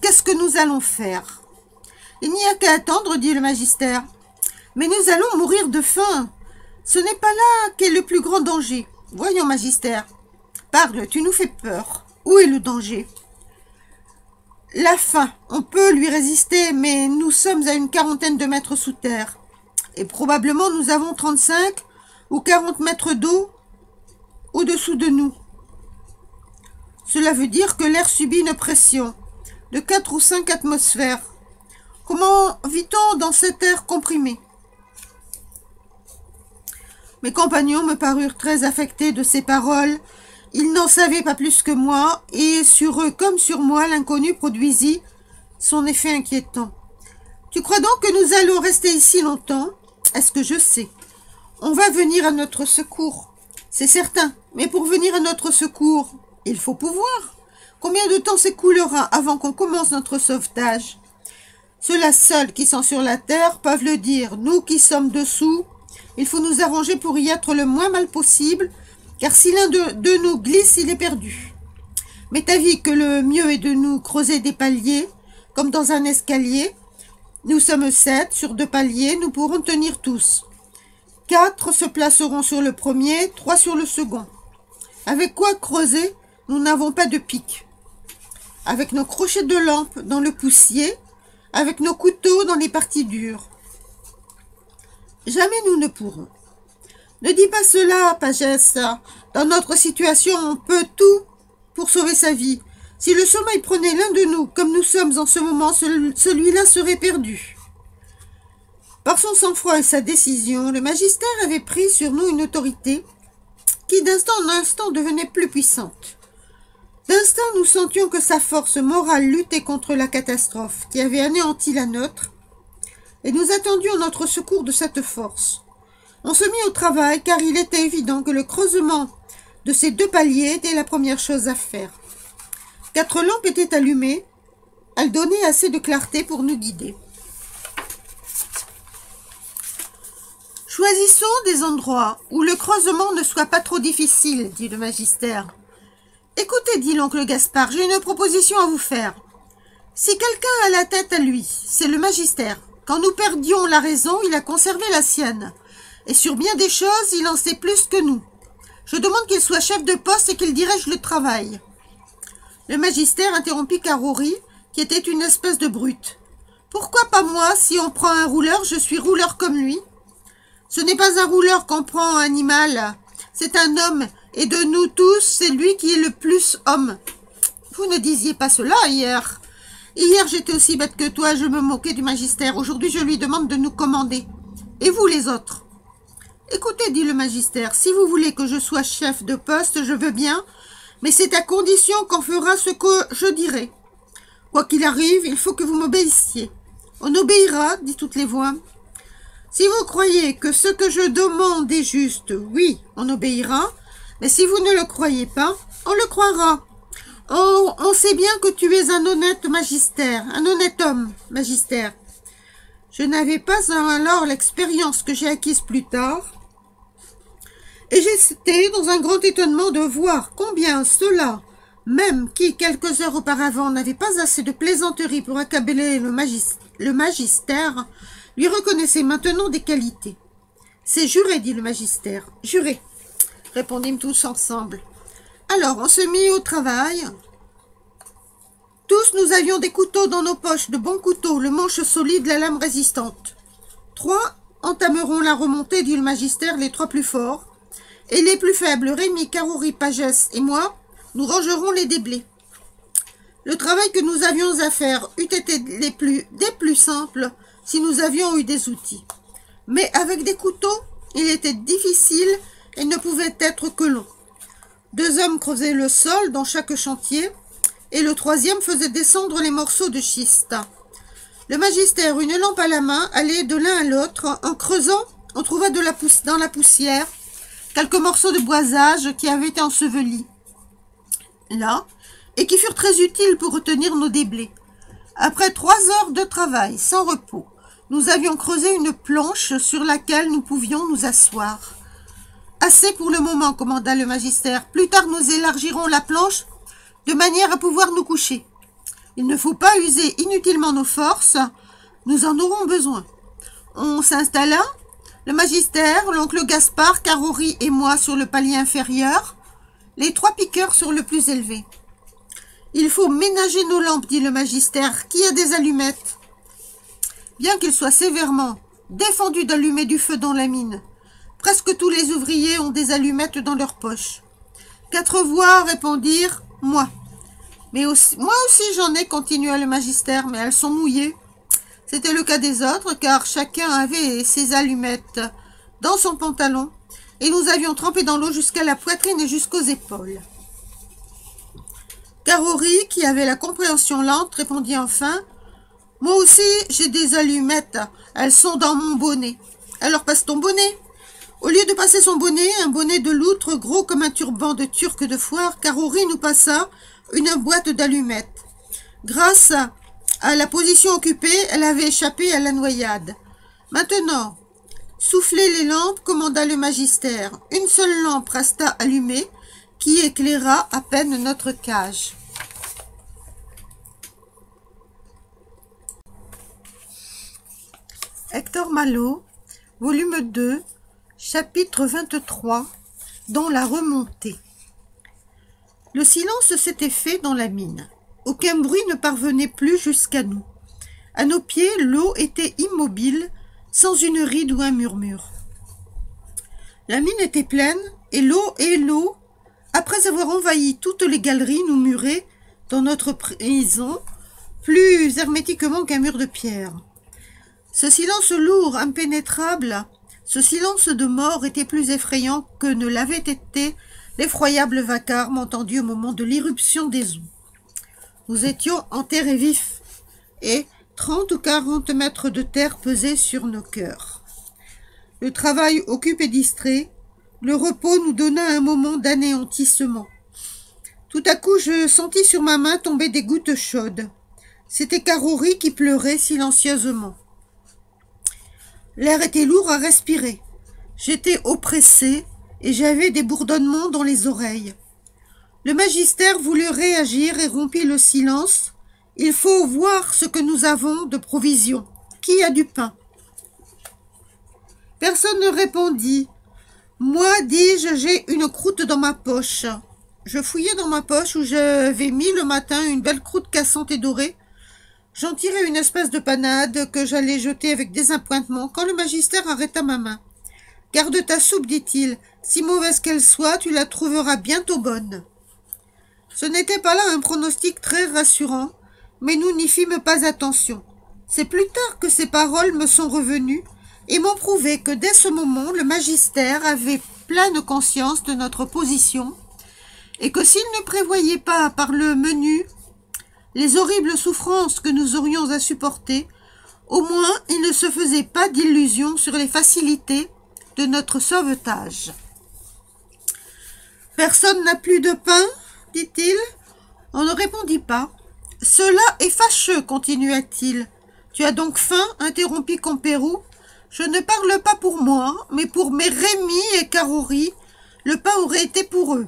qu'est-ce que nous allons faire? Il n'y a qu'à attendre, dit le magistère. Mais nous allons mourir de faim. Ce n'est pas là qu'est le plus grand danger. Voyons, magistère. Parle, tu nous fais peur. Où est le danger? La faim, on peut lui résister, mais nous sommes à une quarantaine de mètres sous terre. Et probablement nous avons 35 ou 40 mètres d'eau au-dessous de nous. Cela veut dire que l'air subit une pression de 4 ou 5 atmosphères. Comment vit-on dans cet air comprimé? Mes compagnons me parurent très affectés de ces paroles. Ils n'en savaient pas plus que moi, et sur eux comme sur moi, l'inconnu produisit son effet inquiétant. Tu crois donc que nous allons rester ici longtemps? Est-ce que je sais? On va venir à notre secours. C'est certain, mais pour venir à notre secours, il faut pouvoir. Combien de temps s'écoulera avant qu'on commence notre sauvetage? Ceux-là seuls qui sont sur la terre peuvent le dire. Nous qui sommes dessous, il faut nous arranger pour y être le moins mal possible, car si l'un de nous glisse, il est perdu. M'est avis que le mieux est de nous creuser des paliers, comme dans un escalier. Nous sommes 7 sur 2 paliers, nous pourrons tenir tous. 4 se placeront sur le premier, 3 sur le second. Avec quoi creuser? Nous n'avons pas de pic. Avec nos crochets de lampe dans le poussier, avec nos couteaux dans les parties dures. Jamais nous ne pourrons. Ne dis pas cela, pagesse. Dans notre situation, on peut tout pour sauver sa vie. Si le sommeil prenait l'un de nous, comme nous sommes en ce moment, celui-là serait perdu. Par son sang-froid et sa décision, le magistère avait pris sur nous une autorité qui d'instant en instant devenait plus puissante. D'instant, nous sentions que sa force morale luttait contre la catastrophe qui avait anéanti la nôtre, et nous attendions notre secours de cette force. On se mit au travail car il était évident que le creusement de ces 2 paliers était la première chose à faire. 4 lampes étaient allumées, elles donnaient assez de clarté pour nous guider. Choisissons des endroits où le creusement ne soit pas trop difficile, dit le magister. Écoutez, dit l'oncle Gaspard, j'ai une proposition à vous faire. Si quelqu'un a la tête à lui, c'est le magister. Quand nous perdions la raison, il a conservé la sienne. Et sur bien des choses, il en sait plus que nous. Je demande qu'il soit chef de poste et qu'il dirige le travail. Le magister interrompit Carrory, qui était une espèce de brute. Pourquoi pas moi? Si on prend un rouleur, je suis rouleur comme lui. Ce n'est pas un rouleur qu'on prend un animal, c'est un homme, et de nous tous, c'est lui qui est le plus homme. Vous ne disiez pas cela hier. Hier, j'étais aussi bête que toi, je me moquais du magister. Aujourd'hui, je lui demande de nous commander. Et vous, les autres? Écoutez, dit le magister, si vous voulez que je sois chef de poste, je veux bien, mais c'est à condition qu'on fera ce que je dirai. Quoi qu'il arrive, il faut que vous m'obéissiez. On obéira, dit toutes les voix. Si vous croyez que ce que je demande est juste, oui, on obéira, mais si vous ne le croyez pas, on le croira. On sait bien que tu es un honnête magister, un honnête homme, magister. Je n'avais pas alors l'expérience que j'ai acquise plus tard, et j'étais dans un grand étonnement de voir combien ceux-là, même qui, quelques heures auparavant, n'avaient pas assez de plaisanterie pour accabler le magister, lui reconnaissaient maintenant des qualités. C'est juré, dit le magister. Juré, répondîmes tous ensemble. Alors, on se mit au travail. Tous, nous avions des couteaux dans nos poches, de bons couteaux, le manche solide, la lame résistante. 3 entameront la remontée, dit le magister, les 3 plus forts. Et les plus faibles, Rémi, Carrory, Pagès et moi, nous rangerons les déblais. Le travail que nous avions à faire eût été des plus simples si nous avions eu des outils. Mais avec des couteaux, il était difficile et ne pouvait être que long. 2 hommes creusaient le sol dans chaque chantier, et le 3e faisait descendre les morceaux de schiste. Le magister, une lampe à la main, allait de l'un à l'autre. En creusant, on trouva dans la poussière quelques morceaux de boisage qui avaient été ensevelis là, et qui furent très utiles pour retenir nos déblais. Après 3 heures de travail, sans repos, nous avions creusé une planche sur laquelle nous pouvions nous asseoir. Assez pour le moment, commanda le magister. Plus tard, nous élargirons la planche de manière à pouvoir nous coucher. Il ne faut pas user inutilement nos forces, nous en aurons besoin. On s'installa, le magister, l'oncle Gaspard, Carrory et moi sur le palier inférieur, les 3 piqueurs sur le plus élevé. Il faut ménager nos lampes, dit le magister, qui a des allumettes. Bien qu'il soit sévèrement défendu d'allumer du feu dans la mine, presque tous les ouvriers ont des allumettes dans leur poche. 4 voix répondirent « Moi ». Mais aussi, moi aussi j'en ai, continua le magister, mais elles sont mouillées. C'était le cas des autres, car chacun avait ses allumettes dans son pantalon, et nous avions trempé dans l'eau jusqu'à la poitrine et jusqu'aux épaules. Carrory, qui avait la compréhension lente, répondit enfin « Moi aussi j'ai des allumettes, elles sont dans mon bonnet. Alors passe ton bonnet. » Au lieu de passer son bonnet, un bonnet de loutre gros comme un turban de turc de foire, Carrory nous passa une boîte d'allumettes. Grâce à la position occupée, elle avait échappé à la noyade. Maintenant, soufflez les lampes, commanda le magister. Une seule lampe resta allumée, qui éclaira à peine notre cage. Hector Malot, volume 2, chapitre 23, dans la remontée. Le silence s'était fait dans la mine. Aucun bruit ne parvenait plus jusqu'à nous. À nos pieds, l'eau était immobile, sans une ride ou un murmure. La mine était pleine, et l'eau, après avoir envahi toutes les galeries, nous murait dans notre prison, plus hermétiquement qu'un mur de pierre. Ce silence lourd, impénétrable, ce silence de mort était plus effrayant que ne l'avait été l'effroyable vacarme entendu au moment de l'irruption des eaux. Nous étions enterrés vifs, et 30 ou 40 mètres de terre pesaient sur nos cœurs. Le travail occupe et distrait, le repos nous donna un moment d'anéantissement. Tout à coup, je sentis sur ma main tomber des gouttes chaudes. C'était Carrory qui pleurait silencieusement. L'air était lourd à respirer. J'étais oppressé et j'avais des bourdonnements dans les oreilles. Le magister voulut réagir et rompit le silence. Il faut voir ce que nous avons de provisions. Qui a du pain? Personne ne répondit. Moi, dis-je, j'ai une croûte dans ma poche. Je fouillai dans ma poche où j'avais mis le matin une belle croûte cassante et dorée. J'en tirai une espèce de panade que j'allais jeter avec désappointement quand le magister arrêta ma main. « Garde ta soupe, dit-il. Si mauvaise qu'elle soit, tu la trouveras bientôt bonne. » Ce n'était pas là un pronostic très rassurant, mais nous n'y fîmes pas attention. C'est plus tard que ces paroles me sont revenues et m'ont prouvé que dès ce moment, le magister avait pleine conscience de notre position et que s'il ne prévoyait pas par le menu les horribles souffrances que nous aurions à supporter, au moins il ne se faisait pas d'illusions sur les facilités de notre sauvetage. « Personne n'a plus de pain ?» dit-il. On ne répondit pas. « Cela est fâcheux, continua-t-il. Tu as donc faim ?» interrompit Comperou. « Je ne parle pas pour moi, mais pour mes Rémi et Carori. Le pain aurait été pour eux. »«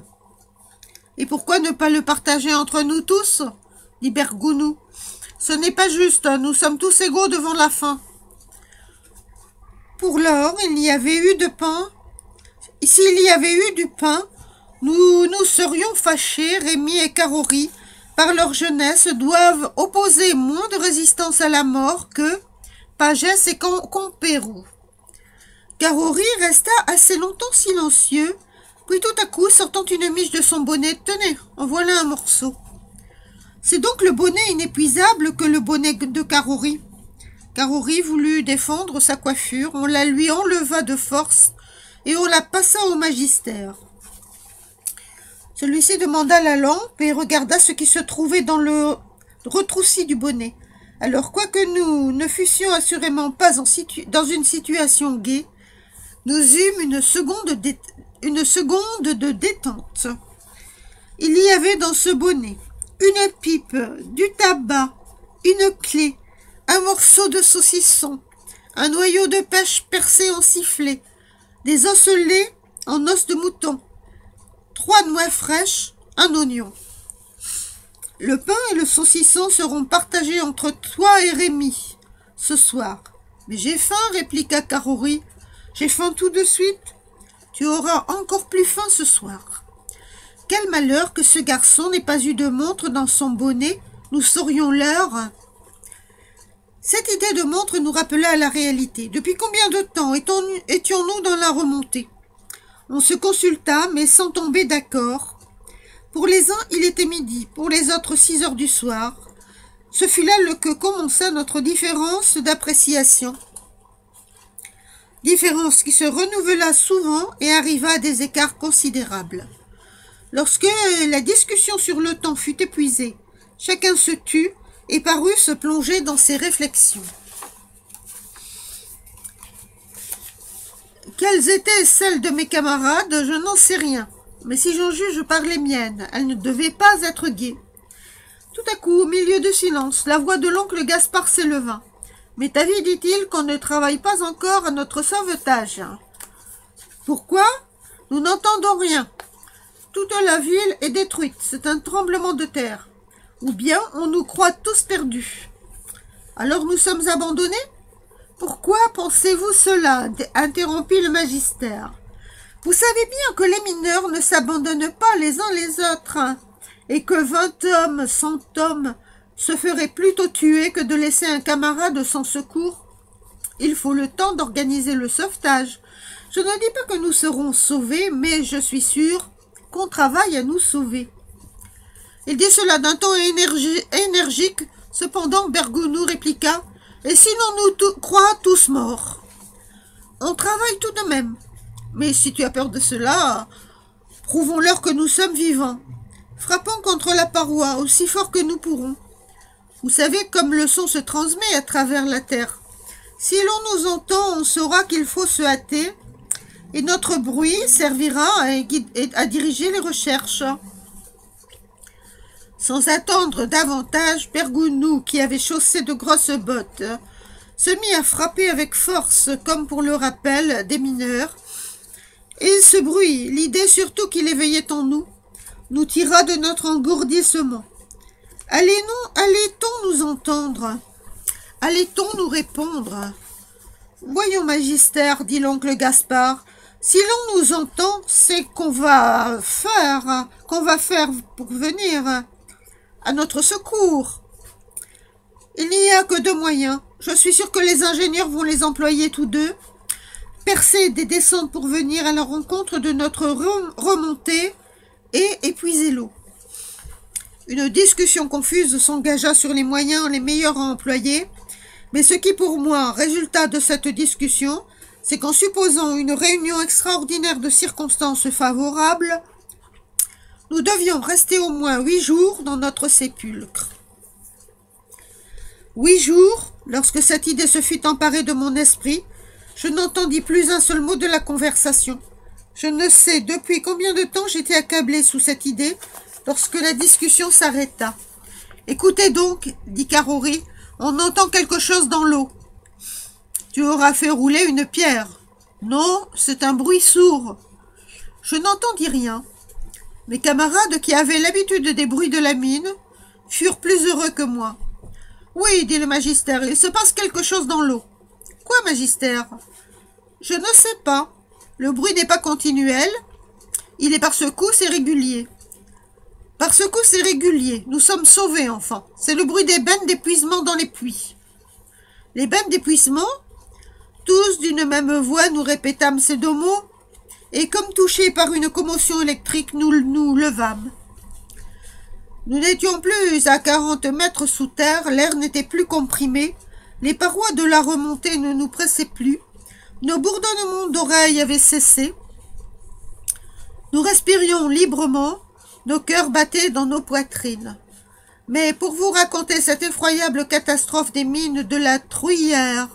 Et pourquoi ne pas le partager entre nous tous ?» dit Bergounou. « Ce n'est pas juste, nous sommes tous égaux devant la faim. » Pour lors, il y avait eu de pain. S'il y avait eu du pain, nous nous serions fâchés. Rémi et Carori, par leur jeunesse, doivent opposer moins de résistance à la mort que Pagès et Comperou. Carori resta assez longtemps silencieux, puis tout à coup, sortant une miche de son bonnet, « Tenez, en voilà un morceau. » C'est donc le bonnet inépuisable que le bonnet de Carori. Carori voulut défendre sa coiffure, on la lui enleva de force et on la passa au magister. Celui-ci demanda la lampe et regarda ce qui se trouvait dans le retroussi du bonnet. Alors, quoique nous ne fussions assurément pas dans une situation gaie, nous eûmes une seconde de détente. Il y avait dans ce bonnet une pipe, du tabac, une clé, un morceau de saucisson, un noyau de pêche percé en sifflet, des osselets en os de mouton, 3 noix fraîches, un oignon. Le pain et le saucisson seront partagés entre toi et Rémi ce soir. Mais j'ai faim, répliqua Carori. J'ai faim tout de suite. Tu auras encore plus faim ce soir. Quel malheur que ce garçon n'ait pas eu de montre dans son bonnet. Nous saurions l'heure. Cette idée de montre nous rappela à la réalité. Depuis combien de temps étions-nous dans la remontée? On se consulta, mais sans tomber d'accord. Pour les uns, il était midi, pour les autres, 6 heures du soir. Ce fut là que commença notre différence d'appréciation. Différence qui se renouvela souvent et arriva à des écarts considérables. Lorsque la discussion sur le temps fut épuisée, chacun se tut et parut se plonger dans ses réflexions. Quelles étaient celles de mes camarades, je n'en sais rien. Mais si j'en juge par les miennes, elles ne devaient pas être gaies. Tout à coup, au milieu du silence, la voix de l'oncle Gaspard s'éleva. « Mais t'avis, dit-il, qu'on ne travaille pas encore à notre sauvetage. »« Pourquoi ? Nous n'entendons rien. Toute la ville est détruite, c'est un tremblement de terre. Ou bien on nous croit tous perdus. Alors nous sommes abandonnés ? Pourquoi pensez-vous cela ? Interrompit le magister. Vous savez bien que les mineurs ne s'abandonnent pas les uns les autres, hein, et que 20 hommes, 100 hommes se feraient plutôt tuer que de laisser un camarade sans secours. Il faut le temps d'organiser le sauvetage. Je ne dis pas que nous serons sauvés, mais je suis sûr qu'on travaille à nous sauver. Il dit cela d'un ton énergique. Cependant, Bergounou répliqua « Et si l'on nous croit tous morts ?»« On travaille tout de même. Mais si tu as peur de cela, prouvons-leur que nous sommes vivants. Frappons contre la paroi aussi fort que nous pourrons. Vous savez comme le son se transmet à travers la terre. Si l'on nous entend, on saura qu'il faut se hâter, et notre bruit servira à diriger les recherches. » Sans attendre davantage, Bergounou, qui avait chaussé de grosses bottes, se mit à frapper avec force, comme pour le rappel des mineurs, et ce bruit, l'idée surtout qu'il éveillait en nous, nous tira de notre engourdissement. Allait-on nous entendre? Allait-on nous répondre? Voyons, Magister, dit l'oncle Gaspard, si l'on nous entend, c'est qu'on va faire pour venir à notre secours. Il n'y a que deux moyens. Je suis sûr que les ingénieurs vont les employer tous deux. Percer des descentes pour venir à la rencontre de notre remontée et épuiser l'eau. Une discussion confuse s'engagea sur les moyens les meilleurs à employer, mais ce qui pour moi résulta de cette discussion, c'est qu'en supposant une réunion extraordinaire de circonstances favorables, nous devions rester au moins 8 jours dans notre sépulcre. 8 jours, lorsque cette idée se fut emparée de mon esprit, je n'entendis plus un seul mot de la conversation. Je ne sais depuis combien de temps j'étais accablé sous cette idée lorsque la discussion s'arrêta. « Écoutez donc, dit Carrory, on entend quelque chose dans l'eau. »« Tu auras fait rouler une pierre. »« Non, c'est un bruit sourd. » Je n'entendis rien. Mes camarades, qui avaient l'habitude des bruits de la mine, furent plus heureux que moi. « Oui, dit le Magister, il se passe quelque chose dans l'eau. »« Quoi, Magister ?»« Je ne sais pas. Le bruit n'est pas continuel. Il est par secousses et régulier. » Par secousses et régulier. Nous sommes sauvés, enfants. C'est le bruit des bennes d'épuisement dans les puits. Les bennes d'épuisement? Tous d'une même voix nous répétâmes ces deux mots, et comme touchés par une commotion électrique, nous nous levâmes. Nous n'étions plus à 40 mètres sous terre, l'air n'était plus comprimé, les parois de la remontée ne nous pressaient plus, nos bourdonnements d'oreilles avaient cessé, nous respirions librement, nos cœurs battaient dans nos poitrines. Mais pour vous raconter cette effroyable catastrophe des mines de la Truyère,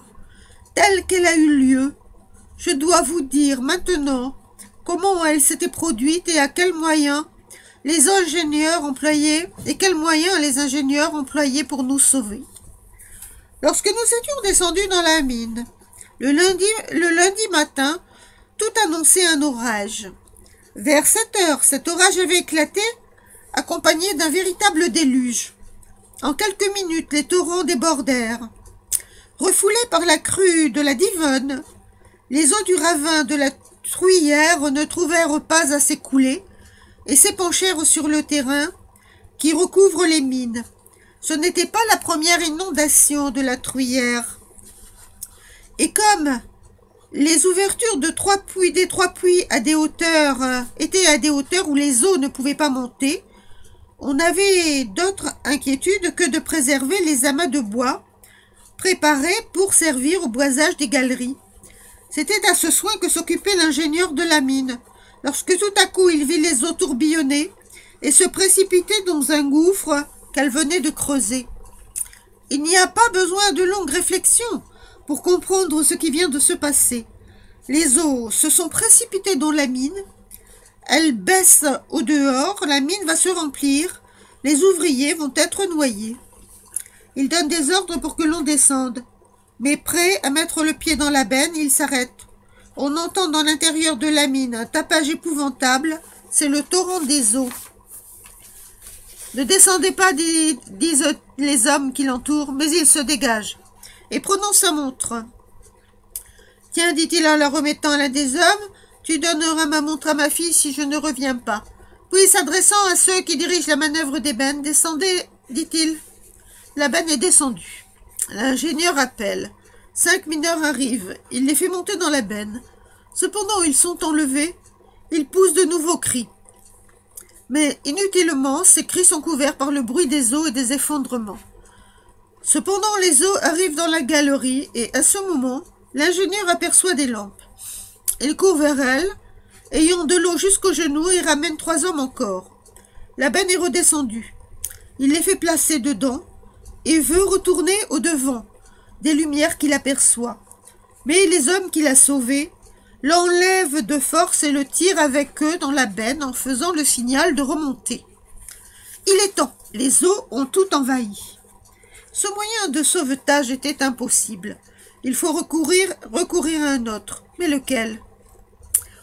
telle qu'elle a eu lieu, je dois vous dire maintenant comment elle s'était produite et à quels moyens les ingénieurs employaient pour nous sauver. Lorsque nous étions descendus dans la mine, le lundi matin, tout annonçait un orage. Vers 7 heures, cet orage avait éclaté, accompagné d'un véritable déluge. En quelques minutes, les torrents débordèrent. Refoulés par la crue de la Divonne, les eaux du ravin de la Truyère ne trouvèrent pas à s'écouler et s'épanchèrent sur le terrain qui recouvre les mines. Ce n'était pas la première inondation de la Truyère. Et comme les ouvertures des trois puits étaient à des hauteurs où les eaux ne pouvaient pas monter, on n'avait d'autre inquiétude que de préserver les amas de bois préparés pour servir au boisage des galeries. C'était à ce soin que s'occupait l'ingénieur de la mine, lorsque tout à coup il vit les eaux tourbillonner et se précipiter dans un gouffre qu'elle venait de creuser. Il n'y a pas besoin de longues réflexions pour comprendre ce qui vient de se passer. Les eaux se sont précipitées dans la mine, elles baissent au dehors, la mine va se remplir, les ouvriers vont être noyés. Ils donnent des ordres pour que l'on descende, mais prêt à mettre le pied dans la benne, ils s'arrêtent. On entend dans l'intérieur de la mine un tapage épouvantable, c'est le torrent des eaux. Ne descendez pas, disent les hommes qui l'entourent, mais il se dégage. Et prenons sa montre. Tiens, dit-il en la remettant à l'un des hommes, tu donneras ma montre à ma fille si je ne reviens pas. Puis, s'adressant à ceux qui dirigent la manœuvre des bennes, descendez, dit-il. La benne est descendue. L'ingénieur appelle. 5 mineurs arrivent. Il les fait monter dans la benne. Cependant, ils sont enlevés. Ils poussent de nouveaux cris. Mais inutilement, ces cris sont couverts par le bruit des eaux et des effondrements. Cependant, les eaux arrivent dans la galerie et, à ce moment, l'ingénieur aperçoit des lampes. Il court vers elles, ayant de l'eau jusqu'aux genoux, et ramène 3 hommes encore. La benne est redescendue. Il les fait placer dedans et veut retourner au-devant des lumières qu'il aperçoit. Mais les hommes qu'il a sauvés l'enlèvent de force et le tirent avec eux dans la benne en faisant le signal de remonter. Il est temps, les eaux ont tout envahi. Ce moyen de sauvetage était impossible. Il faut recourir à un autre. Mais lequel?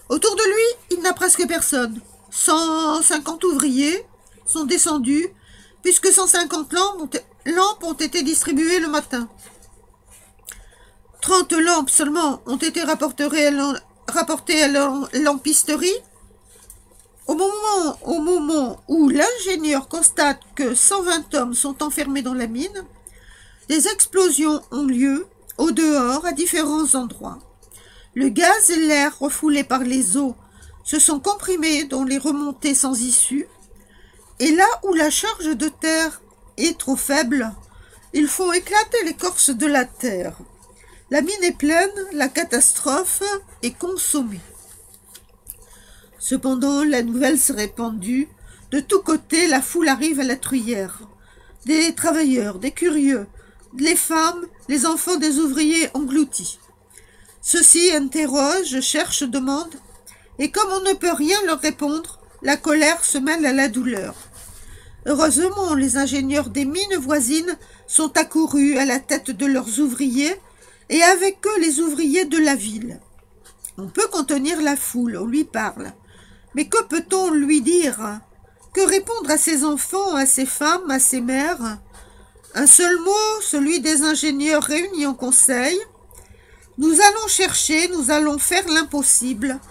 Autour de lui, il n'a presque personne. 150 ouvriers sont descendus, puisque 150 lampes ont été distribuées le matin. 30 lampes seulement ont été rapportées à la lampisterie. Au moment où l'ingénieur constate que 120 hommes sont enfermés dans la mine, des explosions ont lieu au dehors à différents endroits. Le gaz et l'air refoulés par les eaux se sont comprimés dans les remontées sans issue, et là où la charge de terre est trop faible, ils font éclater l'écorce de la terre. La mine est pleine, la catastrophe est consommée. Cependant, la nouvelle s'est répandue. De tous côtés, la foule arrive à la truyère. Des travailleurs, des curieux, les femmes, les enfants des ouvriers engloutis. Ceux-ci interrogent, cherchent, demandent, et comme on ne peut rien leur répondre, la colère se mêle à la douleur. Heureusement, les ingénieurs des mines voisines sont accourus à la tête de leurs ouvriers, et avec eux les ouvriers de la ville. On peut contenir la foule, on lui parle. Mais que peut-on lui dire? Que répondre à ses enfants, à ses femmes, à ses mères? Un seul mot, celui des ingénieurs réunis en conseil. Nous allons chercher, nous allons faire l'impossible.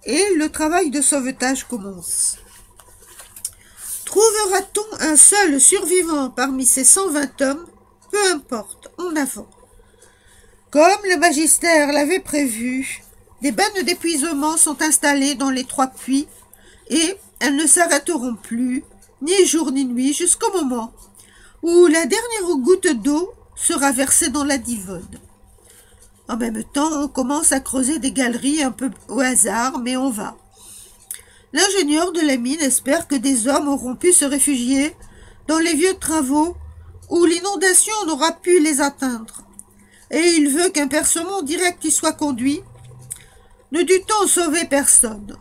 Et le travail de sauvetage commence. Trouvera-t-on un seul survivant parmi ces 120 hommes? Peu importe, en avant. Comme le magistère l'avait prévu, des bennes d'épuisement sont installées dans les 3 puits et elles ne s'arrêteront plus, ni jour ni nuit, jusqu'au moment où la dernière goutte d'eau sera versée dans la Divonne. En même temps, on commence à creuser des galeries un peu au hasard, mais on va. L'ingénieur de la mine espère que des hommes auront pu se réfugier dans les vieux travaux où l'inondation n'aura pu les atteindre. Et il veut qu'un percement direct y soit conduit, ne dût-on sauver personne.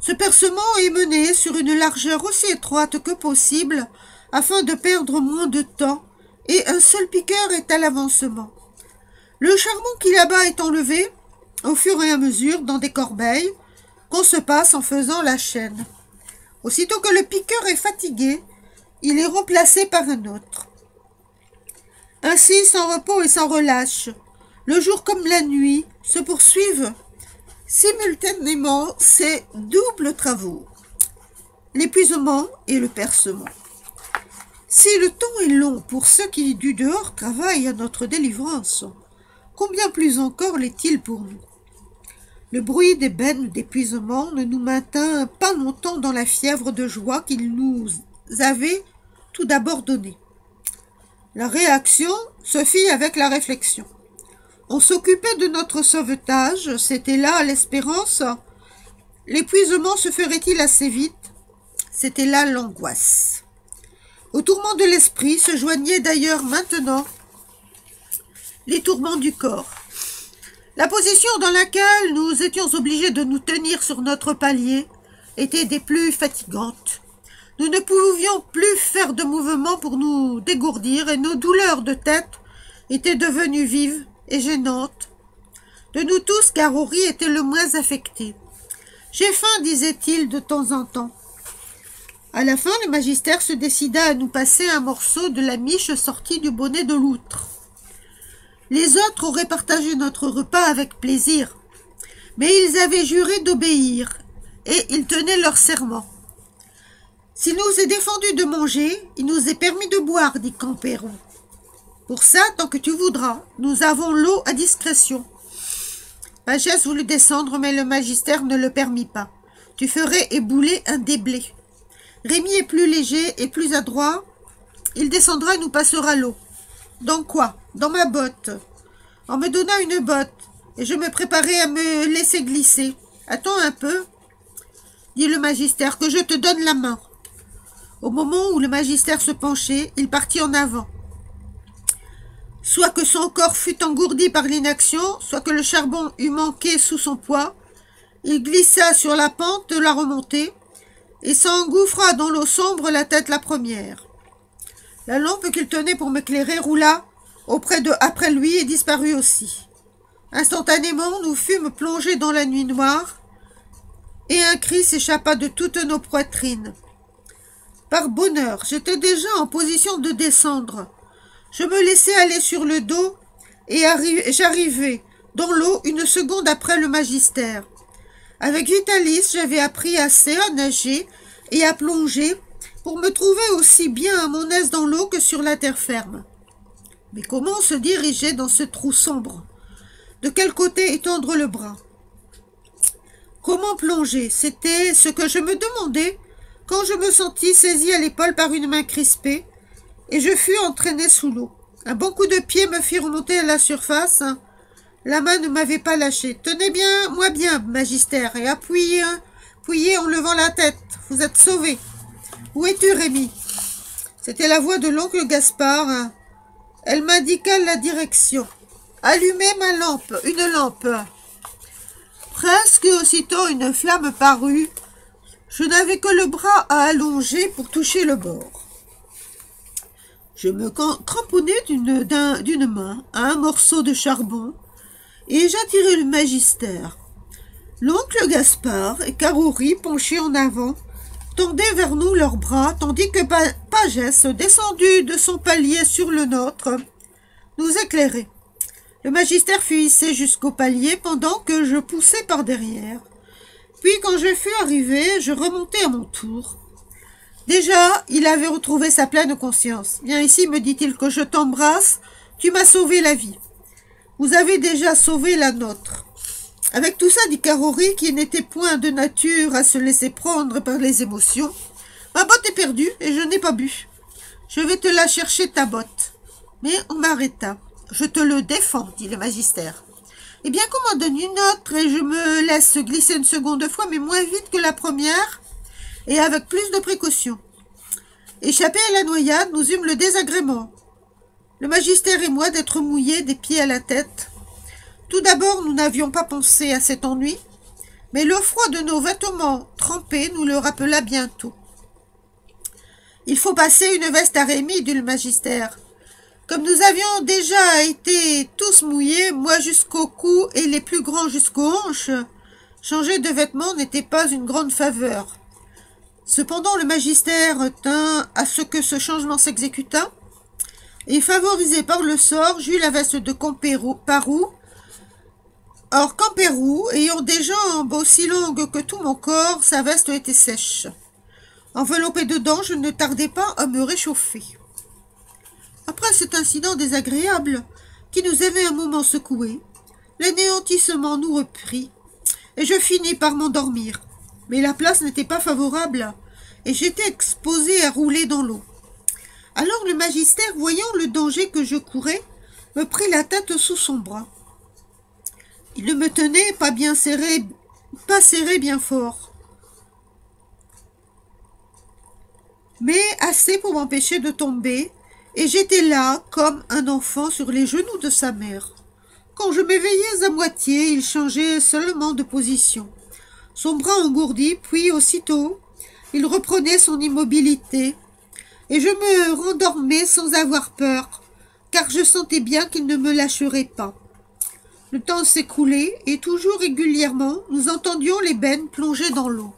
Ce percement est mené sur une largeur aussi étroite que possible afin de perdre moins de temps, et un seul piqueur est à l'avancement. Le charbon qui là-bas est enlevé, au fur et à mesure, dans des corbeilles, qu'on se passe en faisant la chaîne. Aussitôt que le piqueur est fatigué, il est remplacé par un autre. Ainsi, sans repos et sans relâche, le jour comme la nuit se poursuivent simultanément ces doubles travaux, l'épuisement et le percement. Si le temps est long pour ceux qui du dehors travaillent à notre délivrance, combien plus encore l'est-il pour nous? Le bruit des bennes d'épuisement ne nous maintint pas longtemps dans la fièvre de joie qu'il nous avait tout d'abord donnée. La réaction se fit avec la réflexion. On s'occupait de notre sauvetage, c'était là l'espérance. L'épuisement se ferait-il assez vite? C'était là l'angoisse. Au tourment de l'esprit se joignaient d'ailleurs maintenant les tourments du corps. La position dans laquelle nous étions obligés de nous tenir sur notre palier était des plus fatigantes. Nous ne pouvions plus faire de mouvements pour nous dégourdir et nos douleurs de tête étaient devenues vives et gênantes. De nous tous, Garori était le moins affecté. « J'ai faim » disait-il de temps en temps. À la fin, le magistère se décida à nous passer un morceau de la miche sortie du bonnet de l'outre. Les autres auraient partagé notre repas avec plaisir, mais ils avaient juré d'obéir, et ils tenaient leur serment. S'il nous est défendu de manger, il nous est permis de boire, dit Campéron. Pour ça, tant que tu voudras, nous avons l'eau à discrétion. Pagès voulut descendre, mais le magistère ne le permit pas. Tu ferais ébouler un déblai. Rémi est plus léger et plus adroit. Il descendra et nous passera l'eau. Dans quoi? Dans ma botte. En me donnant une botte, et je me préparais à me laisser glisser. Attends un peu, dit le magistère, que je te donne la main. Au moment où le magistère se penchait, il partit en avant. Soit que son corps fût engourdi par l'inaction, soit que le charbon eût manqué sous son poids, il glissa sur la pente de la remontée et s'engouffra dans l'eau sombre, la tête la première. La lampe qu'il tenait pour m'éclairer roula après lui et disparut aussi. Instantanément, nous fûmes plongés dans la nuit noire, et un cri s'échappa de toutes nos poitrines. Par bonheur, j'étais déjà en position de descendre. Je me laissai aller sur le dos, et j'arrivai dans l'eau une seconde après le magistère. Avec Vitalis, j'avais appris assez à nager et à plonger pour me trouver aussi bien à mon aise dans l'eau que sur la terre ferme. Mais comment se diriger dans ce trou sombre? De quel côté étendre le bras? Comment plonger? C'était ce que je me demandais quand je me sentis saisi à l'épaule par une main crispée et je fus entraîné sous l'eau. Un bon coup de pied me fit remonter à la surface. La main ne m'avait pas lâché. Tenez bien, moi bien, magistère, et appuyez en levant la tête. Vous êtes sauvé. Où es-tu, Rémi? C'était la voix de l'oncle Gaspard. Elle m'indiqua la direction. Allumez une lampe. Presque aussitôt une flamme parut. Je n'avais que le bras à allonger pour toucher le bord. Je me cramponnai d'une main à un morceau de charbon et j'attirai le magistère. L'oncle Gaspard et Carrory, penchés en avant, tendaient vers nous leurs bras, tandis que Pagès, descendu de son palier sur le nôtre, nous éclairait. Le magistère fut hissé jusqu'au palier pendant que je poussais par derrière. Puis, quand je fus arrivé, je remontai à mon tour. Déjà, il avait retrouvé sa pleine conscience. « Viens ici, me dit-il, que je t'embrasse. Tu m'as sauvé la vie. Vous avez déjà sauvé la nôtre. » Avec tout ça, dit Carrory, qui n'était point de nature à se laisser prendre par les émotions, « Ma botte est perdue et je n'ai pas bu. Je vais te la chercher, ta botte. » Mais on m'arrêta. « Je te le défends, dit le magistère. Eh bien, qu'on m'en donne une autre et je me laisse glisser une seconde fois, mais moins vite que la première et avec plus de précaution. » Échappés à la noyade, nous eûmes le désagrément, le magistère et moi, d'être mouillés des pieds à la tête. Tout d'abord, nous n'avions pas pensé à cet ennui, mais le froid de nos vêtements trempés nous le rappela bientôt. « Il faut passer une veste à Rémi, dit le magistère. Comme nous avions déjà été tous mouillés, moi jusqu'au cou et les plus grands jusqu'aux hanches, changer de vêtements n'était pas une grande faveur. Cependant, le magistère tint à ce que ce changement s'exécutât, et favorisé par le sort, j'eus la veste de Camperou. Or, Camperou, ayant des jambes aussi longues que tout mon corps, sa veste était sèche. Enveloppé dedans, je ne tardai pas à me réchauffer. Après cet incident désagréable, qui nous avait un moment secoués, l'anéantissement nous reprit, et je finis par m'endormir. Mais la place n'était pas favorable, et j'étais exposé à rouler dans l'eau. Alors le magistère, voyant le danger que je courais, me prit la tête sous son bras. Il ne me tenait pas serré bien fort, mais assez pour m'empêcher de tomber, et j'étais là, comme un enfant sur les genoux de sa mère. Quand je m'éveillais à moitié, il changeait seulement de position. Son bras engourdi, puis aussitôt, il reprenait son immobilité, et je me rendormais sans avoir peur, car je sentais bien qu'il ne me lâcherait pas. Le temps s'écoulait, et toujours régulièrement, nous entendions l'ébène plonger dans l'eau.